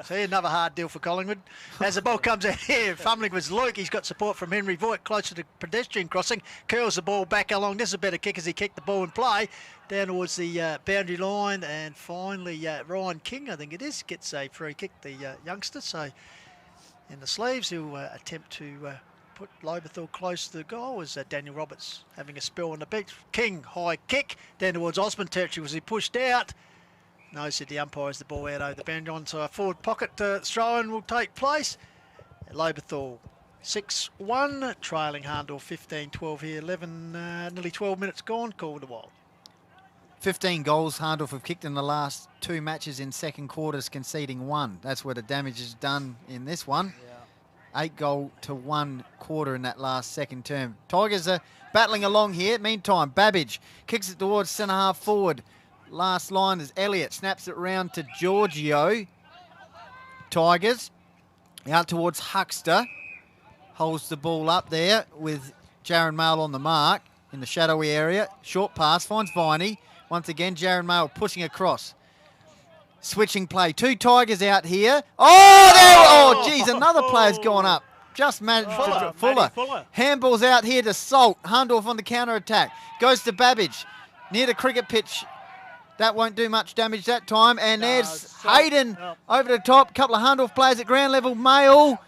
See, another hard deal for Collingwood. As the ball comes out here, fumbling with Luke. He's got support from Henry Voigt close to the pedestrian crossing. Curls the ball back along. This is a better kick as he kicked the ball in play down towards the boundary line. And finally, Ryan King, I think it is, gets a free kick, the youngster. So in the sleeves, he'll attempt to put Lobethal close to the goal as Daniel Roberts having a spell on the bench. King, high kick down towards Osmond territory. Was he pushed out? No, said the umpire as the ball out over the boundary line. So a forward pocket throw-in will take place. Lobethal 6-1, trailing Hahndorf 15-12 here. 11, nearly 12 minutes gone. Call to wild. 15 goals Hahndorf have kicked in the last 2 matches in second quarters, conceding 1. That's where the damage is done in this one. 8 goal to 1 quarter in that last second term. Tigers are battling along here. Meantime, Babbage kicks it towards centre half forward. Last line is Elliott. Snaps it round to Giorgio. Tigers out towards Huckster. Holds the ball up there with Jaron Mail on the mark in the shadowy area. Short pass, finds Viney. Once again, Jaron Mail pushing across. Switching play. 2 Tigers out here. Oh, geez, another player's gone up. Just managed to Fuller. Handball's out here to Salt. Hahndorf on the counter-attack. Goes to Babbage. Near the cricket pitch. That won't do much damage that time. And there's Hayden over the top. Couple of Hahndorf players at ground level. Mail.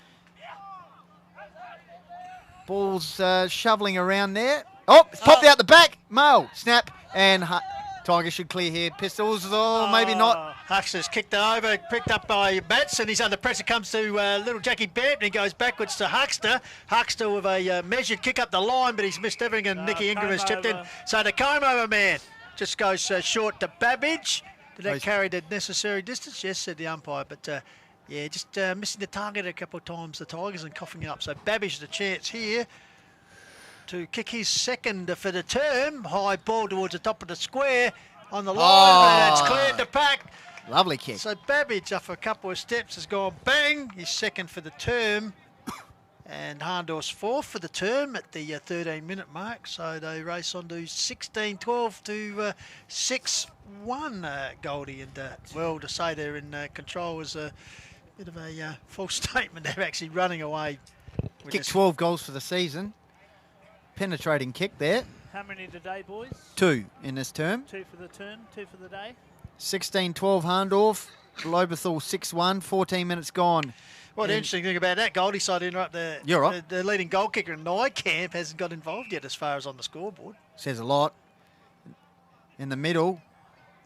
Ball's shoveling around there. Oh, it's popped out the back. Mail. Snap. And Tigers should clear here. Pistols. Oh, maybe not. Huckster's kicked over, picked up by Batson. He's under pressure, comes to little Jackie Bampton. He goes backwards to Huckster. Huckster with a measured kick up the line, but he's missed everything, and Nicky Ingram has chipped in. So the comb-over man just goes short to Babbage. Did that carry the necessary distance? Yes, said the umpire, but yeah, just missing the target a couple of times, the Tigers, and coughing it up. So Babbage the chance here to kick his second for the term. High ball towards the top of the square on the line, and it's cleared the pack. Lovely kick. So Babbage, after a couple of steps, has gone bang. He's second for the term. And Hahndorf's fourth for the term at the 13-minute mark. So they race on to 16-12 to 6-1, Goldie. And, well, to say they're in control is a bit of a false statement. They're actually running away. Kicked 12 goals for the season. Penetrating kick there. How many today, boys? 2 in this term. 2 for the term, 2 for the day. 16-12 Hahndorf. Lobethal 6-1. 14 minutes gone. Well, the interesting thing about that, Goldie, so I interrupt You're right. the leading goal kicker in Nykamp hasn't got involved yet as far as on the scoreboard. Says a lot. In the middle,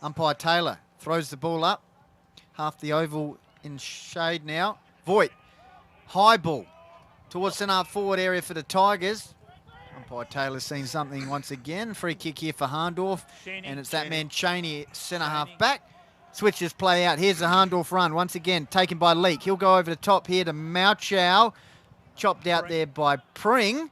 umpire Taylor throws the ball up. half the oval in shade now. Voigt, high ball towards centre forward area for the Tigers. Umpire Taylor's seen something once again. Free kick here for Hahndorf. And it's that man Cheney, centre half back. Switches play out. Here's the Hahndorf run once again, taken by Leake. He'll go over the top here to Mauchow. Chopped out there by Pring.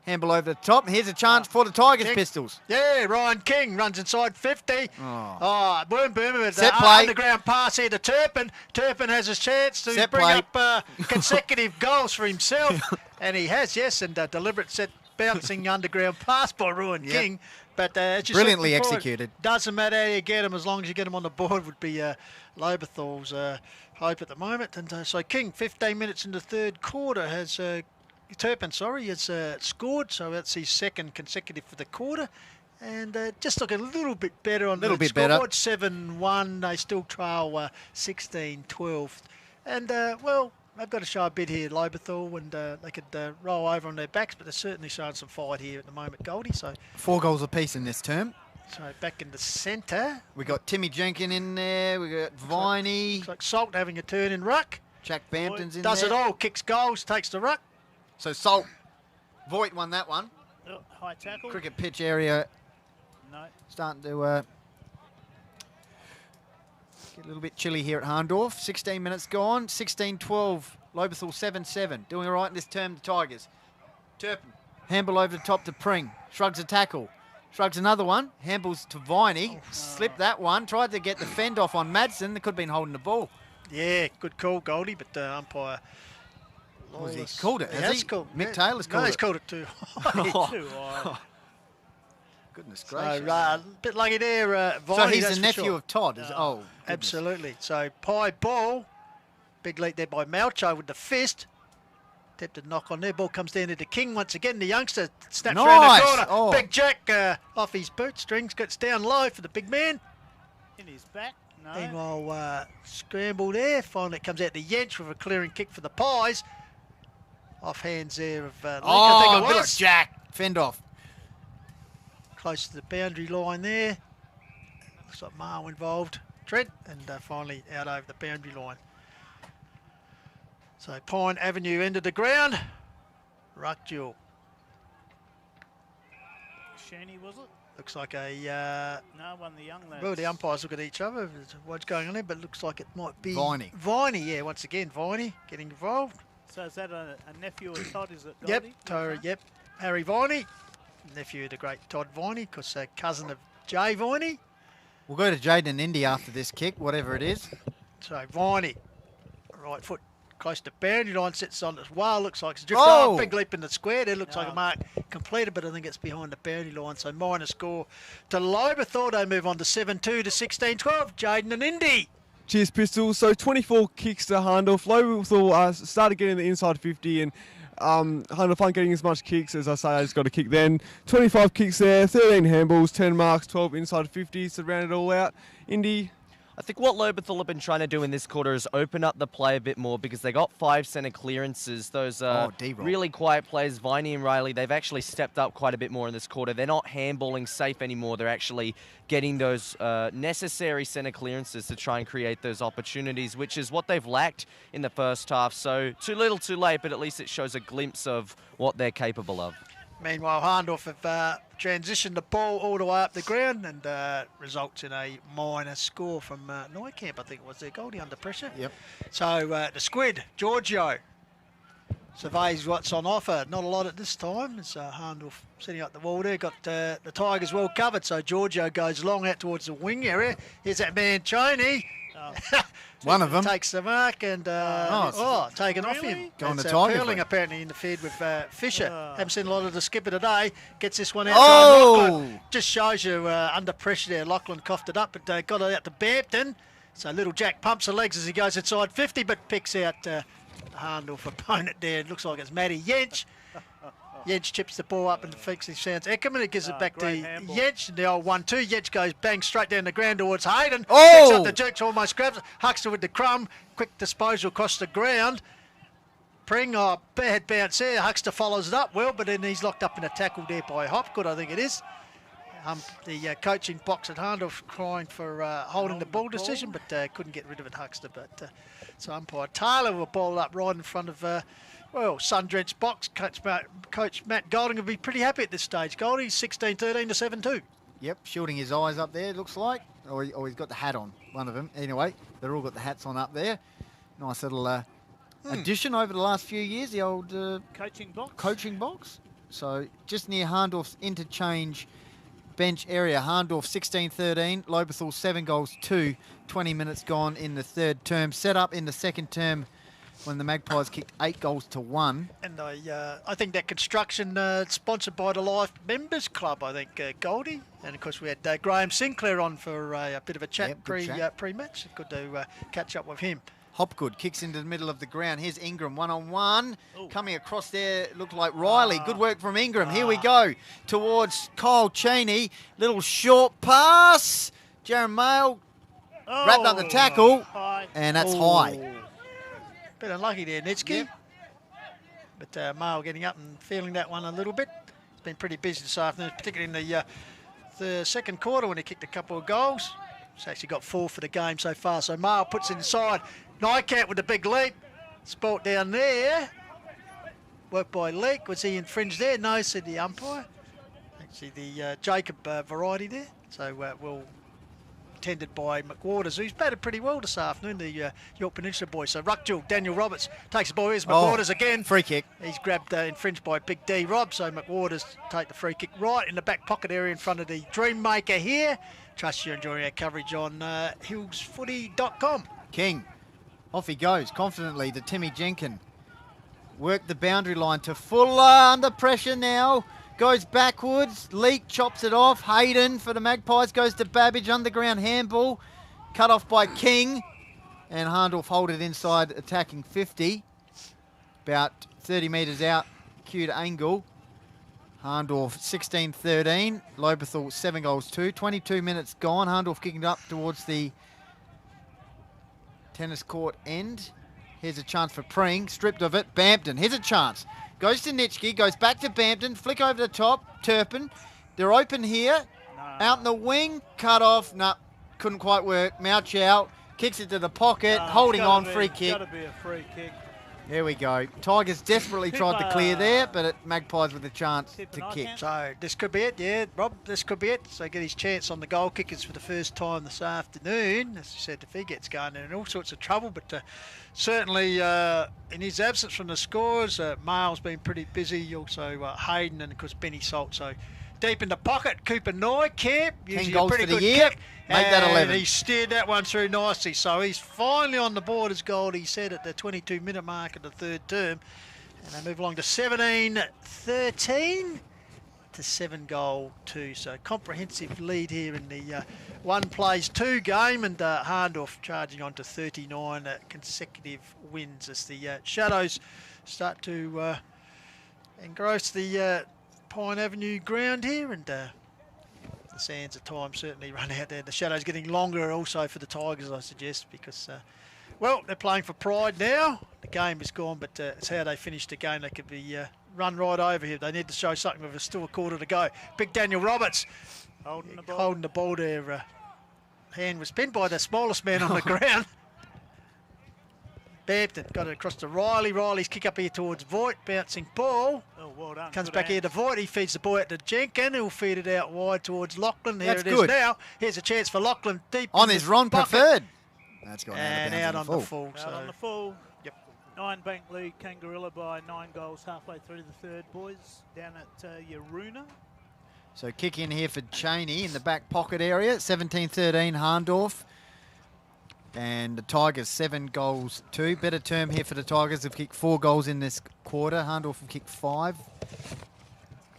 Handball over the top. Here's a chance for the Tigers, Pistols. Yeah, Ryan King runs inside 50. Boom, with Set the play. underground pass here to Turpin. Turpin has his chance to Set bring play. up consecutive goals for himself. And he has, yes, and deliberate set bouncing underground pass by Ryan King. But as you said Brilliantly before, executed. Doesn't matter how you get him, as long as you get him on the board would be Lobethal's hope at the moment. And so King, 15 minutes in the third quarter, has Turpin, has scored. So that's his second consecutive for the quarter. And just look a little bit better on the scoreboard. 7-1. They still trail 16-12. And, well, they've got to show a bit here, Lobethal, and they could roll over on their backs, but they're certainly showing some fight here at the moment, Goldie. So 4 goals apiece in this term. So back in the centre. We got Timmy Jenkin in there. We got Viney. Looks like Salt having a turn in ruck. Jack Bampton's in Does there. it all. Kicks goals, takes the ruck. So Salt. Voigt won that one. Oh, high tackle. Cricket pitch area. No. Starting to get a little bit chilly here at Hahndorf. 16 minutes gone. 16-12. Lobethal 7-7. Doing all right in this term, the Tigers. Turpin. Handball over the top to Pring. Shrugs a tackle. Shrugs another one. Handballs to Viney. Slipped that one. Tried to get the fend off on Madsen. They could have been holding the ball. Yeah, good call, Goldie, but umpire... He's called it, has he? Called, Mick Taylor's called no, it. he's called it too high. Too high. Goodness So, gracious. a bit lucky there, Viney. So he's that's the for nephew sure. of Todd. Goodness. Absolutely. So Pie ball. Big lead there by Maucho with the fist. Attempted knock on there. Ball comes down to the King once again. The youngster snaps around the corner. Oh. Big Jack off his bootstrings. Gets down low for the big man. In his back. No. Meanwhile, scramble there. Finally it comes out to Yench with a clearing kick for the Pies. Off hands there of Leake, I think it good was. Jack. Fend off. Close to the boundary line there. Looks like Mao involved. Trent, and finally out over the boundary line. So Pine Avenue end of the ground. Ruck duel. Shaney, was it? Looks like a... No, one of the young lads. well, the umpires look at each other. What's going on there? But it looks like it might be... Viney. Viney, yeah, once again, Viney getting involved. So is that a nephew of Todd, is it, Yep, Goldie? yep. Harry Viney, nephew of the great Todd Viney, because cousin of Jay Viney. We'll go to Jaden and Indy after this kick, whatever it is. So Viney, right foot close to boundary line, sits on as well. Looks like it's drifted. Oh, big leap in the square. There looks like a mark completed, but I think it's behind the boundary line. So minor score to Lobethal. They move on to 7-2 to 16-12. Jaden and Indy. Cheers, Pistols. So 24 kicks to Hahndorf. Lobethal started getting the inside 50 and Hahndorf aren't getting as much kicks as I say. I just got a kick then. 25 kicks there, 13 handballs, 10 marks, 12 inside 50s to round it all out. Indy. I think what Lobethal have been trying to do in this quarter is open up the play a bit more because they got 5 centre clearances. Those really quiet players, Viney and Riley, they've actually stepped up quite a bit more in this quarter. They're not handballing safe anymore. They're actually getting those necessary centre clearances to try and create those opportunities, which is what they've lacked in the first half. So too little, too late, but at least it shows a glimpse of what they're capable of. Meanwhile, Hahndorf have transitioned the ball all the way up the ground and results in a minor score from Neukamp, I think it was there, Goldie, under pressure. Yep. So the Squid, Giorgio, surveys what's on offer. Not a lot at this time. It's Hahndorf setting up the wall there. Got the Tigers well covered, so Giorgio goes long out towards the wing area. Here's that man, Cheney. One of them. Takes the mark and taken off him. Going to That's, Tiger. Perling apparently interfered with Fisher. Haven't seen a lot of the skipper today. Gets this one out. Oh! Just shows you under pressure there. Lachlan coughed it up, but got it out to Bampton. So little Jack pumps the legs as he goes inside 50, but picks out the Hahndorf opponent there. It looks like it's Matty Yench. Yench chips the ball up and fixes his sounds Eckerman. It gives it back to Yench. The old 1-2. Yench goes bang straight down the ground towards Hayden. Picks up the jerks, almost grabs it. Huckster with the crumb. Quick disposal across the ground. Pring, bad bounce there. Huckster follows it up well, but then he's locked up in a tackle there by Hopgood, I think it is. The coaching box at Hahndorf crying for holding the ball decision, but couldn't get rid of it, Huckster. But so umpire Taylor will ball up right in front of, well, sun-drenched box. Coach Matt Golding will be pretty happy at this stage. Golding 16-13 to 7-2. Yep, shielding his eyes up there, looks like. Or he's got the hat on, one of them. Anyway, they've all got the hats on up there. Nice little addition over the last few years, the old coaching box. So just near Hahndorf's interchange bench area. Hahndorf 16-13, Lobethal 7 goals, 20 minutes gone in the third term. Set up in the second term when the Magpies kicked 8 goals to 1. And I think that construction sponsored by the Life Members Club, I think, Goldie. And of course we had Graham Sinclair on for a bit of a chat pre-match. Good to catch up with him. Hopgood kicks into the middle of the ground. Here's Ingram, one-on-one. Coming across there, looked like Riley. Good work from Ingram. Here we go towards Kyle Cheney. Little short pass. Jaron Mail wrapped up the tackle. And that's high. Bit unlucky there, Nitsky. Yep. But Mail getting up and feeling that one a little bit. It's been pretty busy this afternoon, particularly in the second quarter when he kicked a couple of goals. He's actually got 4 for the game so far. So Mail puts it inside. Nycat with a big leap. Sport down there. Worked by Leak. Was he infringed there? No, said the umpire. Actually, the Jacob variety there. So we'll tended by McWaters, who's batted pretty well this afternoon, the York Peninsula boys. So Ruckjell, Daniel Roberts takes the ball. Here's McWaters again. Free kick. He's grabbed, infringed by Big D Rob. So McWaters take the free kick right in the back pocket area in front of the Dreammaker here. Trust you're enjoying our coverage on hillsfooty.com. King. Off he goes confidently to Timmy Jenkin. Work the boundary line to Fuller, under pressure now. Goes backwards. Leak chops it off. Hayden for the Magpies goes to Babbage. Underground handball. Cut off by King. And Hahndorf hold it inside attacking 50. About 30 metres out. Cued angle. Hahndorf 16-13. Lobethal 7 goals 2. 22 minutes gone. Hahndorf kicking it up towards the tennis court end. Here's a chance for Pring. Stripped of it. Bampton. Here's a chance. Goes to Nitschke. Goes back to Bampton. Flick over the top. Turpin. They're open here. No. Out in the wing. Cut off. No. Couldn't quite work. Mouch out. Kicks it to the pocket. Holding on. Free kick. Got to be a free kick. There we go. Tigers desperately tried to clear there, but Magpies with a chance to kick. So this could be it, yeah, Rob. This could be it. So get his chance on the goal kickers for the first time this afternoon. As you said, if he gets going, they're in all sorts of trouble. But certainly in his absence from the scores, Mail's been pretty busy. Also Hayden and of course Benny Salt. So deep in the pocket, Cooper Camp. 10 goals for the year. Kick. Make that 11. He steered that one through nicely. So he's finally on the board, as Goldie said, at the 22-minute mark of the third term. And they move along to 17-13 to 7-2. So comprehensive lead here in the 1-plays-2 game. And Hahndorf charging on to 39 consecutive wins as the Shadows start to engross the Pine Avenue ground here. And the sands of time certainly run out there. The Shadows getting longer also for the Tigers, I suggest, because, well, they're playing for pride now. The game is gone, but it's how they finish the game. They could be run right over here. They need to show something with still a quarter to go. Big Daniel Roberts holding the ball there. Hand was pinned by the smallest man on the ground. Bampton got it across to Riley. Riley's kick up here towards Voigt, bouncing ball. Oh, well done. Comes back here to Voigt. He feeds the ball out to Jenkin. He'll feed it out wide towards Lachlan. There it is now. Here's a chance for Lachlan deep on his Ron preferred. That's gone and out on the full. Out on the full. Yep. 9-bank lead, Kangarilla by 9 goals halfway through the third, boys. Down at Yaruna. So kick in here for Cheney in the back pocket area. 17-13 Hahndorf. And the Tigers 7-2. Better term here for the Tigers. They've kicked 4 goals in this quarter. Hahndorf have kicked 5.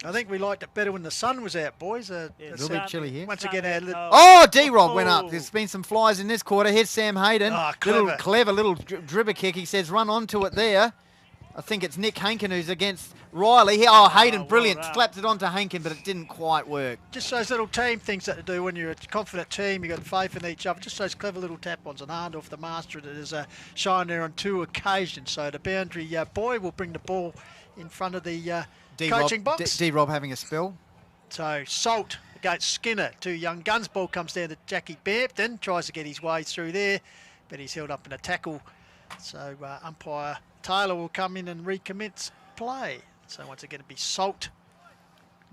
I think we liked it better when the sun was out, boys. A little bit chilly here. Once again, D-Rob went up. There's been some flies in this quarter. Here's Sam Hayden. Clever little dribber kick. He says run onto it there. I think it's Nick Hankin who's against Riley. Hayden, brilliant. Slapped it onto Hankin, but it didn't quite work. Just those little team things that to do when you're a confident team. You've got faith in each other. Just those clever little tap-ons. And Hahndorf, the master, that has shown there on 2 occasions. So the boundary boy will bring the ball in front of the coaching box. D-Rob having a spill. So Salt against Skinner. 2 young guns. Ball comes down to Jackie Bampton. Tries to get his way through there, but he's held up in a tackle. So umpire Taylor will come in and recommence play. So once again, it'll be Salt,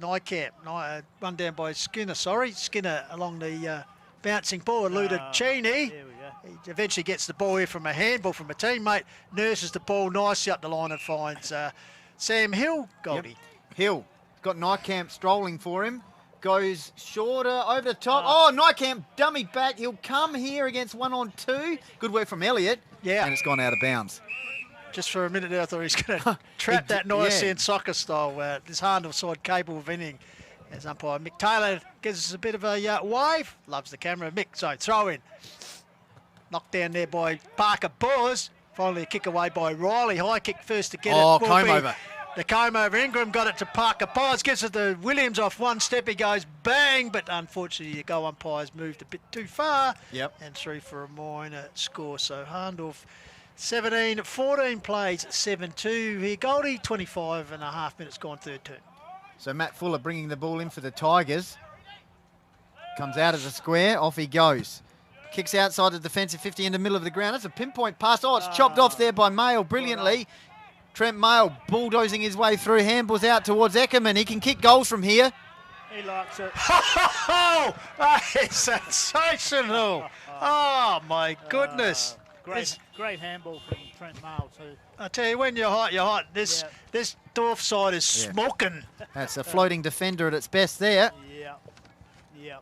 Nykamp, run down by Skinner, Skinner along the bouncing ball, eluded Cheney. There we go. He eventually gets the ball here from a handball from a teammate, nurses the ball nicely up the line and finds Sam Hill, Goldie. Yep. Hill, got Nykamp strolling for him. Goes shorter, over the top. Oh, Nykamp dummy back. He'll come here against 1-on-2. Good work from Elliott. Yeah. And it's gone out of bounds. Just for a minute there, I thought he was going to trap that nice end soccer style. This Hahndorf side capable of winning. As umpire Mick Taylor gives us a bit of a wave. Loves the camera. Mick, so throw in. Knocked down there by Parker Boers. Finally a kick away by Riley. High kick first to get it. Oh, comb over. The comb over. Ingram got it to Parker Boers. Gives it to Williams off one step. He goes bang, but unfortunately the goal umpire's moved a bit too far. Yep. And through for a minor score. So Hahndorf 17, 14 plays, 7-2 here. Goldie, 25 and a half minutes gone third term. So Matt Fuller bringing the ball in for the Tigers. Comes out of the square, off he goes. Kicks outside the defensive 50 in the middle of the ground. That's a pinpoint pass. Oh, it's chopped off there by Mail brilliantly. Trent Mail bulldozing his way through. Handballs out towards Eckerman. He can kick goals from here. He likes it. Oh, that is sensational. Oh, my goodness. Great handball from Trent Mail too. I tell you, when you're hot, you're hot. This Dorf side is smoking. That's a floating defender at its best there. Yeah.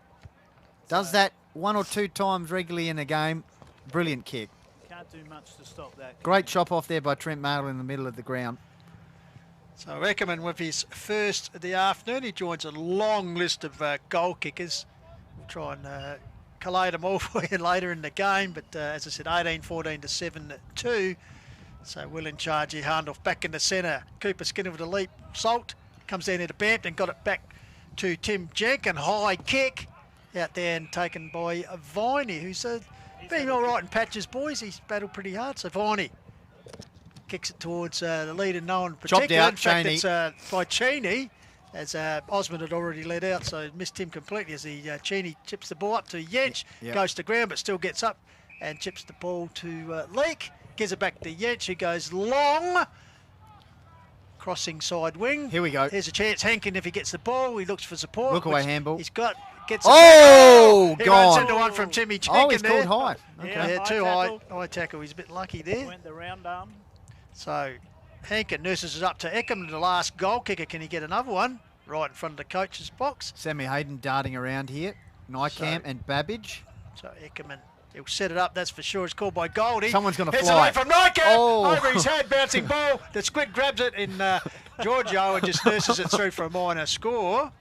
Does that 1 or 2 times regularly in a game. Brilliant kick. Can't do much to stop that. Great chop off there by Trent Mail in the middle of the ground. So Eckerman with his first of the afternoon. He joins a long list of goal kickers. We'll try and collate them all for you later in the game, but as I said, 18-14 to 7-2. So we're in charge here. Hahndorf back in the centre. Cooper Skinner with a leap. Salt comes down here to Bampton, got it back to Tim Jenkin. High kick out there and taken by Viney, who's been all right in patches, boys. He's battled pretty hard. So Viney kicks it towards the leader, no one particular. Chopped out, in fact, Cheney. it's by Cheney, as Osmond had already led out, so missed him completely as he Cheney chips the ball up to Yench, goes to ground but still gets up and chips the ball to Leake, gives it back to Yench, who goes long, crossing side wing. Here we go. Here's a chance. Hankin, if he gets the ball, he looks for support. Look away handball. He's got, gets Oh, he gone. runs into one from Timmy Jenkins. Oh, he's called high. Okay. Yeah, high too tackle. high tackle. He's a bit lucky there. Went the round arm. So Hankin nurses it up to Eckerman, the last goal kicker. Can he get another one? Right in front of the coach's box. Sammy Hayden darting around here. Nykamp and Babbage. So Eckerman, he'll set it up, that's for sure. It's called by Goldie. Someone's going to It's fly. away from Nykamp. Oh. Over his head, bouncing ball. The squid grabs it in Giorgio and just nurses it through for a minor score.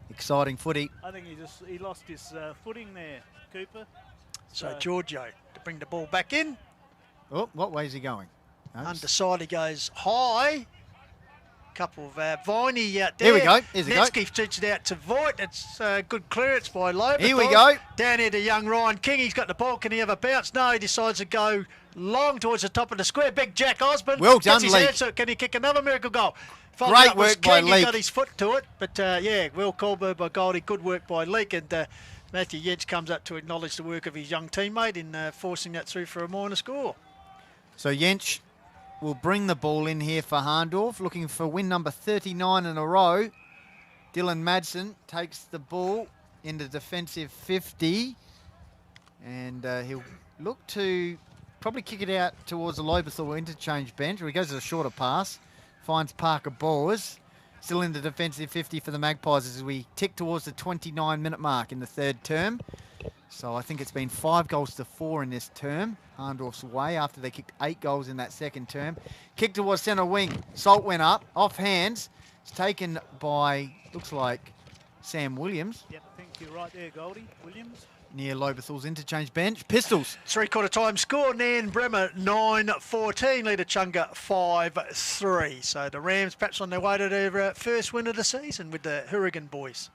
Exciting footy. I think he lost his footing there, Cooper. So Giorgio to bring the ball back in. Oh, what way is he going? No, Underside, he goes high. Couple of Viney out there. Here we go. Here's a go. Netsky stretched it out to Voigt. It's good clearance by Lobethal. Here we go. Down here to young Ryan King. He's got the ball. Can he have a bounce? No, he decides to go long towards the top of the square. Big Jack Osborne. Well done, gets his Leake. answer. Can he kick another miracle goal? Following Great up was work by King. He Leake. got his foot to it. But well called by Goldie. Good work by Leake. And Matthew Yench comes up to acknowledge the work of his young teammate in forcing that through for a minor score. So Yench will bring the ball in here for Hahndorf, looking for win number 39 in a row. Dylan Madsen takes the ball into defensive 50. And he'll look to probably kick it out towards the Lobethal interchange bench, where he goes to a shorter pass, finds Parker Boers. Still in the defensive 50 for the Magpies as we tick towards the 29-minute mark in the third term. So I think it's been 5-4 in this term, Hahndorf's way, after they kicked 8 goals in that second term. Kick towards centre wing. Salt went up, off hands. It's taken by, looks like, Sam Williams. Yep, I think you're right there, Goldie. Williams. Near Lobethal's interchange bench. Pistols. Three-quarter time score. Nan Bremer 9-14. Leader Chunga 5-3. So the Rams perhaps on their way to their first win of the season with the Hurricane boys.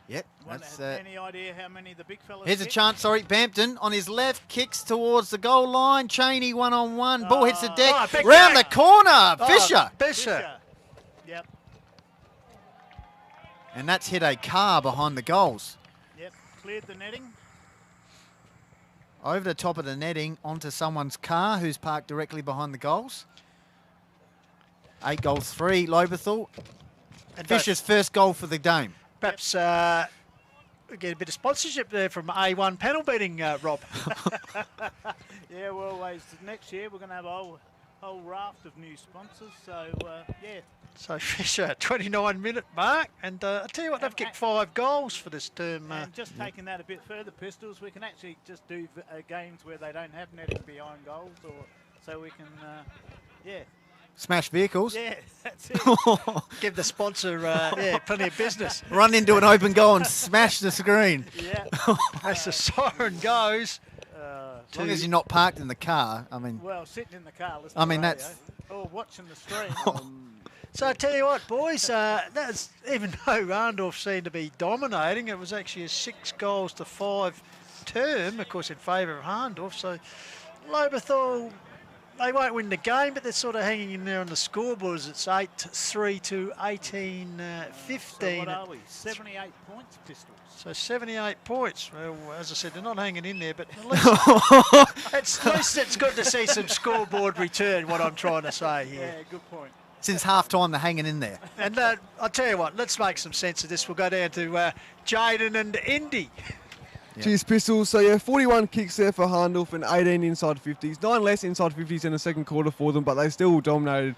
Yep. That's, any idea how many the big fellas here's a get? chance, sorry. Bampton on his left, kicks towards the goal line. Cheney one-on-one. Ball hits the deck. big Round jack. the corner. Fisher. Fisher. Yep. And that's hit a car behind the goals. Yep, cleared the netting. Over the top of the netting onto someone's car who's parked directly behind the goals. 8 goals, 3, Lobethal. And Fisher's first goal for the game. Perhaps we get a bit of sponsorship there from A1 panel beating, Rob. Yeah, we're always, next year we're going to have a whole raft of new sponsors, so yeah. So Fisher, 29-minute mark, and I tell you what, they've kicked 5 goals for this term. And just taking that a bit further, Pistols, we can actually just do games where they don't have netting behind goals, or so we can, yeah. Smash vehicles. Yeah, that's it. Give the sponsor plenty of business. Run into an open goal and smash the screen. Yeah. As the siren goes. As long as you're not parked in the car, I mean. Well, sitting in the car, listening I mean, to radio, that's. or watching the stream. So I tell you what, boys, that's, even though Hahndorf seemed to be dominating, it was actually a 6 goals to 5 term, of course, in favour of Hahndorf. So Lobethal, they won't win the game, but they're sort of hanging in there on the scoreboard as it's 8-3 to 18-15. So what are we? 78 points, Pistols. So 78 points. Well, as I said, they're not hanging in there, but at least it's good to see some scoreboard return, what I'm trying to say here. Yeah, good point. Since half time, they're hanging in there. And I'll tell you what, let's make some sense of this. We'll go down to Jaden and Indy. Yep. Cheers, Pistols. So, yeah, 41 kicks there for Hahndorf and 18 inside 50s. 9 less inside 50s in the second quarter for them, but they still dominated.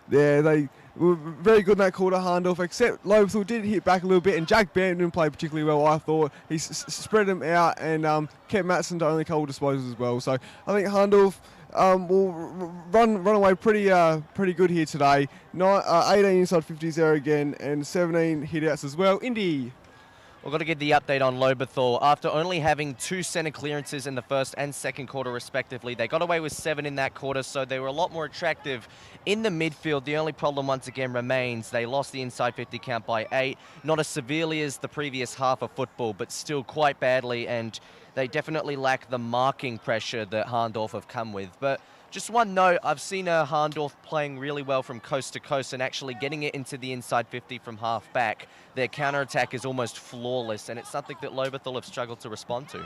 They were very good in that quarter, Hahndorf, except Lobethal did hit back a little bit, and Jack Banton didn't play particularly well, I thought. He spread them out and kept Matson to only a couple disposals as well. So, I think Hahndorf will run away pretty good here today. 18 inside 50s there again, and 17 hit-outs as well. Indy. We've got to get the update on Lobethal. After only having 2 centre clearances in the first and second quarter respectively, they got away with 7 in that quarter, so they were a lot more attractive in the midfield. The only problem once again remains they lost the inside 50 count by 8. Not as severely as the previous half of football, but still quite badly, and they definitely lack the marking pressure that Hahndorf have come with. But just one note, I've seen Hahndorf playing really well from coast to coast and actually getting it into the inside 50 from half back. Their counter-attack is almost flawless, and it's something that Lobethal have struggled to respond to.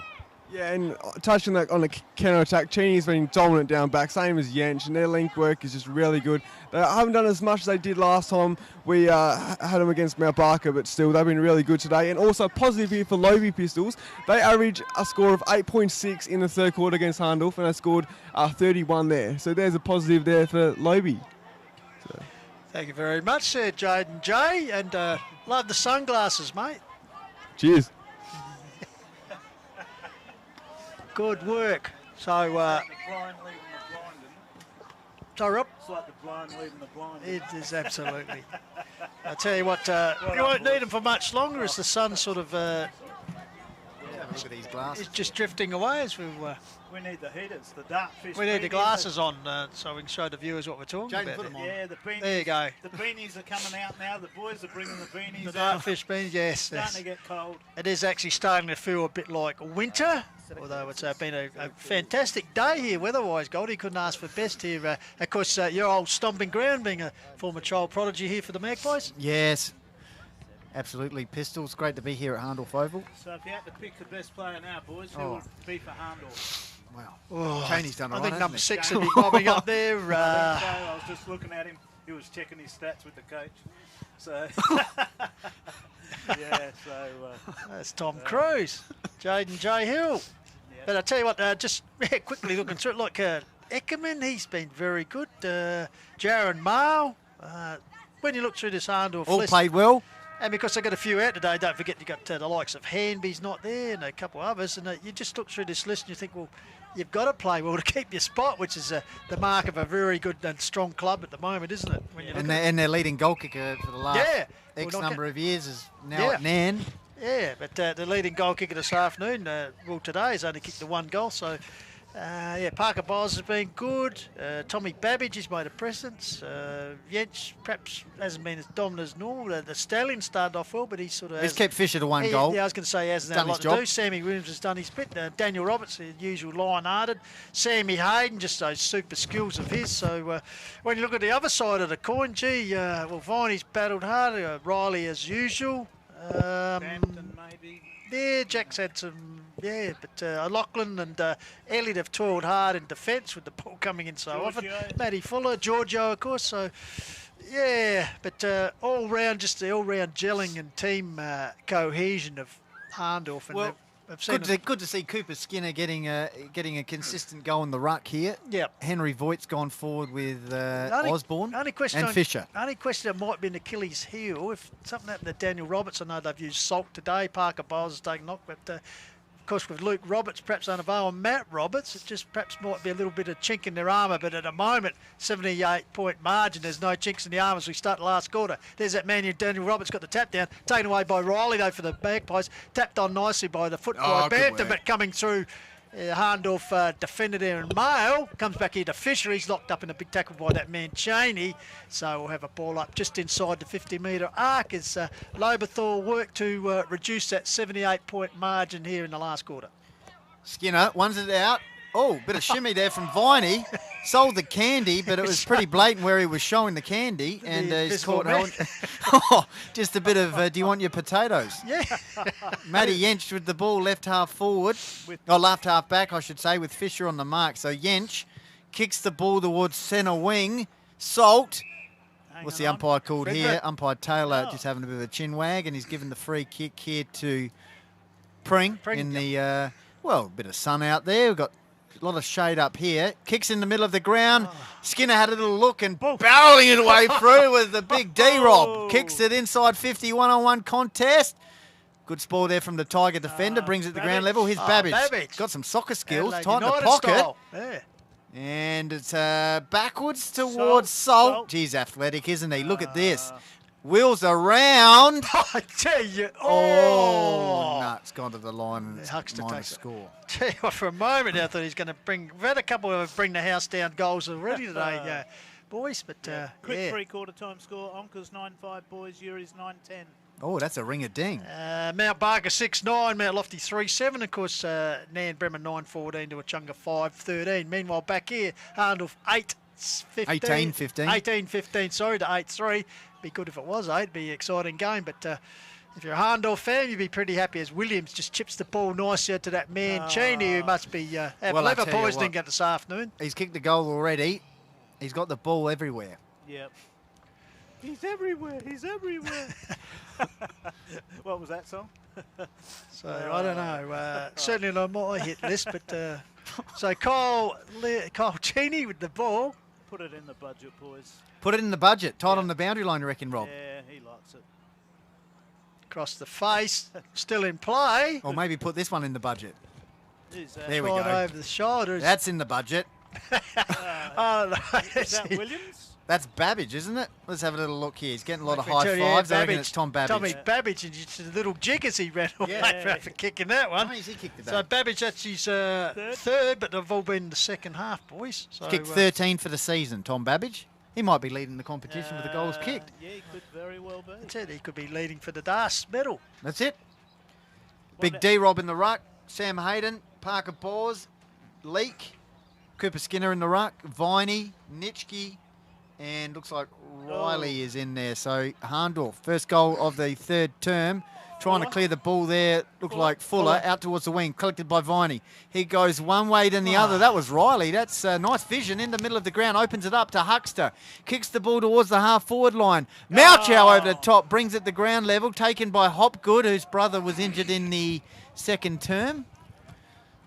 Yeah, and touching that on the counter-attack, Cheney's been dominant down back, same as Yench, and their link work is just really good. They haven't done as much as they did last time we had them against Mount Barker, but still, they've been really good today. And also, positive here for Lobie Pistols. They average a score of 8.6 in the third quarter against Hahndorf, and they scored 31 there. So there's a positive there for Lobie. So. Thank you very much, Jaden J, and love the sunglasses, mate. Cheers. Good work. So, the blind leading the blind. sorry, Rob? It's like the blind leading the blind. It is absolutely. I tell you what, you won't need them for much longer as the sun sort of Look at these glasses. is just drifting away as we We need the heaters, the Dartfish. need the beanies glasses on so we can show the viewers what we're talking Jaden, about. put them on. Yeah, the beanies. There you go. The beanies are coming out now. The boys are bringing the beanies The out. Dartfish beans, yes. Starting to get cold. It is actually starting to feel a bit like winter, although it's been a fantastic day here weather-wise, Goldie. Couldn't ask for best here. Of course, your old stomping ground, being a former child prodigy here for the Magpies. Yes, absolutely. Pistols, great to be here at Hahndorf Oval. So if you had to pick the best player now, boys, who would be for Hahndorf? Wow. Oh, Cheney's done all I right, think number hasn't 6 would be bobbing up there. I think so. I was just looking at him. He was checking his stats with the coach. So, yeah, so... That's Tom Cruise, Jaden J. Hill. Yeah. But I tell you what, just quickly looking through it, like Eckerman, he's been very good. Jarrett Mao. When you look through this Hahndorf All list, played well. and because they got a few out today, don't forget you got the likes of Hanby's not there and a couple others, and you just look through this list and you think, well, you've got to play well to keep your spot, which is the mark of a very good and strong club at the moment, isn't it? When you look And their leading goal kicker for the last X Well, number of years is now at Nan. Yeah, but the leading goal kicker this afternoon, well, today has only kicked the 1 goal, so Yeah, Parker Bowles has been good. Tommy Babbage has made a presence. Jens perhaps hasn't been as dominant as normal. The Stallion started off well, but he sort of He's kept Fisher to one goal. Yeah, I was going to say he hasn't had a lot to do. Sammy Williams has done his bit. Daniel Roberts, the usual lion-hearted. Sammy Hayden, just those super skills of his. So when you look at the other side of the coin, well, Viney's battled hard. Riley as usual. Bampton maybe. Yeah, Jack's had some, but Lachlan and Elliott have toiled hard in defence with the ball coming in so often. Matty Fuller, Giorgio, of course, so yeah, but all round, just the all-round gelling and team cohesion of Hahndorf. And well, good to see Cooper Skinner getting a consistent goal in the ruck here. Yep. Henry Voigt's gone forward with Osborne and Fisher. Only question that might be an Achilles heel. If something happened to Daniel Roberts, I know they've used Salt today. Parker Bowles has taken knock, but of course with Luke Roberts perhaps unavailable and Matt Roberts, it just perhaps might be a little bit of chink in their armour. But at the moment, 78-point margin, there's no chinks in the armour as we start the last quarter. There's that man, Daniel Roberts, got the tap down, taken away by Riley though for the Magpies, tapped on nicely by the foot by Bampton, but coming through. Hahndorf defender there in Mail, comes back here to Fisher. He's locked up in a big tackle by that man Cheney. So we'll have a ball up just inside the 50-metre arc as Lobethal work to reduce that 78-point margin here in the last quarter. Skinner ones it out. Oh, bit of shimmy there from Viney. Sold the candy, but it was pretty blatant where he was showing the candy. And he's caught just a bit of, do you want your potatoes? Yeah. Matty Jensch with the ball left half forward. Left half back, I should say, with Fisher on the mark. So Jensch kicks the ball towards centre wing. Salt. What's the umpire called here? Umpire Taylor just having a bit of a chin wag, and he's given the free kick here to Pring in the, well, a bit of sun out there. We've got a lot of shade up here. Kicks in the middle of the ground. Skinner had a little look and barreling it away through with the big D-Rob. Kicks it inside 50, one-on-one contest. Good ball there from the Tiger defender. Brings it to the ground level. Here's Babbage. Got some soccer skills. Tight in the pocket. Yeah. And it's backwards towards Salt. Geez, athletic, isn't he? Look at this. Wheels around. I tell you. No, it's gone to the line and it's Huckster minus score. Tell you what, for a moment I thought he's going to bring, we've had a couple of bring the house down goals already today, boys. But quick three-quarter time score. Onkers 9-5, boys. Yuri's 9-10. Oh, that's a ring-a-ding. Mount Barker 6-9, Mount Lofty 3-7. Of course, Nan Bremer 9-14 to Achunga 5-13. Meanwhile, back here, Hahndorf 8-15. 18-15, sorry, to 8-3. Be good if it was 8. Be an exciting game, but if you're a Hahndorf fan, you'd be pretty happy as Williams just chips the ball nicely to that man Cheney, who must be have liver poisoning this afternoon. He's kicked the goal already. He's got the ball everywhere. Yep. He's everywhere. He's everywhere. What was that song? So I don't know. Certainly not my hit list, but so Kyle Cheney with the ball. Put it in the budget, boys. Put it in the budget. Tight on the boundary line, you reckon, Rob? Yeah, he likes it. Across the face, still in play. Or maybe put this one in the budget. There we right go. over the shoulders. That's in the budget. Oh, no. Is that Williams? That's Babbage, isn't it? Let's have a little look here. He's getting a lot of high fives. I reckon it's Tom Babbage. Tommy Babbage, and just a little jig as he ran away for kicking that one. Nice, he kicked the so Babbage, that's his third, but they've all been in the second half, boys. So, kicked 13 for the season, Tom Babbage. He might be leading the competition with the goals kicked. Yeah, he could very well be. That's it. He could be leading for the DAS medal. That's it. Big D-Rob in the ruck. Sam Hayden, Parker Bors, Leake, Cooper Skinner in the ruck, Viney, Nitschke, and looks like Riley is in there. So Hahndorf, first goal of the third term. Trying to clear the ball there. Looked like Fuller out towards the wing, collected by Viney. He goes one way then the other. That was Riley. That's nice vision in the middle of the ground. Opens it up to Huckster. Kicks the ball towards the half-forward line. Mauchow over the top. Brings it to ground level. Taken by Hopgood, whose brother was injured in the second term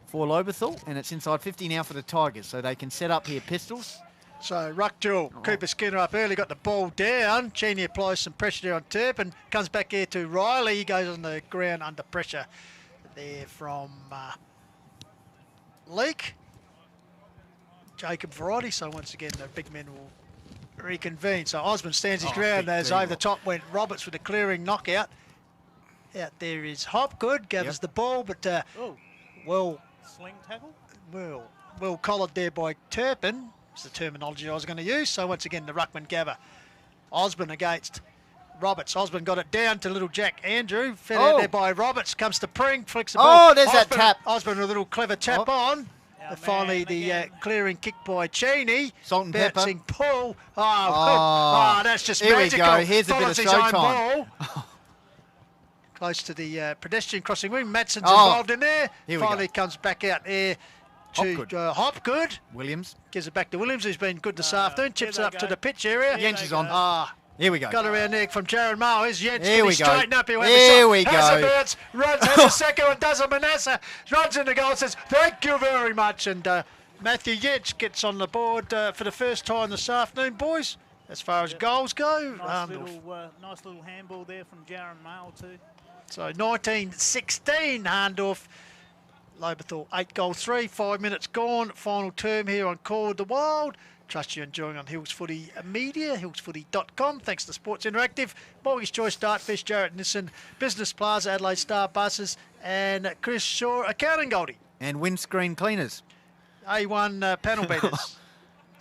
for Lobethal. And it's inside 50 now for the Tigers. So they can set up here, Pistols. So ruck duel, Cooper Skinner up early, got the ball down. Cheney applies some pressure there on Turpin, comes back here to Riley. He goes on the ground under pressure there from Leake. Jacob Variety, so once again the big men will reconvene. So Osmond stands his ground as over the top went Roberts with a clearing knockout. Out there is Hopgood, gathers the ball, but well sling tackle. Well collared there by Turpin. It's the terminology I was going to use. So once again, the ruckman gather. Osborne against Roberts. Osborne got it down to little Jack Andrew. Fed out there by Roberts. Comes to Pring. Flicks the ball. Oh, there's that tap. Osborne with a little clever tap on. And finally, the clearing kick by Cheney. Salt and bouncing pepper. pull. Oh, that's just magical. Here we go. Here's a bit of showtime. Close to the pedestrian crossing wing. Matson's involved in there. Finally comes back out there to Hopgood. Williams. Gives it back to Williams, who's been good this afternoon. Chips it up to the pitch area. Jens is on. Here we go. Got around there from Jarrett Moe. Here's Jens. Here we go. Straighten up. Here we go. Has a bounce, runs, has a second one, does a Manasseh. Runs in the goal, says, thank you very much. And Matthew Jens gets on the board for the first time this afternoon, boys. As far as goals go. Nice little handball there from Jarrett Moe too. So 1916 Hahndorf. Lobethal 8 goals 3, 5 minutes gone. Final term here on Call with the Wild. Trust you're enjoying on Hills Footy Media, hillsfooty.com. Thanks to Sports Interactive, Mortgage Choice, Dartfish, Jarrett, Nissan, Business Plaza, Adelaide Star Buses, and Chris Shaw, Accounting Goldie. And windscreen cleaners. A1 panel beaters.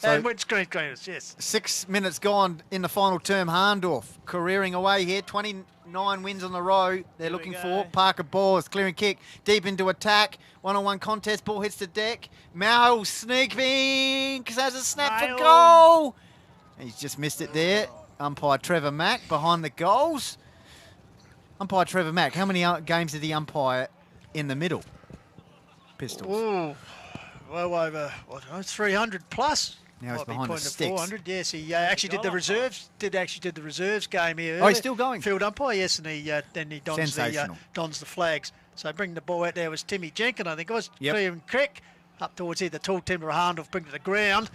And windscreen cleaners, yes. 6 minutes gone in the final term. Hahndorf careering away here. 29 wins on the row. They're looking for Parker Balls. Clearing kick. Deep into attack. One-on-one contest. Ball hits the deck. Mal sneaking. Has a snap for goal. He's just missed it there. Umpire Trevor Mack behind the goals. Umpire Trevor Mack. How many games did he umpire in the middle? Pistols. Ooh. Well over, 300 plus. Now he's behind the sticks. 400. Yes, he actually did the reserves. Did the reserves game here. Oh, he's still going. Field umpire, yes, and he dons the flags. So bringing the ball out there was Timmy Jenkins, I think it was. Clearing kick up towards here. The tall timber of Hahndorf bring it to the ground.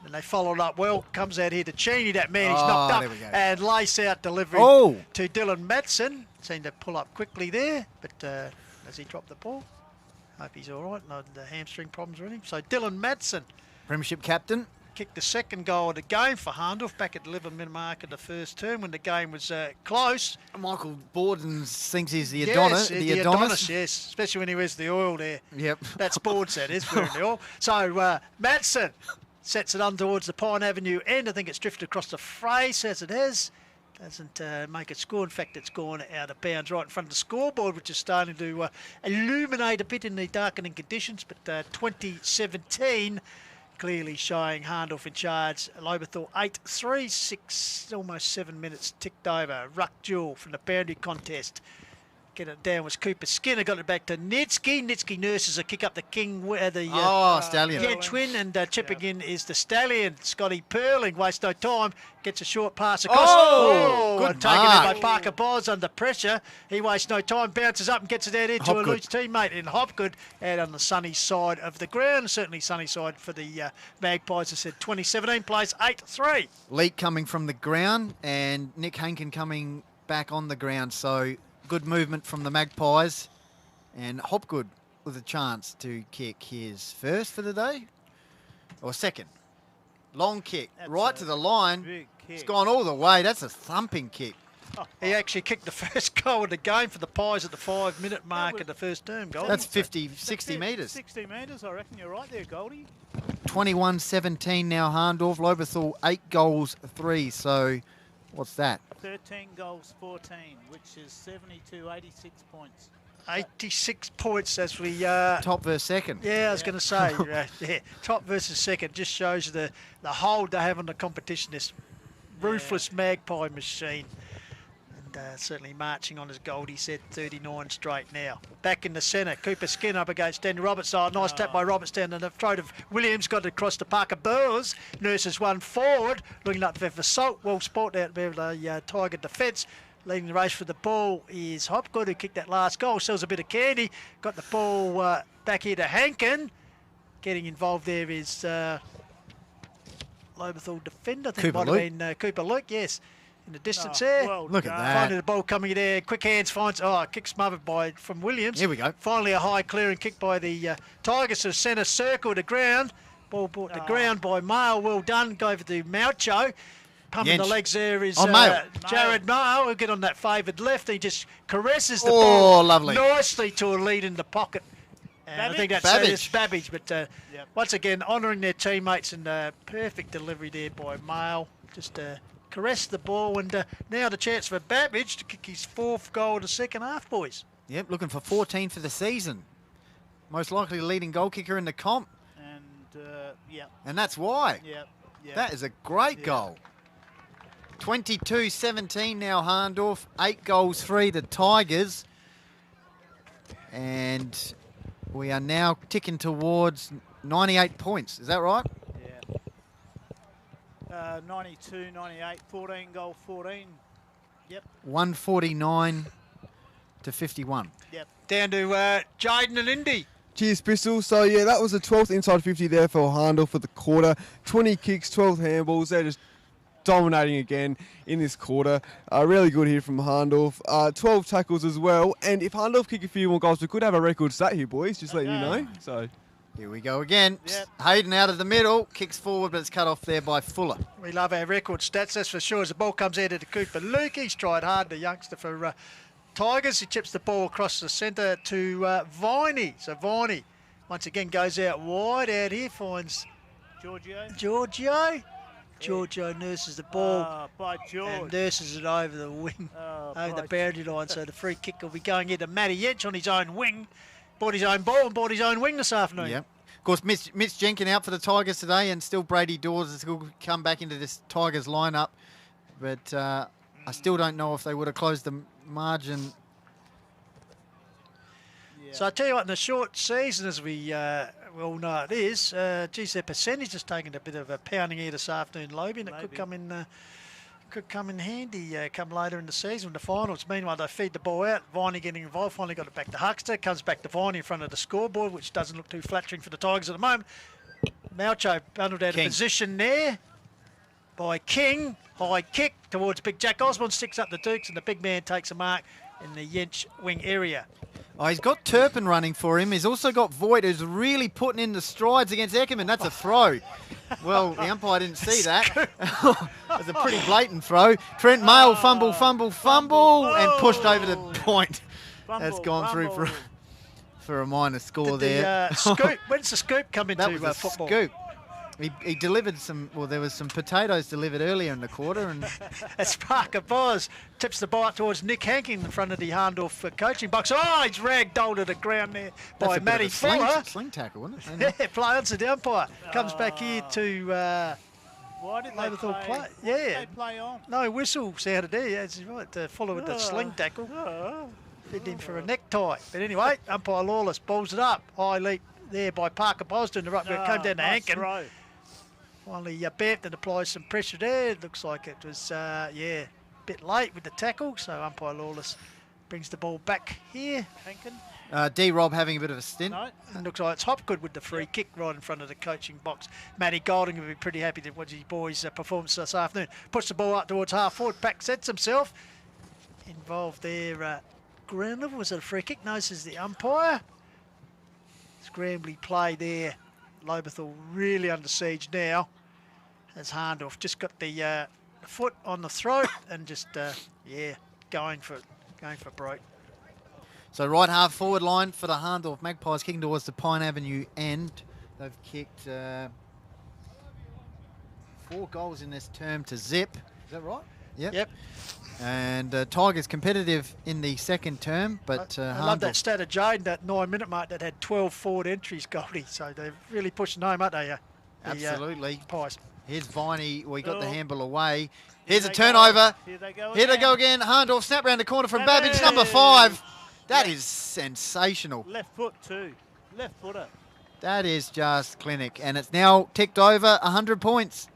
And they followed up well. Comes out here to Cheney. That man, he's knocked up. And lace out delivery to Dylan Madsen. Seemed to pull up quickly there, but as he dropped the ball. Hope he's all right. No hamstring problems or anything. So Dylan Madsen, Premiership captain, kicked the second goal of the game for Hahndorf back at the 11-minute mark of the first term when the game was close. Michael Borden thinks he's the Adonis. Yes, the Adonis, yes. Especially when he wears the oil there. Yep. That's Borden, that is, wearing the oil. So Madsen sets it on towards the Pine Avenue end. I think it's drifted across the Frace as it is. Doesn't make it score. In fact, it's gone out of bounds right in front of the scoreboard, which is starting to illuminate a bit in the darkening conditions. But 2017 clearly showing Hahndorf in charge. Lobethal 8-3, 6, almost 7 minutes ticked over. Ruck duel from the boundary contest. Get it down was Cooper Skinner, got it back to Nitsky. Nitsky nurses a kick up the King, Stallion. Yeah, twin, and chipping in is the Stallion. Scotty Perling, waste no time, gets a short pass across. Good taken mark. in by Parker Boz under pressure. He wastes no time, bounces up and gets it out into a loose teammate in Hopgood out on the sunny side of the ground. Certainly sunny side for the Magpies. I said 2017 plays 8-3. Leak coming from the ground and Nick Hankin coming back on the ground. So good movement from the Magpies, and Hopgood with a chance to kick his first for the day, or second. Long kick, right to the line. It's gone all the way. That's a thumping kick. He actually kicked the first goal of the game for the Pies at the 5-minute mark of the first term goal. That's 60 metres. 60 metres, I reckon you're right there, Goldie. 21-17 now Hahndorf. Lobethal 8 goals 3, so what's that? 13 goals, 14, which is 72, 86 points. 86 points as we... top versus second. Yeah, I was going to say, top versus second just shows the hold they have on the competition, this ruthless Magpie machine. And certainly marching on as Goldie said, 39 straight now. Back in the centre, Cooper Skin up against Danny Roberts. Oh, nice tap by Roberts down the throat of Williams. Got it across to Parker Burrs. Nurses one forward, looking up for Salt. Well spot out there, the Tiger defence. Leading the race for the ball is Hopgood, who kicked that last goal. Sells a bit of candy. Got the ball back here to Hankin. Getting involved there is Lobethal defender. I think it might have been Cooper Luke, yes. In the distance there. Well Look at that. Finding the ball coming there. Quick hands finds. Kick smothered from Williams. Here we go. Finally a high clearing kick by the Tigers to centre circle to ground. Ball brought to ground by Mail. Well done. Go over to Maucho. Pumping the legs there is Jarrett Mail, who get on that favoured left. He just caresses the ball lovely. nicely to a lead in the pocket. And I Babbage? think that's Babbage. it's Babbage, but once again, honouring their teammates and perfect delivery there by Mail. Just caressed the ball, and now the chance for Babbage to kick his 4th goal of the second half, boys. Yep, looking for 14 for the season. Most likely leading goal kicker in the comp, And, and that's why. That is a great goal. 22-17 now, Hahndorf. 8 goals, 3 the Tigers. And we are now ticking towards 98 points. Is that right? 92, 98, 14 goal, 14. 149 to 51. Down to Jaden and Indy. Cheers, Pistol. So, yeah, that was the 12th inside 50 there for Hahndorf for the quarter. 20 kicks, 12 handballs. They're just dominating again in this quarter. Really good here from Hahndorf. 12 tackles as well. And if Hahndorf kick a few more goals, we could have a record stat here, boys. Just letting you know. So here we go again. Hayden out of the middle, kicks forward, but it's cut off there by Fuller. We love our record stats, that's for sure. As the ball comes out of the Cooper Luke, he's tried hard, the youngster for Tigers. He chips the ball across the centre to Viney. So Viney once again goes out wide. Out here finds Giorgio. Giorgio nurses the ball by George. and nurses it over the wing, over the boundary line. So the free kick will be going here to Matty Yench on his own wing. Bought his own ball and bought his own wing this afternoon. Yep. Of course, Mitch Jenkins out for the Tigers today, and still Brady Dawes has come back into this Tigers lineup. But I still don't know if they would have closed the margin. So I tell you what, in the short season, as we all know it is, geez, their percentage has taken a bit of a pounding here this afternoon, Lobe, and it could come in handy come later in the season, in the finals. Meanwhile, they feed the ball out. Viney getting involved. Finally got it back to Huckster. Comes back to Viney in front of the scoreboard, which doesn't look too flattering for the Tigers at the moment. Malcho bundled out of position there by King. High kick towards Big Jack Osborne. Sticks up the Dukes, and the big man takes a mark in the Yench wing area. Oh, he's got Turpin running for him. He's also got Voigt, who's really putting in the strides against Eckerman. That's a throw. Well, the umpire didn't see that. It's a pretty blatant throw. Trent Mail fumble, and pushed over the point. That's gone through for a minor score there. Scoop. When's the scoop come into that was a football? Scoop. He delivered some, well, there was some potatoes delivered earlier in the quarter. And as Parker Boz tips the ball up towards Nick Hanking in front of the Hahndorf coaching box. Oh, he's ragdolled to the ground there by Matty Fuller. Sling tackle, wasn't it? Yeah, play on to the umpire. Comes back here to why did Lobethal they play. Why did they play on? No, whistle sounded there. Yeah, that's right. Fuller with the sling tackle. Fit in for a necktie. But anyway, umpire Lawless balls it up. High leap there by Parker Boz doing the right. Came down to Hankin. Finally, Bamford applies some pressure there. It looks like it was, a bit late with the tackle. So umpire Lawless brings the ball back here. Hankin. D-Rob having a bit of a stint. No. And looks like it's Hopgood with the free kick right in front of the coaching box. Matty Golding will be pretty happy to watch his boys' performance this afternoon. Puts the ball up towards half forward. Pack sets himself. Involved there, ground level. Was it a free kick? No, this is the umpire. Scrambly play there. Lobethal really under siege now. As Hahndorf just got the foot on the throat and just going for broke. So right half forward line for the Hahndorf Magpies, kicking towards the Pine Avenue end. They've kicked 4 goals in this term to zip. Is that right? Yep. And Tigers competitive in the second term, but I love that stat of Jaden, that 9-minute mark that had 12 forward entries, Goldie. So they're really pushing home, aren't they? Absolutely. Pies. Here's Viney. We got the handball away. Here's a turnover. Here they go Here they go again. Hahndorf snap round the corner from Babbage, number 5. That is sensational. Left foot too. Left footer. That is just clinic. And it's now ticked over 100 points.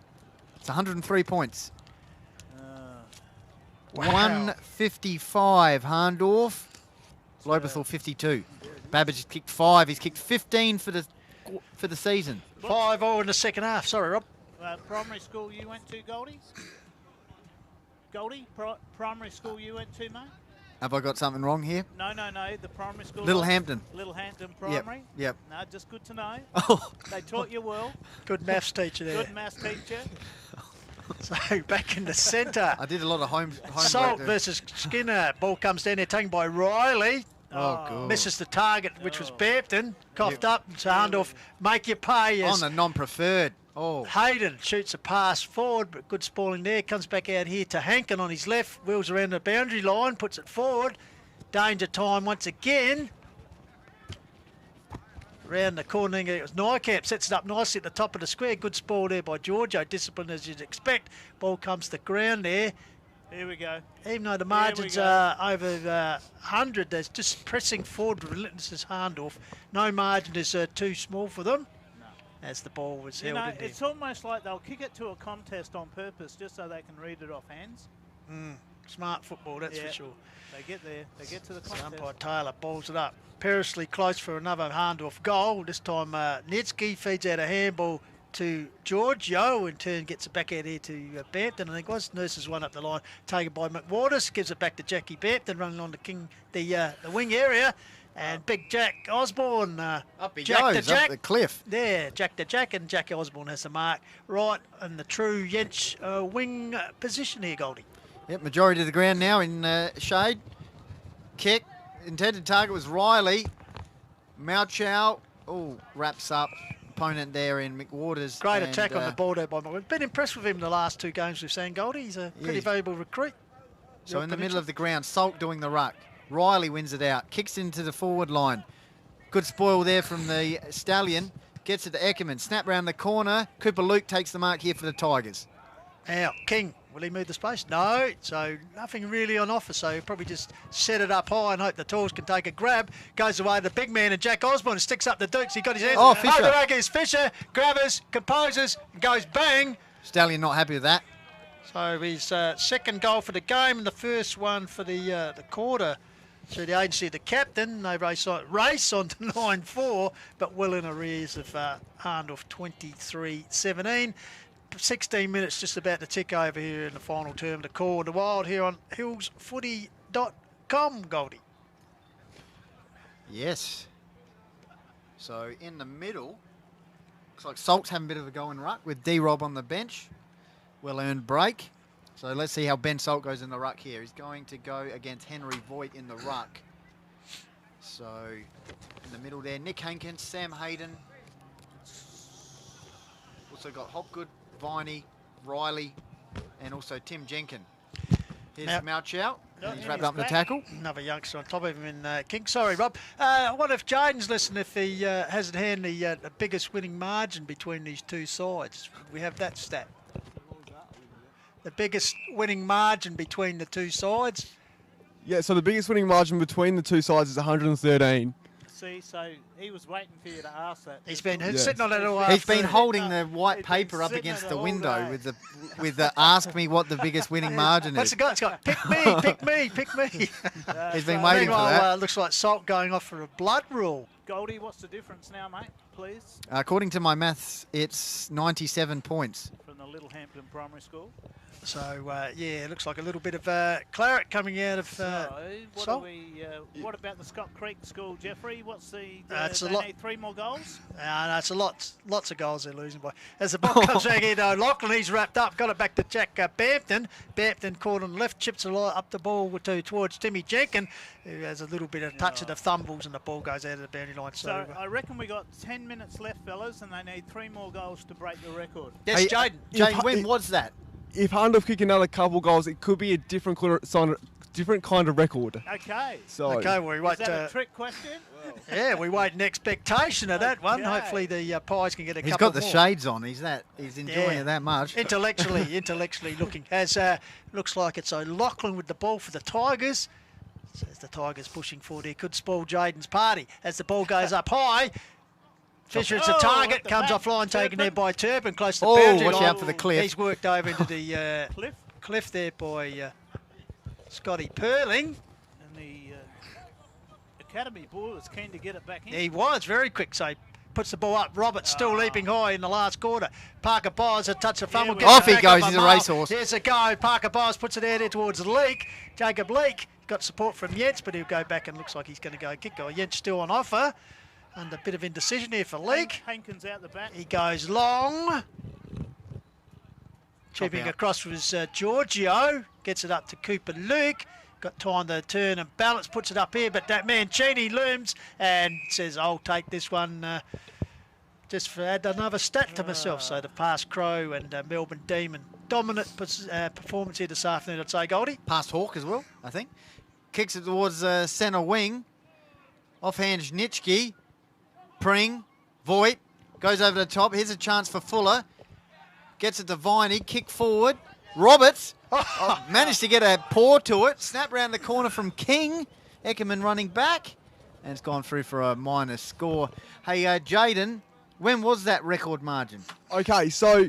It's 103 points. 155 Hahndorf. Lobethal 52. Babbage has kicked 5. He's kicked 15 for the season. 5 all in the second half. Sorry, Rob. Primary school you went to, Goldie? Goldie, primary school you went to, mate? Have I got something wrong here? No. The primary school. Littlehampton. Littlehampton Primary. Yep. No, just good to know. Oh. They taught you well. Good maths teacher there. Good maths teacher. So back in the centre. I did a lot of homework Salt there. versus Skinner. Ball comes down there, taken by Riley. Oh, good. Misses the target, which was Bampton. Coughed up. So Hahndorf make you pay. On the non-preferred. Oh. Hayden shoots a pass forward, but good spalling there. Comes back out here to Hankin on his left. Wheels around the boundary line, puts it forward. Danger time once again. Round the corner, it was Nykamp, sets it up nicely at the top of the square. Good spoil there by Giorgio, disciplined as you'd expect. Ball comes to ground there. Here we go. Even though the margins are over 100, they're just pressing forward relentless as Hahndorf. No margin is too small for them. No. As the ball was You held know, in there. it's almost like they'll kick it to a contest on purpose just so they can read it off hands. Smart football, that's for sure. They get there. They get to the So contest. umpire Taylor balls it up. Perilously close for another Hahndorf goal. This time Nitsky feeds out a handball to Giorgio, in turn gets it back out here to Bampton. I think it was nurses one up the line, taken by McWaters, gives it back to Jackie Bampton, running on the wing area, and big Jack Osborne Up he Jack goes, to Jack. up the cliff. There, Jack to Jack, and Jack Osborne has the mark right in the true Yench wing position here, Goldie. Yep, majority of the ground now in shade. Kick. Intended target was Riley. Mauchow. Oh, wraps up. Opponent there in McWaters. Great and, attack on the ball there by McWaters. Been impressed with him in the last 2 games we've seen, Goldie. He's a pretty valuable recruit. So in the middle of the ground, Salt doing the ruck. Riley wins it out. Kicks into the forward line. Good spoil there from the Stallion. Gets it to Eckerman. Snap round the corner. Cooper Luke takes the mark here for the Tigers. Now, King, will he move the space? No, so nothing really on offer, so he'll probably just set it up high and hope the Tools can take a grab. Goes away to the big man, and Jack Osborne sticks up the Dukes. He got his hands. Oh, Fisher. Over the is Fisher, grabbers, composes, goes bang. Stallion not happy with that. So his second goal for the game and the first one for the quarter. So the agency of the captain, they race on to 9-4, but well in arrears of Hahndorf 23-17. 16 minutes just about to tick over here in the final term of the call. The Wild here on hillsfooty.com, Goldie. Yes. So in the middle, looks like Salt's having a bit of a go in ruck with D-Rob on the bench. Well-earned break. So let's see how Ben Salt goes in the ruck here. He's going to go against Henry Voigt in the ruck. So in the middle there, Nick Hankins, Sam Hayden. Also got Hopgood, Viney, Riley, and also Tim Jenkin. Here's Mauchow. He's wrapped up in the tackle. Another youngster on top of him in King. Sorry, Rob. What if Jaden's listening, if he has at hand the biggest winning margin between these two sides? We have that stat. The biggest winning margin between the two sides. Yeah, so the biggest winning margin between the two sides is 113. See, so he was waiting for you to ask that. He's been sitting on that. He's been holding the white paper up against the window with the ask me what the biggest winning margin What's is. the guy? It's got pick me, pick me, pick me. He's been waiting for that. Looks like Salt going off for a blood rule. Goldie, what's the difference now, mate? Please. According to my maths, it's 97 points. From the Littlehampton Primary School. So yeah, it looks like a little bit of claret coming out of Salt. What about the Scott Creek School, Jeffrey? What's the? It's a they lot. need 3 more goals. No, it's lots of goals they're losing by. As the ball comes back in, Lachlan, he's wrapped up, got it back to Jack Bampton. Bampton caught on the left, chips a lot up the ball towards Timmy Jenkin, who has a little bit of touch of the thumbles, and the ball goes out of the boundary line. So I reckon we got 10 minutes left, fellas, and they need 3 more goals to break the record. Yes, Jaden. Jane, when was that? If Hahndorf kick another couple goals, it could be a different kind of record. Okay. So Okay, we wait. Is that a trick question? Yeah, we wait in expectation of that one. Okay. Hopefully the Pies can get a He's couple got the more. shades on. He's enjoying Yeah. it that much. Intellectually looking. As looks like it's O'Loughlin with the ball for the Tigers. So as the Tigers pushing forward here, could spoil Jaden's party. As the ball goes up high, Fisher, it's a target, at the comes back. offline, taken there by Turpin, close to the Oh, boundary watch line. out for the cliff. He's worked over into the cliff there by Scotty Perling. And the Academy boy was keen to get it back in. He was very quick, so he puts the ball up. Roberts still leaping high in the last quarter. Parker Byers a touch of fumble. we gets Off it he back goes, up he's a mile. racehorse. Here's a go. Parker Byers puts it out there towards Leake. Jacob Leake got support from Yentz, but he'll go back and looks like he's going to go kick goal. Yentz still on offer. And a bit of indecision here for Leake. Hankins out the back. He goes long. Chipping out. across was Giorgio. Gets it up to Cooper Luke. got time to turn and balance, puts it up here, but that Mancini looms and says, I'll take this one just for add another stat to myself. So the past Crow and Melbourne Demon. Dominant performance here this afternoon, I'd say, Goldie. Past Hawk as well, I think. Kicks it towards centre wing. Offhand Schnitschke. Pring. Voigt. Goes over the top. Here's a chance for Fuller. Gets it to Viney. Kick forward. Roberts. Managed to get a paw to it. Snap round the corner from King. Eckerman running back. And it's gone through for a minus score. Hey, Jaden, when was that record margin? Okay, so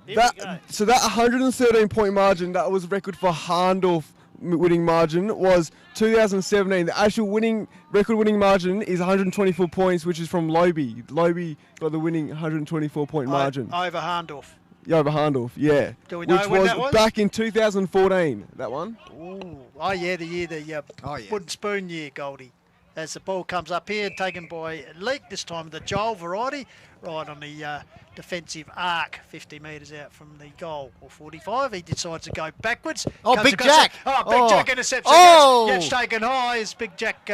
that 113-point margin that was record for Hahndorf winning margin was 2017. The actual record winning margin is 124 points, which is from Lobie. Lobie got the winning 124-point margin. Over Hahndorf. Yeah, over Hahndorf, yeah. Do we know when that was? Back in 2014, that one. Ooh. Oh, yeah, the wooden spoon year, Goldie. As the ball comes up here, taken by Leak, this time the Joel variety, right on the defensive arc, 50 metres out from the goal, or 45. He decides to go backwards. Oh, Big Jack. Big Jack intercepts. Yetch taken high as Big Jack,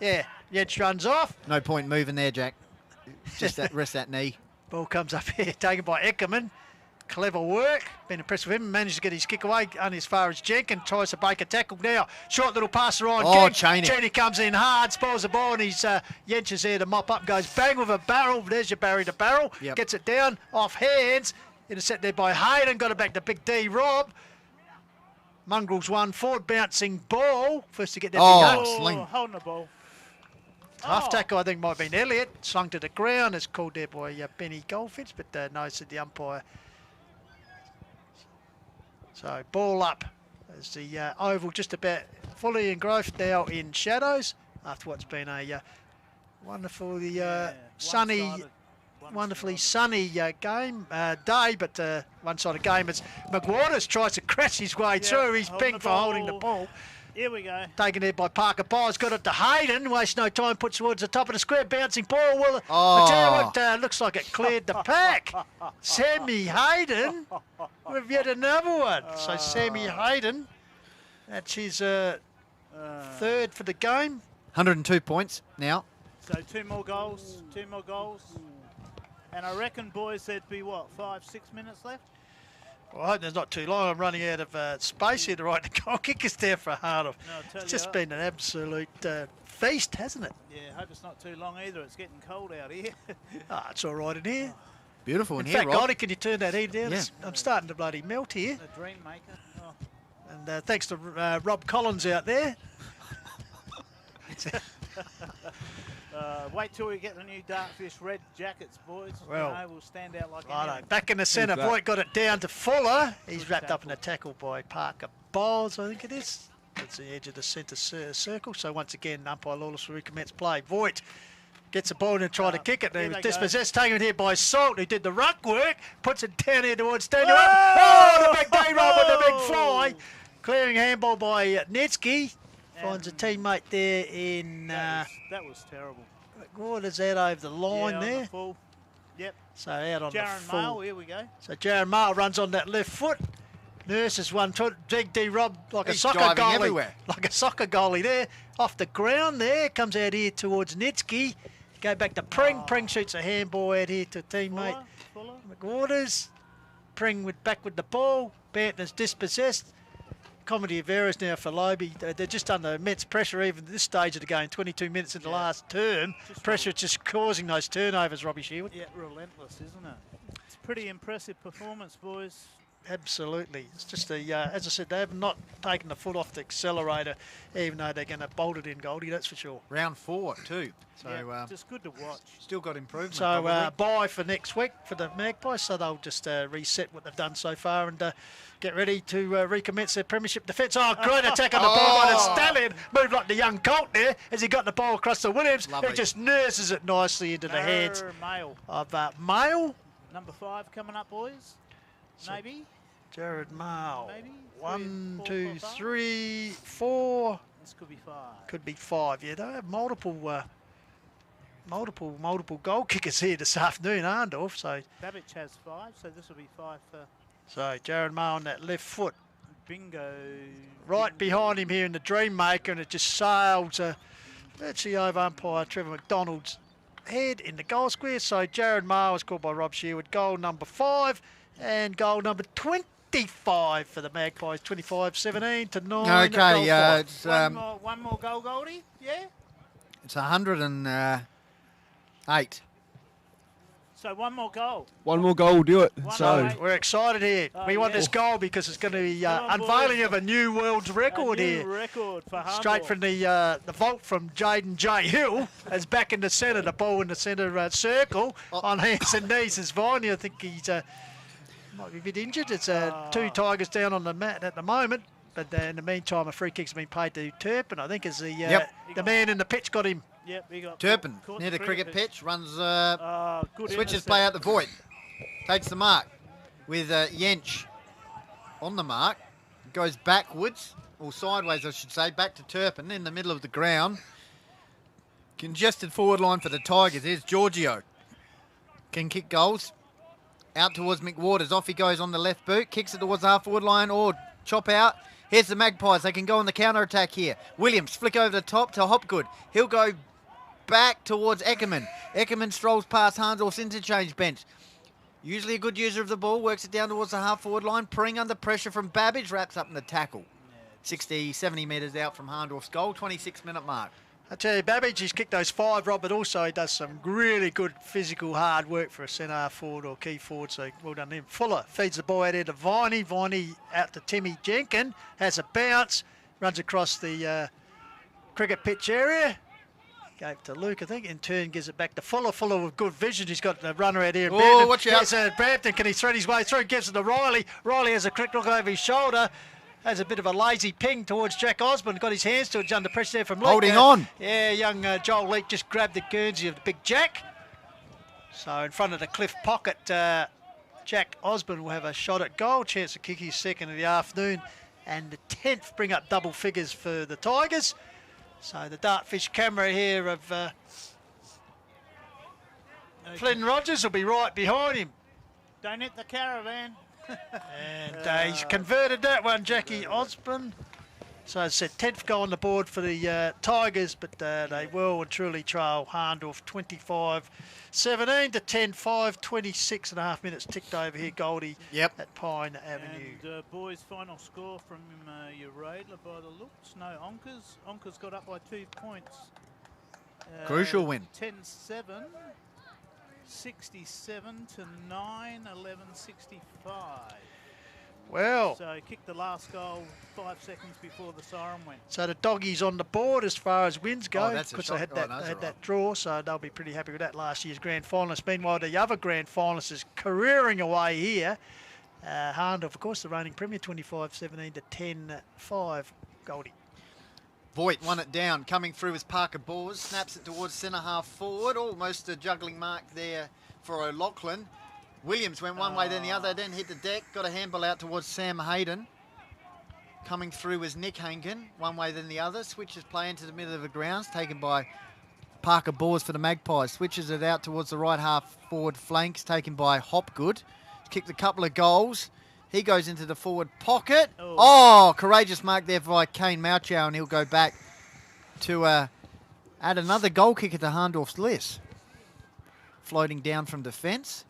Yetch runs off. No point moving there, Jack. Just rest that knee. Ball comes up here, taken by Eckerman. Clever work. Been impressed with him. Managed to get his kick away only as far as Jenkins. Tries to break a tackle now. Short little pass around. Oh, Cheney. Cheney comes in hard, spoils the ball, and he's Yench is there to mop up. Goes bang with a barrel. There's your Barry to barrel. Yep. Gets it down off hands. Intercept there by Hayden. Got it back to Big D Rob. Mongrels 1 forward. Bouncing ball. First to get there. Sling. Holding the ball. Half tackle, I think, might have been Elliott. Slung to the ground. It's called there by Benny Goldfinch, but no, said the umpire. So ball up as the oval just about fully engrossed now in shadows after what's been a wonderfully wonderfully sunny game day, but one-sided game as McWaters tries to crash his way through. He's pinged for holding the ball. Here we go. Taken there by Parker Byers, got it to Hayden. Waste no time, puts towards the top of the square, bouncing ball. Well, I tell you what, looks like it cleared the pack. Sammy Hayden with yet another one. So Sammy Hayden, that's his third for the game. 102 points now. So two more goals. And I reckon, boys, there'd be, 5-6 minutes left? Well, I hope there's not too long. I'm running out of space here to write the goal kickers there for Hahndorf. No, it's just been an absolute feast, hasn't it? Yeah, hope it's not too long either. It's getting cold out here. It's all right in here. Beautiful in here, fact, Rob. Goldie, can you turn that heat down? Yeah. I'm starting to bloody melt here. The dream maker. And thanks to Rob Collins out there. Wait till we get the new Dartfish red jackets, boys. Well, we'll stand out like righto. Back in the centre, Voigt got it down to Fuller. He's wrapped up in a tackle by Parker Bowles, I think it is. That's the edge of the centre circle. So once again, umpire Lawless will recommence play. Voigt gets the ball and try to kick it. He was dispossessed, taken it here by Salt, who did the ruck work. Puts it down here towards Daniel. Oh, the big day roll with the big fly. Clearing handball by Netsky. Finds a teammate there in... that was terrible. Waters out over the line there. On the full. Yep. So out on Jarrett the full. Mail, here we go. So Jarrett Mail runs on that left foot. Nurses one to Big D Rob like He's a soccer diving goalie. everywhere. Like a soccer goalie there. Off the ground there. Comes out here towards Nitsky. Go back to Pring. Pring shoots a handball out here to teammate Fuller. McWaters. Pring back with the ball. Bantner's dispossessed. Comedy of errors now for Lobie. They're just under immense pressure even at this stage of the game. 22 minutes into the last term. Pressure just causing those turnovers, Robbie Sherwood. Yeah, relentless, isn't it? It's a pretty impressive performance, boys. Absolutely. It's just, as I said, they have not taken the foot off the accelerator, even though they're going to bolt it in, Goldie, that's for sure. Round 4 too. So just good to watch. Still got improvement. So bye for next week for the Magpies. So they'll just reset what they've done so far and get ready to recommence their premiership defence. Oh, great attack on the ball by the Stallion. Moved like the young colt there as he got the ball across to Williams. Lovely. Who just nurses it nicely into the hands of Mail. Number 5 coming up, boys. Maybe. Jared Mail. Maybe. 1, 3, 4, 2, 5. 3, 4. This could be 5. Could be 5. Yeah, they have multiple goal kickers here this afternoon, Hahndorf. So Babbage has 5, so this will be 5 for... Jared Mail on that left foot. Bingo. Right behind him here in the Dream Maker, and it just sails virtually over umpire Trevor McDonald's head in the goal square. So Jarrett Maher was called by Rob Shearwood. Goal number 5 and goal number 25 for the Magpies. 25-17 to 9. Okay, it's One more goal, Goldie. Yeah. it's 108. So one more goal. One more goal will do it. One So more. We're excited here. Oh, we want yeah. this goal because it's going to be Come on, unveiling boys. of a new world's record A new here. record for Hahndorf. Straight from the vault from Jaden J. Hill, as back in the centre, the ball in the centre circle on hands and knees is Viney. I think he's might be a bit injured. It's 2 Tigers down on the mat at the moment, but in the meantime, a free kick's been paid to Turpin. I think as the man in the pitch got him. Yep, he got Turpin caught near the cricket pitch, runs, good switches intercept. play out the void, takes the mark with Jensch on the mark, goes backwards, or sideways I should say, back to Turpin in the middle of the ground. Congested forward line for the Tigers. Here's Giorgio. Can kick goals. Out towards McWaters. Off he goes on the left boot. Kicks it towards the half-forward line or chop out. Here's the Magpies. They can go on the counter-attack here. Williams flick over the top to Hopgood. He'll go back towards Eckerman. Eckerman strolls past Hahndorf's interchange bench. Usually a good user of the ball. Works it down towards the half-forward line. Pring under pressure from Babbage. Wraps up in the tackle. 60, 70 metres out from Hahndorf's goal. 26-minute mark. I tell you, Babbage, he's kicked those 5, Rob, but also he does some really good physical hard work for a centre forward or key forward, so well done him. Fuller feeds the ball out there to Viney. Viney out to Timmy Jenkin, has a bounce, runs across the cricket pitch area. Gave to Luke, I think, in turn gives it back to Fuller. Fuller with good vision. He's got the runner out here. Oh, watch out. There's Brampton. Can he thread his way through? Gives it to Riley. Riley has a quick look over his shoulder. Has a bit of a lazy ping towards Jack Osborne. Got his hands to it. Under pressure there from Leek. Holding on. Yeah, young Joel Leek just grabbed the Guernsey of the big Jack. So in front of the cliff pocket, Jack Osborne will have a shot at goal. Chance to kick his second of the afternoon. And the 10th bring up double figures for the Tigers. So the Dartfish camera here of Flynn Rogers will be right behind him. Don't hit the caravan. And he's converted that one, Jackie Osborne. So it's a 10th goal on the board for the Tigers, but they will and truly trail Hahndorf 25-17 to 10-5, 26 and a half minutes ticked over here, Goldie, at Pine Avenue. And boys, final score from your Radler by the looks. No Onkers. Onkers got up by 2 points. Crucial win. 10-7. 67 to 9, 11-65. Well, so he kicked the last goal 5 seconds before the siren went. So the doggies on the board as far as wins go, that's a because shot. they had that draw, so they'll be pretty happy with that. Last year's grand finalist. Meanwhile, the other grand finalist is careering away here. Hahndorf, of course, the reigning premier, 25-17 to 10-5. Goldie. Voigt won it down. Coming through is Parker Bors. Snaps it towards centre half forward. Almost a juggling mark there for O'Loughlin. Williams went one way, then the other, then hit the deck. Got a handball out towards Sam Hayden. Coming through was Nick Hankin. One way, then the other. Switches play into the middle of the grounds. Taken by Parker Bors for the Magpies. Switches it out towards the right half forward flanks. Taken by Hopgood. Kicked a couple of goals. He goes into the forward pocket. Oh, courageous mark there by Kane Mauchow, and he'll go back to add another goal kicker to Hahndorf's list. Floating down from defence.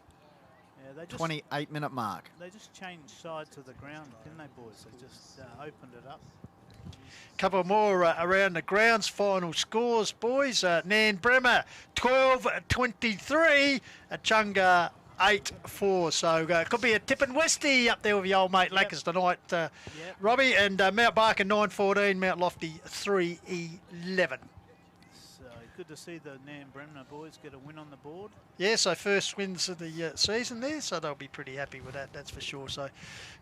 Yeah, 28-minute mark. They just changed sides of the ground, didn't they, boys? They just opened it up. Couple more around the grounds. Final scores, boys. Nan Bremer, 12-23. Chunga, 8-4. So it could be a tip and Westie up there with your old mate Lakers tonight, Robbie. And Mount Barker 9-14, Mount Lofty 3-11. So good to see the Nan Bremner boys get a win on the board. Yeah, so first wins of the season there, so they'll be pretty happy with that, that's for sure. So,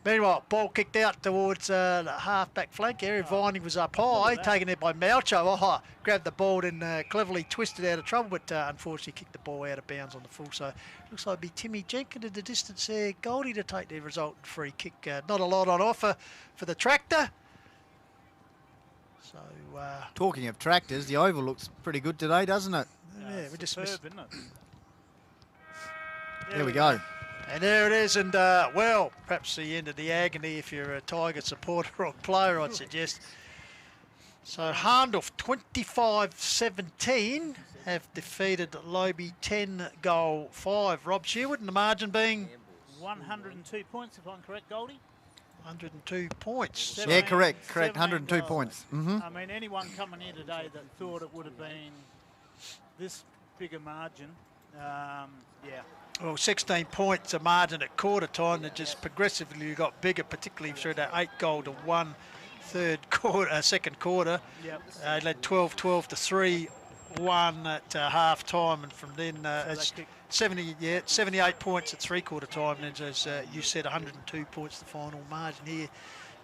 meanwhile, ball kicked out towards the half-back flank area. Viney was up high, taken there by Maucho. Grabbed the ball and cleverly twisted out of trouble, but unfortunately kicked the ball out of bounds on the full. So, looks like it'll be Timmy Jenkins in the distance there. Goldie to take the result free kick. Not a lot on offer for the tractor. So, talking of tractors, the oval looks pretty good today, doesn't it? Yeah, we just missed. Isn't it? There we go. And there it is, and well, perhaps the end of the agony if you're a Tiger supporter or player, I'd suggest. So Hahndorf 25-17 have defeated Lobie 10-5. Rob Sherwood, and the margin being 102 points, if I'm correct, Goldie. 102 points. Yeah, correct, 102 goals. points. I mean, anyone coming here today that thought it would have been this bigger margin, yeah. Well, 16 points a margin at quarter time that just progressively got bigger, particularly through that 8-goal to 1 second quarter. Yep. They led 12-12 to 3-1 at half time, and from then it's 78 points at three-quarter time, and as you said, 102 points the final margin here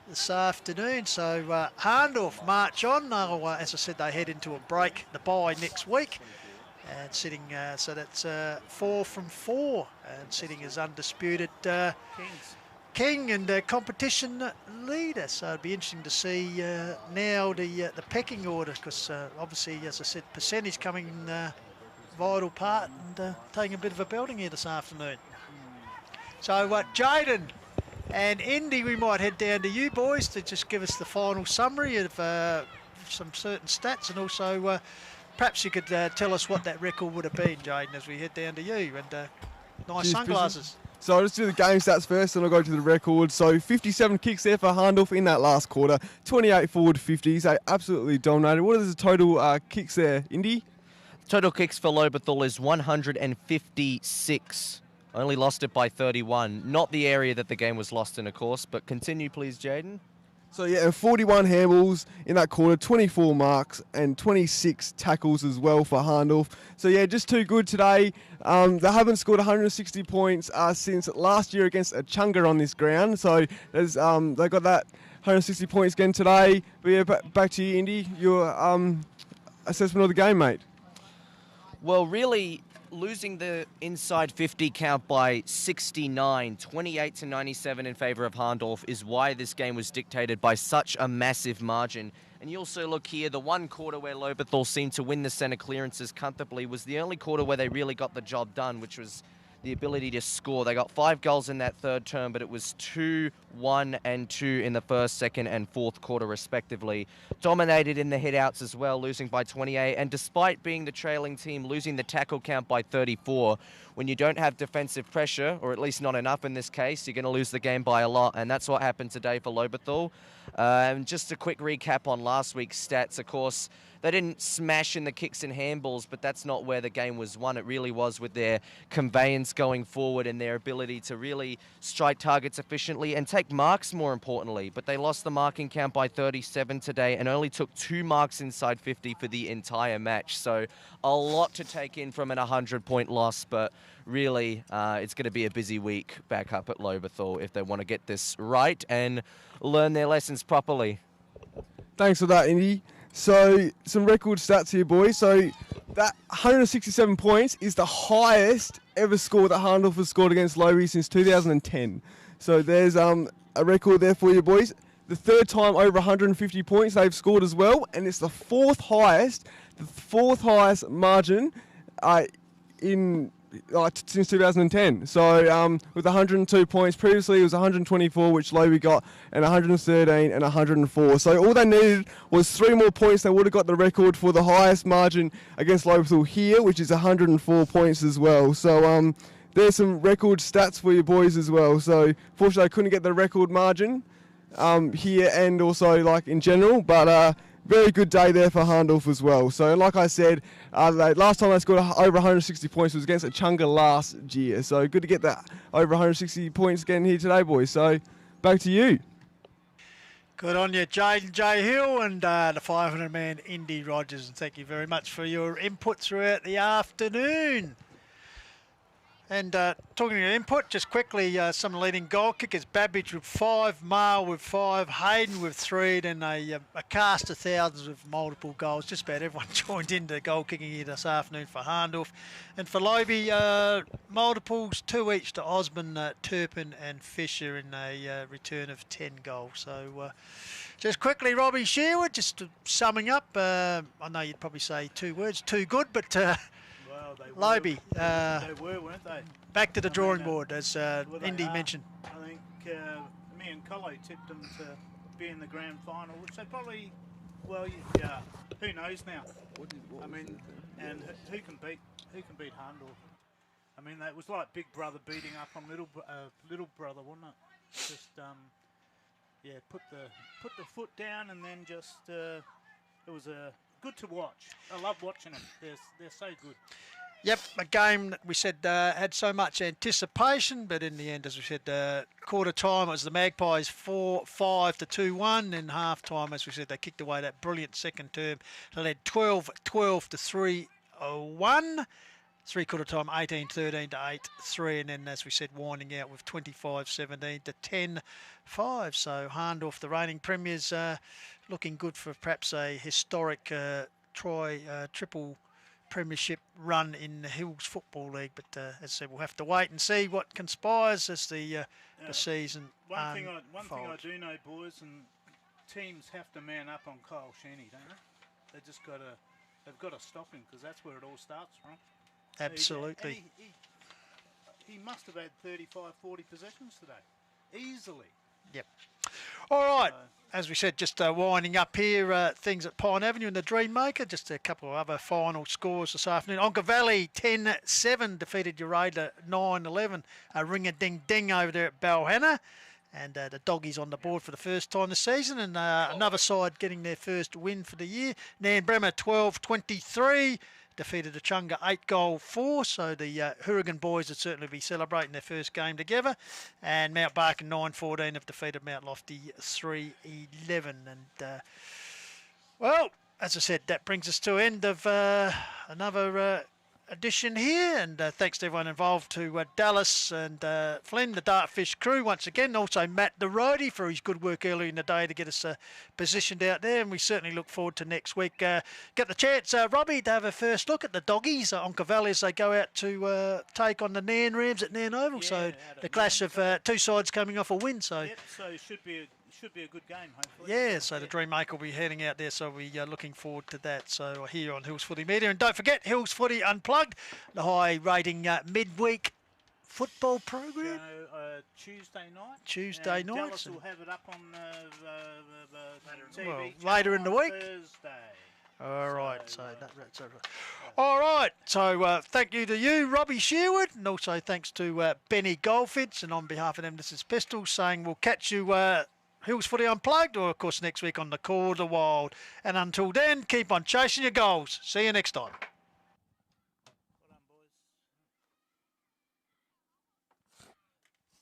this afternoon. So Hahndorf march on. As I said, they head into a break, the bye next week, and sitting, so that's 4 from 4, and sitting as undisputed king and competition leader. So it'd be interesting to see now the pecking order, because obviously, as I said, percentage coming in vital part, and taking a bit of a belting here this afternoon. So Jaden and Indy, we might head down to you boys to just give us the final summary of some certain stats, and also perhaps you could tell us what that record would have been, Jaden, as we head down to you. And nice sunglasses. So I'll just do the game stats first, and I'll go to the record. So 57 kicks there for Hahndorf in that last quarter, 28 forward 50s. They absolutely dominated. What is the total kicks there, Indy? Total kicks for Lobethal is 156. Only lost it by 31. Not the area that the game was lost in, of course, but continue, please, Jaden. So yeah, and 41 handballs in that quarter, 24 marks and 26 tackles as well for Hahndorf. So yeah, just too good today. They haven't scored 160 points since last year against Chunga on this ground. So there's, they got that 160 points again today. But yeah, back to you, Indy. Your assessment of the game, mate. Well, really, losing the inside 50 count by 69, 28-97 in favour of Hahndorf is why this game was dictated by such a massive margin. And you also look here, the one quarter where Lobethal seemed to win the centre clearances comfortably was the only quarter where they really got the job done, which was the ability to score. They got 5 goals in that third term, but it was 2, 1 and 2 in the first, second and fourth quarter respectively. Dominated in the hit-outs as well, losing by 28. And despite being the trailing team, losing the tackle count by 34, when you don't have defensive pressure, or at least not enough in this case, you're going to lose the game by a lot. And that's what happened today for Lobethal. And just a quick recap on last week's stats, of course, they didn't smash in the kicks and handballs, but that's not where the game was won. It really was with their conveyance going forward and their ability to really strike targets efficiently and take marks, more importantly. But they lost the marking count by 37 today and only took 2 marks inside 50 for the entire match. So a lot to take in from an 100-point loss, but really it's going to be a busy week back up at Lobethal if they want to get this right and learn their lessons properly. Thanks for that, Indy. So some record stats here, boys. So that 167 points is the highest ever score that Hahndorf has scored against Lobie since 2010. So there's a record there for you, boys. The third time over 150 points they've scored as well, and it's the fourth highest margin since 2010. So with 102 points, previously it was 124, which Lobie got, and 113 and 104. So all they needed was 3 more points. They would have got the record for the highest margin against Lobethal here, which is 104 points as well. So there's some record stats for you boys as well. So fortunately I couldn't get the record margin here and also like in general, but very good day there for Hahndorf as well. So like I said, last time they scored over 160 points was against Chunga last year. So good to get that over 160 points again here today, boys. So back to you. Good on you, Jaden J. Hill and the 500-man Indy Rogers. And thank you very much for your input throughout the afternoon. And talking about input, just quickly, some leading goal kickers. Babbage with 5, Marl with 5, Hayden with 3, then a cast of thousands with multiple goals. Just about everyone joined into goal kicking here this afternoon for Hahndorf. And for Lobie, multiples, 2 each to Osman, Turpin and Fisher in a return of 10 goals. So just quickly, Robbie Sherwood, just summing up. I know you'd probably say 2 words, too good, but... Well, they Lobie. they were, weren't they? back to the drawing mean, board, as well, they Indy are. mentioned. I think me and Colo tipped them to be in the grand final, which they probably, well, yeah, who knows now? I mean, and who can beat Hahndorf? I mean, it was like Big Brother beating up on Little Brother, wasn't it? Just yeah, put the foot down, and then just it was good to watch. I love watching them. They're so good. Yep, a game that we said had so much anticipation, but in the end, as we said, quarter time it was the Magpies 4-5 to 2-1. In half time, as we said, they kicked away that brilliant second term. They led 12-12 to 3-1. 3/4 time 18-13 to 8-3, and then, as we said, winding out with 25-17 to 10-5. So Hahndorf, the reigning premiers, looking good for perhaps a historic triple premiership run in the Hills Football League. But as I said, we'll have to wait and see what conspires as the season One thing I unfolds. do know, boys, and teams have to man up on Kyle Shaney, don't they? They've got to stop him, because that's where it all starts from. Absolutely. He must have had 35, 40 possessions today, easily. Yep. All right. As we said, just winding up here, things at Pine Avenue in the Dreammaker. Just a couple of other final scores this afternoon. Onka Valley 10-7 defeated Urada 9-11. Ring-a-ding-ding over there at Balhanna. And the Doggies on the board for the first time this season. And another side getting their first win for the year. Nanbremmer 12-23. Defeated Achunga 8-4, so the Hourigan boys would certainly be celebrating their first game together. And Mount Barker 9-14 have defeated Mount Lofty 3-11. And, well, as I said, that brings us to end of another edition here. And thanks to everyone involved, to Dallas and Flynn, the Dartfish crew, once again. Also Matt the roadie for his good work earlier in the day to get us positioned out there. And we certainly look forward to next week. Get the chance, Robbie, to have a first look at the Doggies, Onka Valley, as they go out to take on the Nan Rams at Nan Oval. Yeah, so the clash of two sides coming off a win. So Yep, so it should be a good game, hopefully. yeah, so the Dreammaker will be heading out there, so we're looking forward to that. So here on Hills Footy Media. And don't forget, Hills Footy Unplugged, the high-rating midweek football program. Tuesday night. Tuesday and night. Dallas will have it up on TV later in the week. Thursday. All right, so that's all right. All right, so thank you to you, Robbie Sherwood, and also thanks to Benny Goldfinch. And on behalf of them, this is Pistol saying we'll catch you Hills Footy Unplugged, or of course next week on the Call of the Wild. And until then, keep on chasing your goals. See you next time.